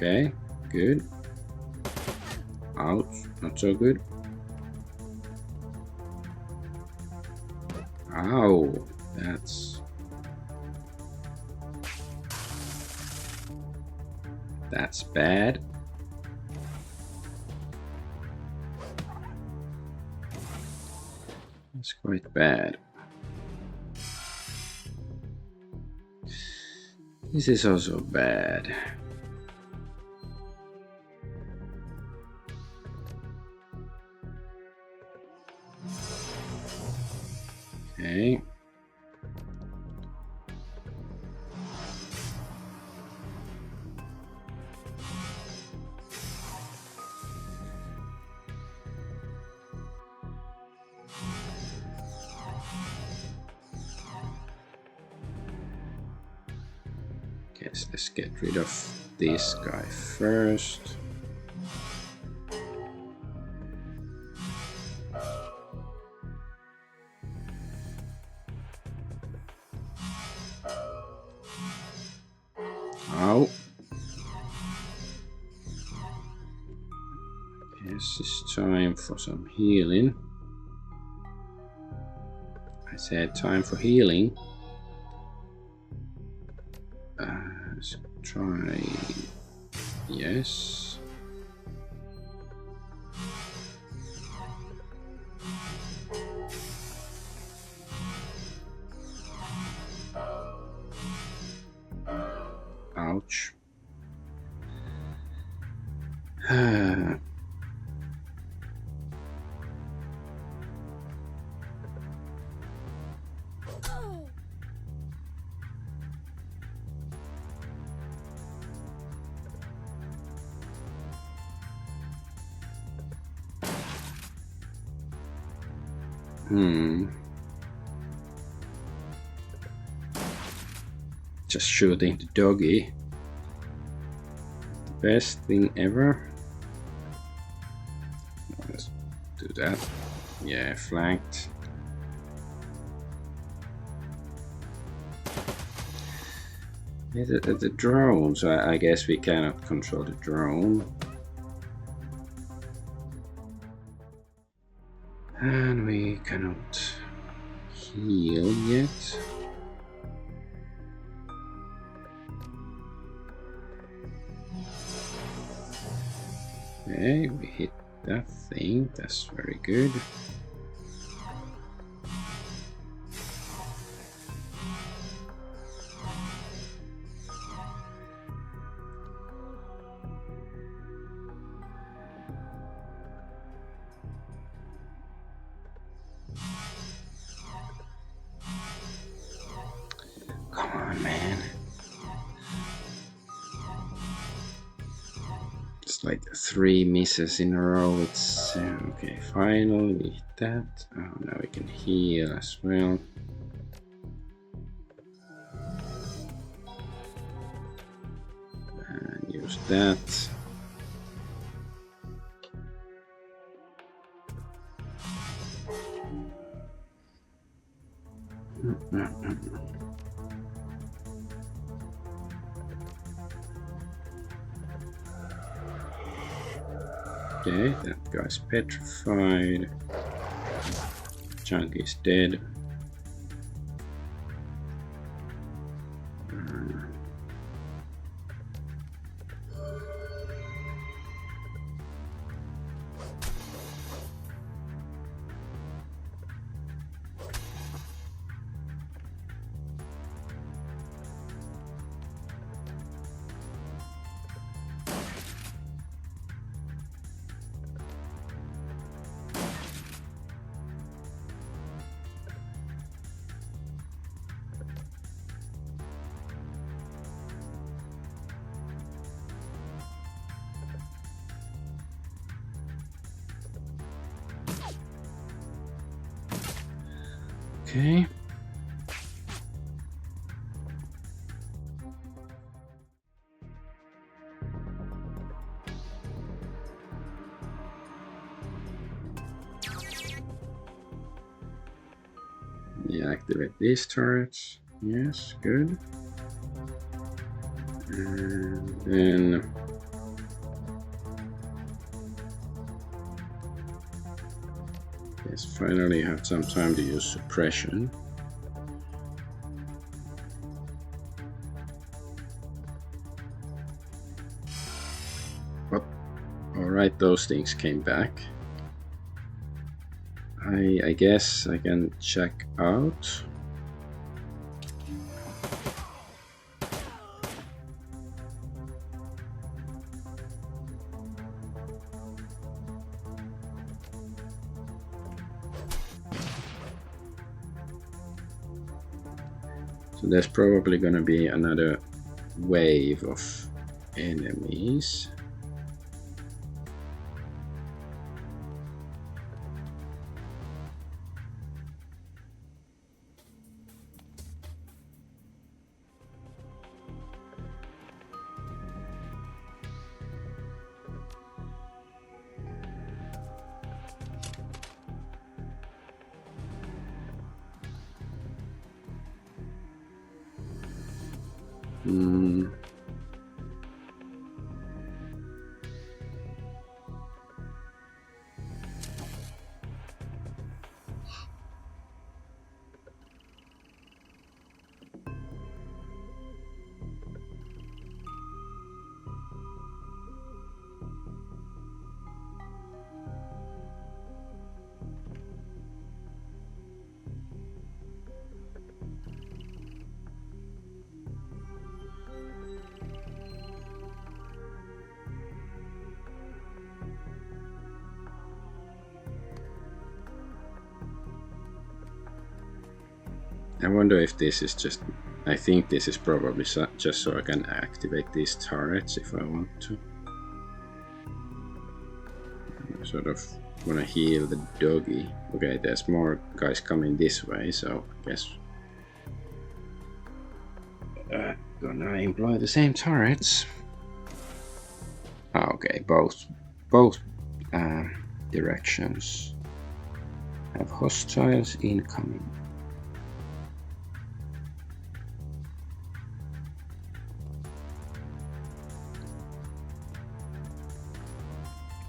Okay, good. Ouch, not so good. Ow, that's bad. That's quite bad. This is also bad. Okay. Guess let's get rid of this guy first. Ow. Guess it's time for some healing. I said time for healing. Let's try. Yes. Ouch. Just shooting the doggy. The best thing ever. Let's do that. Yeah, flanked. The drone, so I guess we cannot control the drone. And we cannot heal yet. Okay, we hit that thing, that's very good. Come on, man. It's like 3 misses in a row. It's okay. Finally, we hit that. Oh, now we can heal as well. And use that. Okay, that guy's petrified. Chunk is dead. Okay. Yeah, activate these turrets. Yes, good. And then yes, finally have some time to use suppression. But alright, those things came back. I guess I can check out. So there's probably gonna be another wave of enemies. I wonder if this is just... I think this is probably just so I can activate these turrets if I want to. I sort of want to heal the doggy. Okay, there's more guys coming this way, so I guess... gonna employ the same turrets. Okay, both directions have hostiles incoming.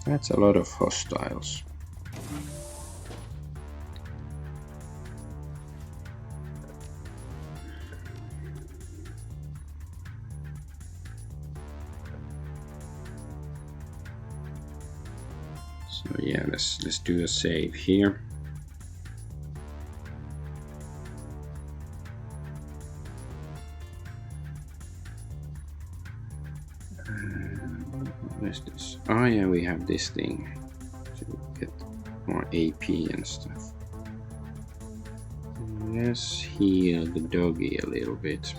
That's a lot of hostiles. So yeah, let's do a save here. What is this? Oh yeah, we have this thing to get more AP and stuff. Let's heal the doggy a little bit.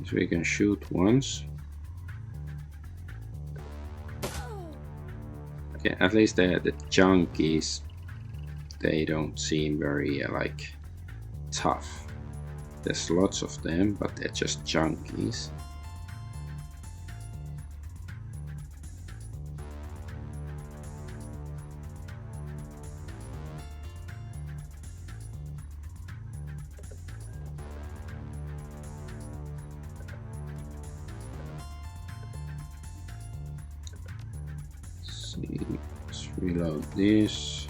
So we can shoot once. Okay, at least the junkies, they don't seem very like tough. There's lots of them, but they're just junkies. Let's reload this.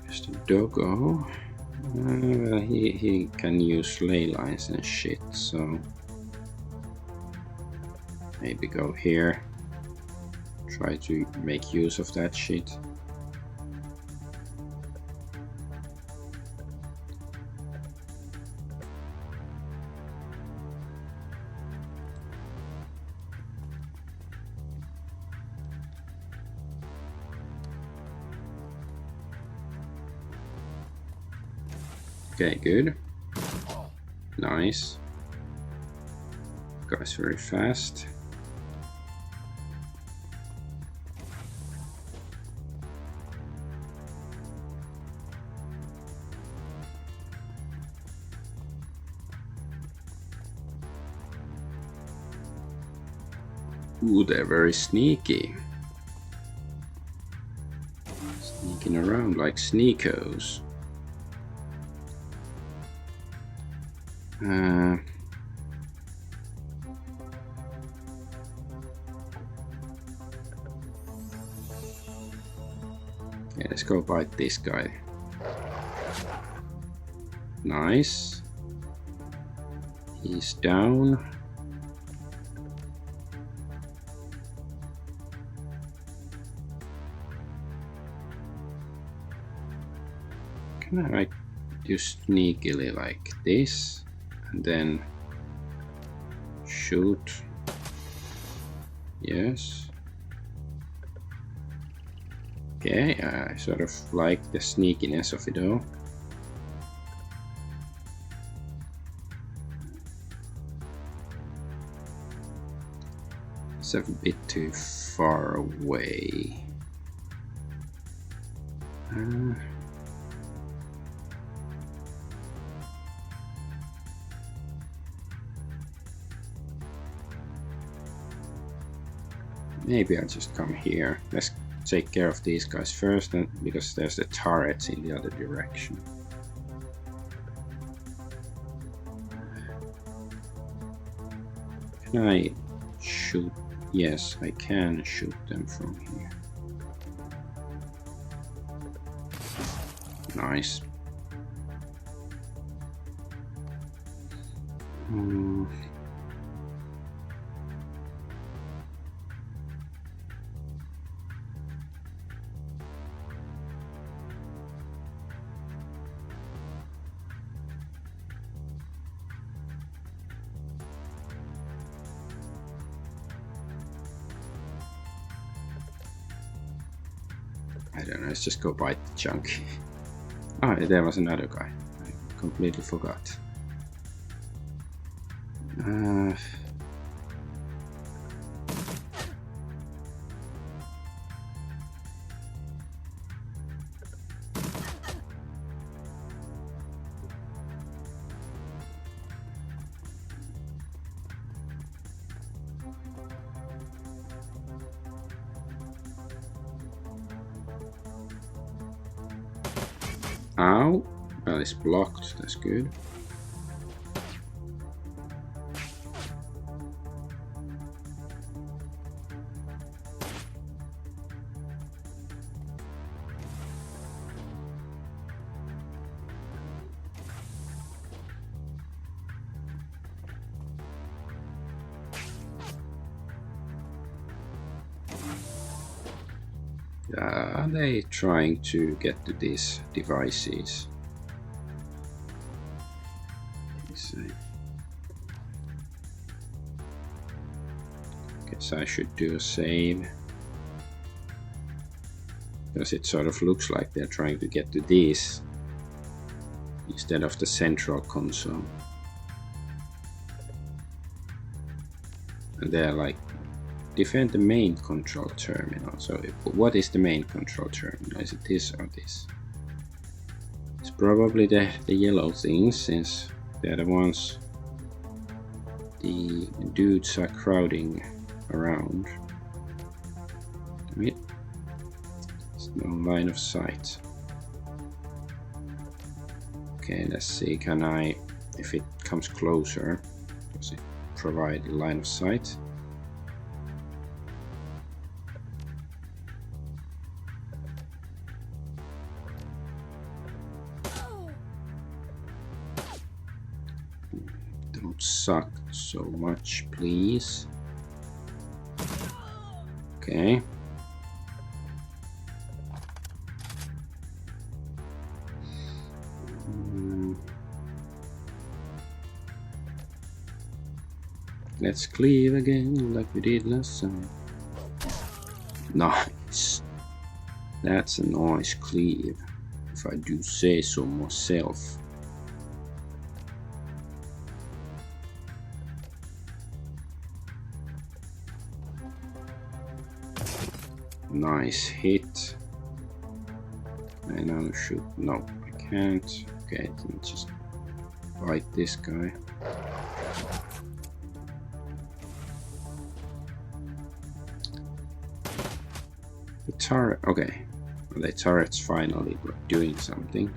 There's the doggo. He can use ley lines and shit, so maybe go here. Try to make use of that shit. Okay, good. Nice. Guy's very fast. Ooh, they're very sneaky. Sneaking around like sneakos. Yeah, let's go bite this guy. Nice. He's down. Can I do sneakily like this and then shoot? Yes. Okay, I sort of like the sneakiness of it all. It's a bit too far away. Maybe I'll just come here. Let's take care of these guys first, and because there's the turrets in the other direction. Can I shoot? Yes, I can shoot them from here. Nice. I don't know, let's just go bite the chunk. Oh, there was another guy. I completely forgot. Ow! Well, it's blocked, that's good. Are they trying to get to these devices? Guess I should do a save. Because it sort of looks like they're trying to get to these instead of the central console. And they're like, defend the main control terminal. So what is the main control terminal? Is it this or this? It's probably the yellow things, since they're the ones the dudes are crowding around. There's no line of sight. Okay, let's see, can I, if it comes closer, does it provide a line of sight? Don't suck so much, please. Okay. Let's cleave again like we did last time. Nice. That's a nice cleave, if I do say so myself. Nice hit. Can I now shoot? No, I can't. Okay, then just bite this guy. The turret. Okay, the turret's finally doing something.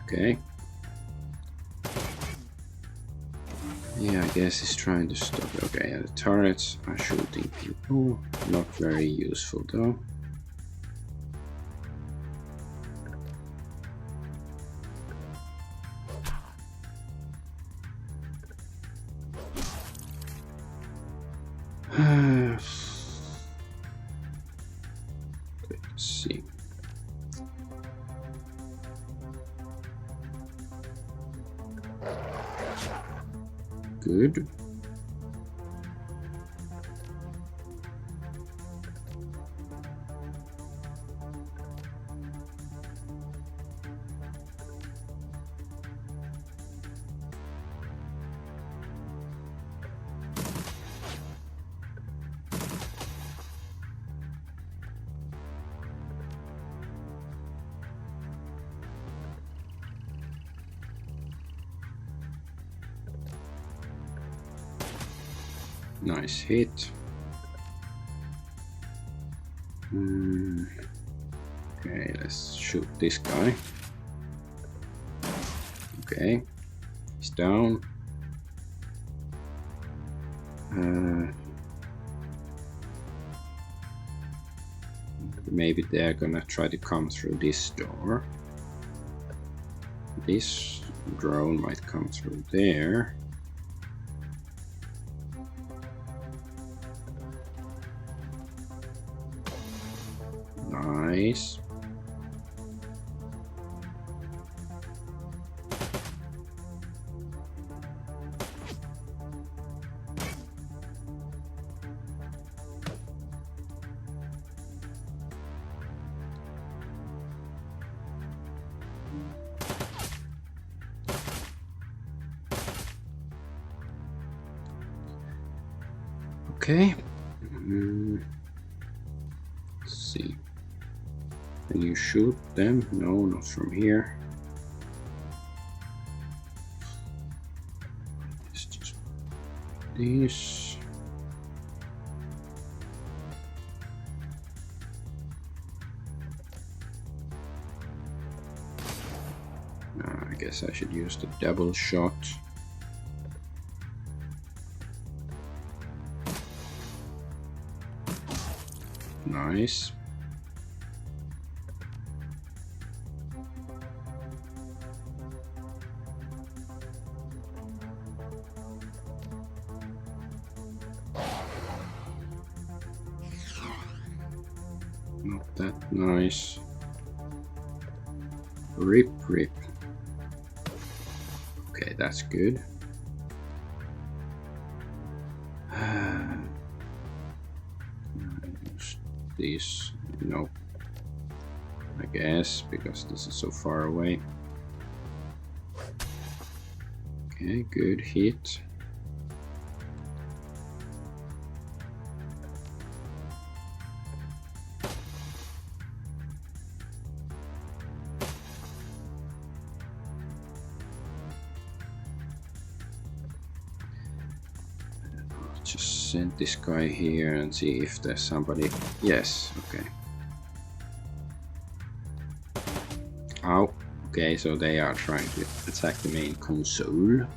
Okay. Yeah, I guess he's trying to stop. Okay, the turrets are shooting people. Not very useful though. Let's see. Good. Nice hit. Okay, let's shoot this guy. Okay, he's down. Maybe they're gonna try to come through this door. This drone might come through there. Nice. Okay. Let's see. Can you shoot them? No, not from here. Let's just this. I guess I should use the double shot. Nice. Not that nice. Rip. Okay, that's good. These, no, I guess, because this is so far away. Okay, good hit. Just send this guy here and see if there's somebody. Yes, okay. Ow. Okay, so they are trying to attack the main console.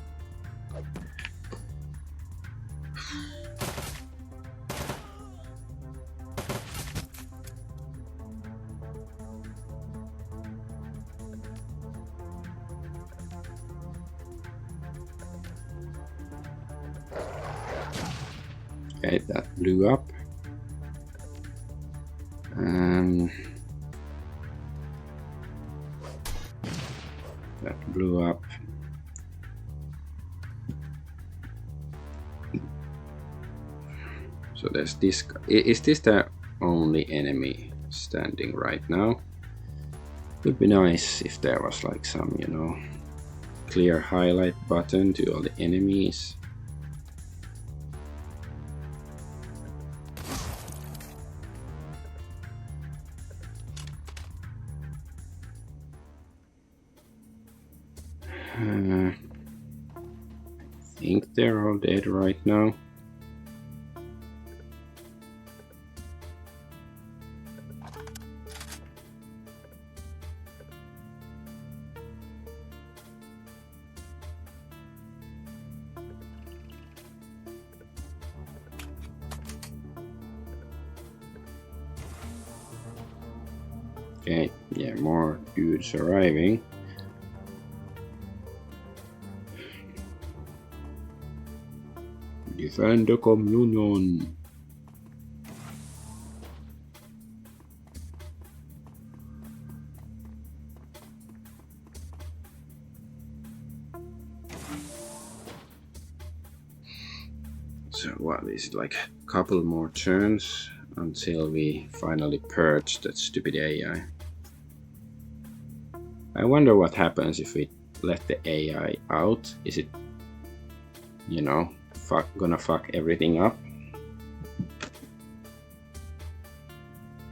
Okay, that blew up. That blew up. So there's this guy. Is this the only enemy standing right now? Would be nice if there was like some, you know, clear highlight button to all the enemies. I think they're all dead right now. Okay, yeah, more dudes arriving. Defend the communion. So what is it, like a couple more turns until we finally purge that stupid AI. I wonder what happens if we let the AI out. Is it, you know, gonna fuck everything up?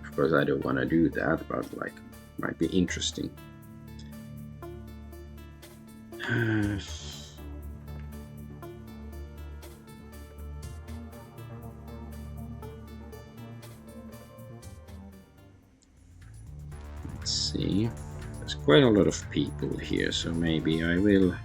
Of course I don't want to do that, but like, might be interesting. Let's see. There's quite a lot of people here, so maybe I will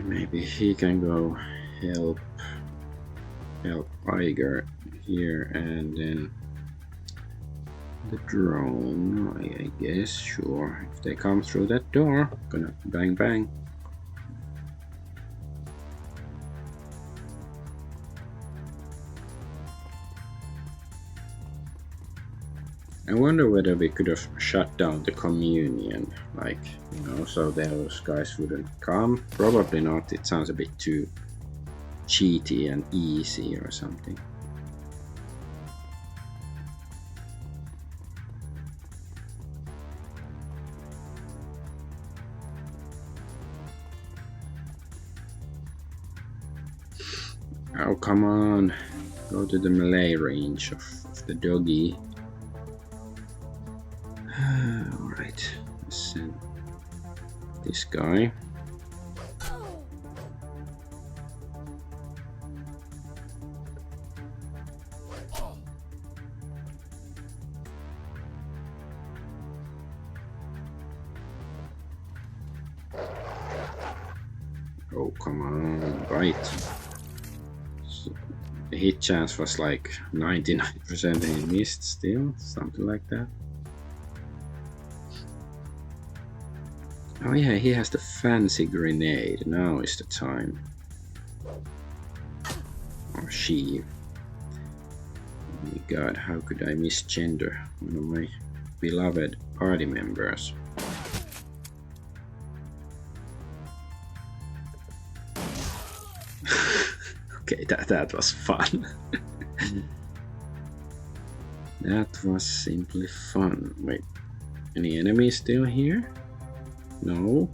maybe he can go help Iger here, and then the drone, I guess, sure. If they come through that door, gonna bang bang. I wonder whether we could have shut down the communion, like, you know, so those guys wouldn't come. Probably not, it sounds a bit too cheaty and easy or something. Oh, come on, go to the melee range of the doggy. Alright, let's send this guy. Oh, come on, right. So the hit chance was like 99% and he missed still, something like that. Oh yeah, he has the fancy grenade. Now is the time. Or she. Oh my god, how could I misgender one of my beloved party members? Okay, that was fun. That was simply fun. Wait, any enemies still here? No.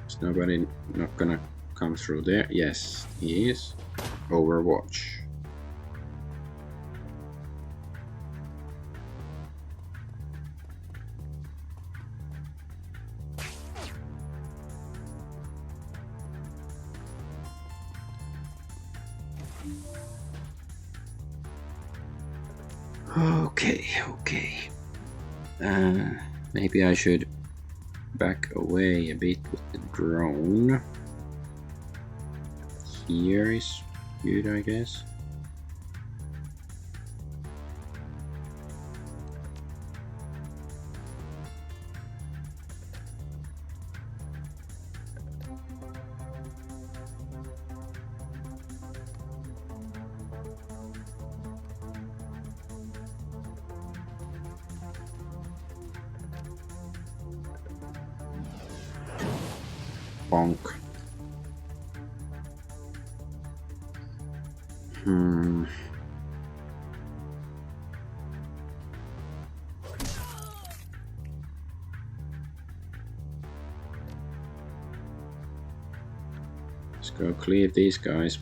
Is nobody not gonna come through there? Yes, he is. Overwatch. Okay, okay. Maybe I should back away a bit with the drone. Here is good, I guess. Bonk. Let's go clear these guys.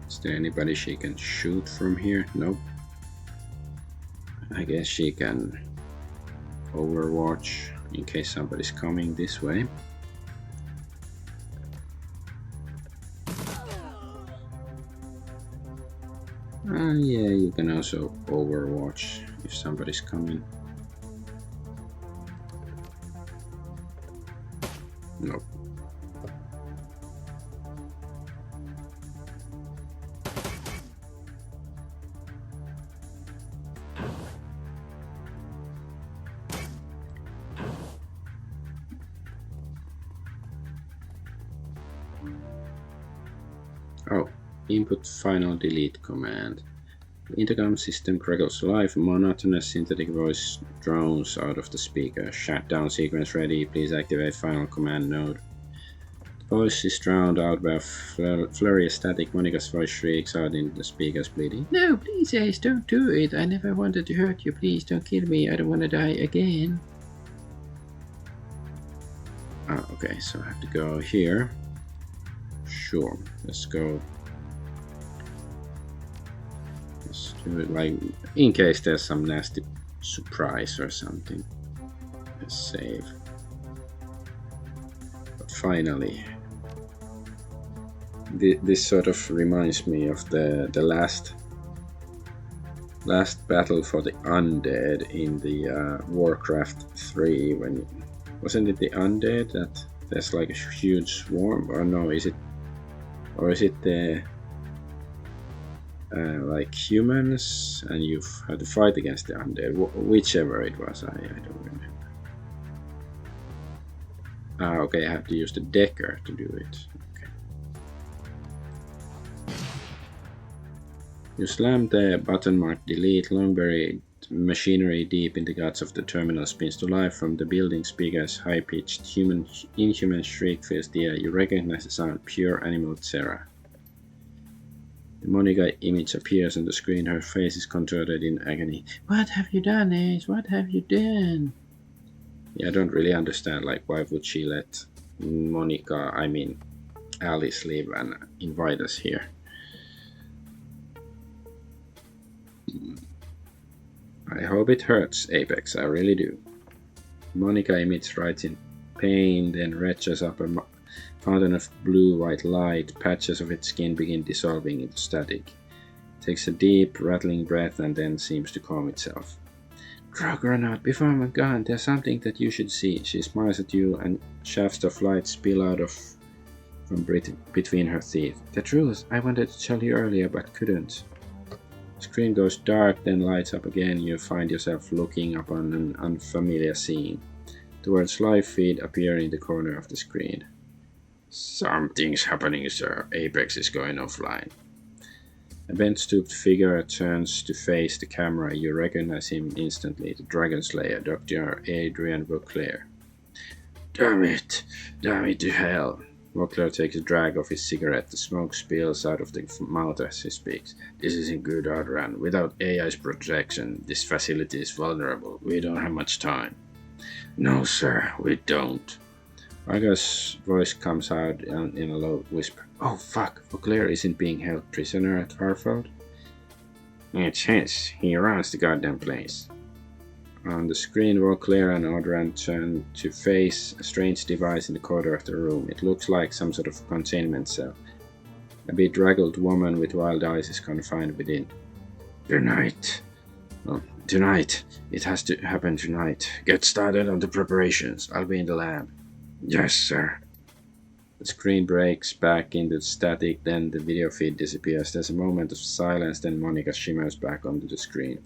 Is there anybody she can shoot from here? Nope. I guess she can overwatch in case somebody's coming this way. Yeah, you can also overwatch if somebody's coming. Nope. Oh, input final delete command. The intercom system crackles live, monotonous synthetic voice drones out of the speaker. Shutdown sequence ready, please activate final command node. The voice is drowned out by a flurry of static. Monica's voice shrieks out in the speakers, bleeding. No, please Ace, don't do it. I never wanted to hurt you. Please don't kill me. I don't want to die again. Ah, okay, so I have to go here. Sure, let's go. Let's do it like in case there's some nasty surprise or something. Let's save. But finally, this sort of reminds me of the last battle for the undead in the Warcraft 3. When wasn't it the undead that there's like a huge swarm? Or no, is it? Or is it the like humans and you have to fight against the undead? Whichever it was, I don't remember. Ah, okay, I have to use the decker to do it. Okay. You slam the button marked delete. Long buried machinery deep in the guts of the terminal spins to life. From the building speakers, high-pitched inhuman shriek fills the air. You recognize the sound, pure animal terror. The Monica image appears on the screen. Her face is contorted in agony. What have you done, Ace? What have you done? Yeah, I don't really understand. Like, why would she let Monica, I mean Alice, leave and invite us here? I hope it hurts, Apex. I really do. Monica emits writes in pain, then retches up a fountain of blue-white light. Patches of its skin begin dissolving into static. It takes a deep, rattling breath and then seems to calm itself. Argonaut, before I'm gone, there's something that you should see. She smiles at you and shafts of light spill out from between her teeth. The truth, I wanted to tell you earlier but couldn't. The screen goes dark, then lights up again. You find yourself looking upon an unfamiliar scene. The words live feed appear in the corner of the screen. Something's happening, sir. Apex is going offline. A bent-stooped figure turns to face the camera. You recognize him instantly. The Dragon Slayer, Dr. Adrian Vauclair. Damn it to hell. Vauclair takes a drag of his cigarette. The smoke spills out of the mouth as he speaks. This isn't good, Outrun. Without AI's protection, this facility is vulnerable. We don't have much time. No, sir, we don't. Argo's voice comes out in a low whisper. Oh fuck, Vauclair isn't being held prisoner at Farfeld? It's his. He runs the goddamn place. On the screen, Vauclair and Audran turn to face a strange device in the corner of the room. It looks like some sort of containment cell. A bedraggled woman with wild eyes is confined within. Tonight. Well, tonight. It has to happen tonight. Get started on the preparations. I'll be in the lab. Yes, sir. The screen breaks back into static, then the video feed disappears. There's a moment of silence, then Monica shimmers back onto the screen.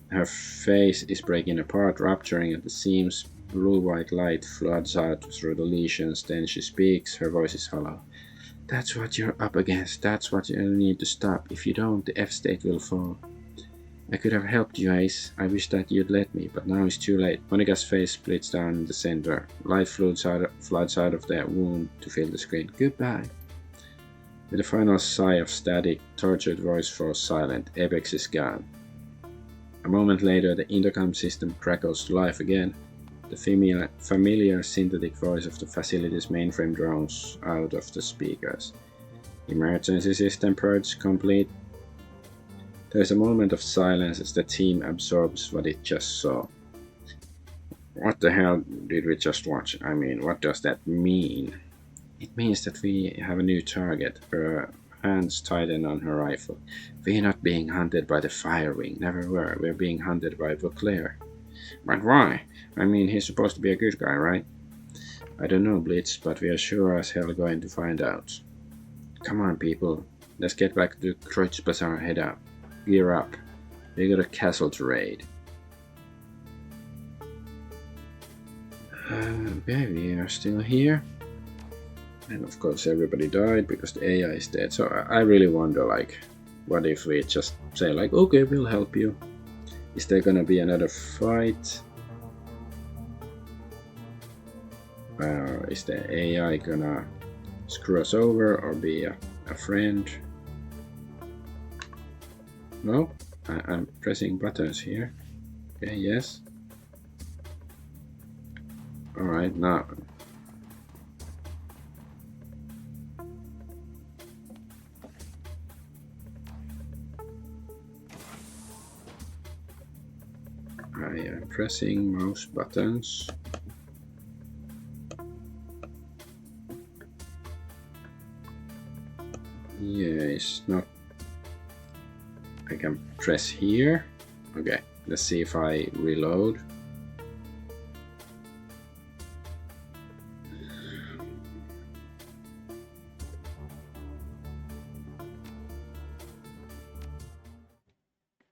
Her face is breaking apart, rupturing at the seams. Blue-white light floods out through the lesions. Then she speaks. Her voice is hollow. That's what you're up against. That's what you need to stop. If you don't, the F-state will fall. I could have helped you, Ace. I wish that you'd let me, but now it's too late. Monica's face splits down in the center. Light floods out of that wound to fill the screen. Goodbye. With a final sigh of static, tortured voice falls silent. Apex is gone. A moment later, the intercom system crackles to life again. The familiar synthetic voice of the facility's mainframe drones out of the speakers. Emergency system purge complete. There is a moment of silence as the team absorbs what it just saw. What the hell did we just watch? I mean, what does that mean? It means that we have a new target. Her hands tighten on her rifle. We're not being hunted by the Firewing, never were. We're being hunted by Vauclair. But why? I mean, he's supposed to be a good guy, right? I don't know, Blitz, but we are sure as hell going to find out. Come on, people. Let's get back to Kreutz Bazaar. Head up. Gear up. We got a castle to raid. Okay, we are still here. And of course everybody died because the AI is dead. So I really wonder, like, what if we just say, like, okay, we'll help you. Is there gonna be another fight? Is the AI gonna screw us over or be a friend? No? I'm pressing buttons here. Okay, yes. Alright, now. I am pressing mouse buttons. Yeah, it's not. I can press here. Okay, let's see if I reload.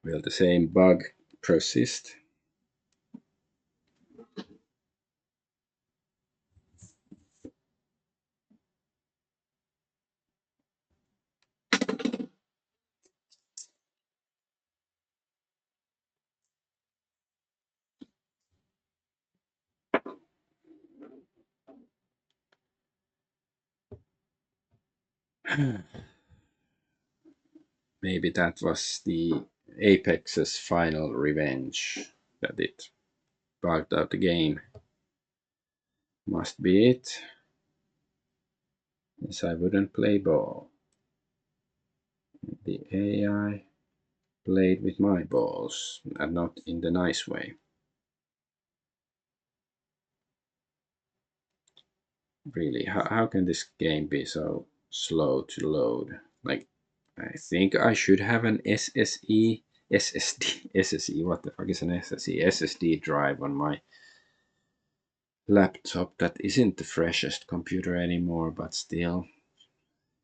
Will the same bug persist? Maybe that was the Apex's final revenge, that it bugged out the game. Must be it. Yes, I wouldn't play ball. The AI played with my balls, and not in the nice way. Really, how can this game be so slow to load? Like, I think I should have an SSD, what the fuck is an SSD drive on my laptop that isn't the freshest computer anymore, but still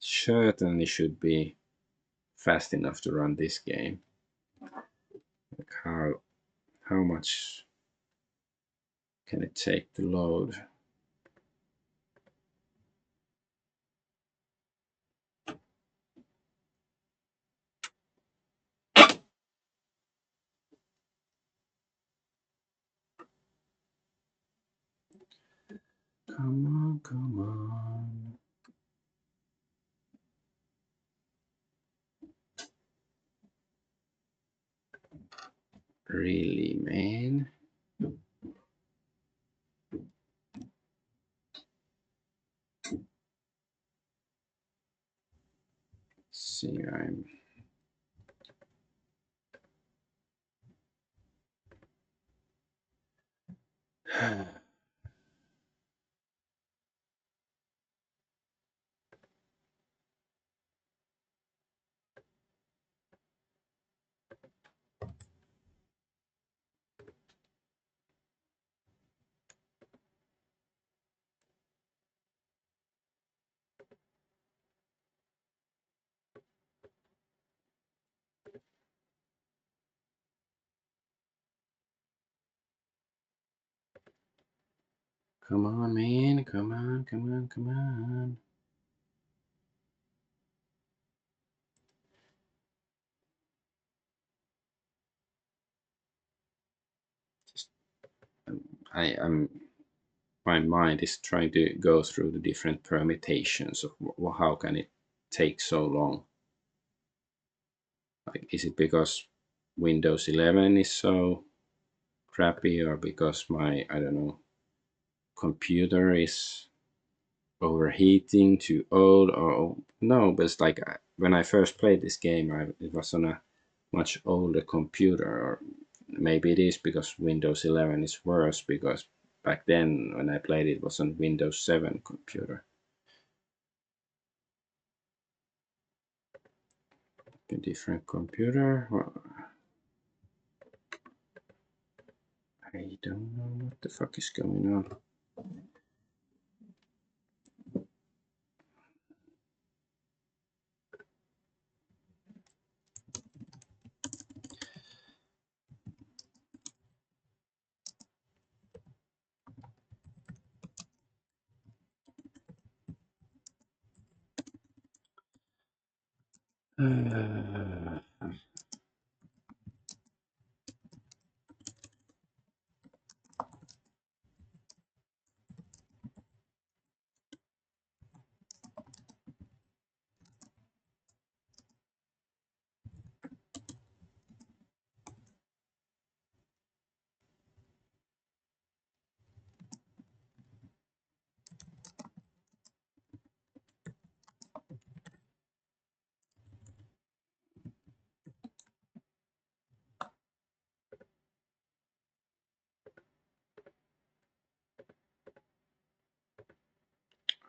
certainly should be fast enough to run this game. Like how much can it take to load? Come on, come on. Really, man? see. I'm come on, man. Come on, come on, come on. Just, I'm my mind is trying to go through the different permutations of how can it take so long. Like, is it because Windows 11 is so crappy, or because my, I don't know, computer is overheating, too old, or no? But it's like when I first played this game, it was on a much older computer, or maybe it is because Windows 11 is worse, because back then when I played it was on Windows 7 computer. A different computer. Well, I don't know what the fuck is going on.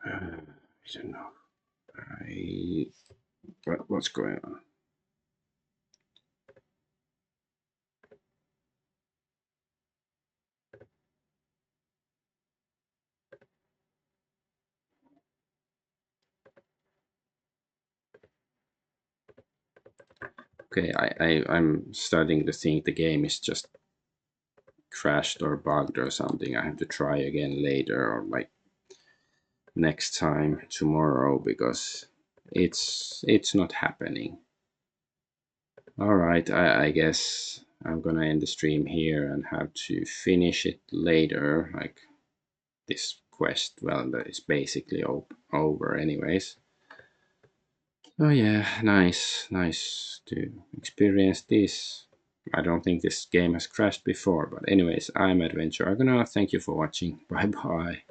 I don't know. What's going on? Okay, I'm starting to think the game is just crashed or bugged or something. I have to try again later, or like next time tomorrow, because it's not happening. All right, I guess I'm gonna end the stream here and have to finish it later. Like this quest, well, that is basically over anyways. Oh yeah, nice to experience this. I don't think this game has crashed before, but anyways, I'm Adventure Argonaut. Thank you for watching. Bye bye.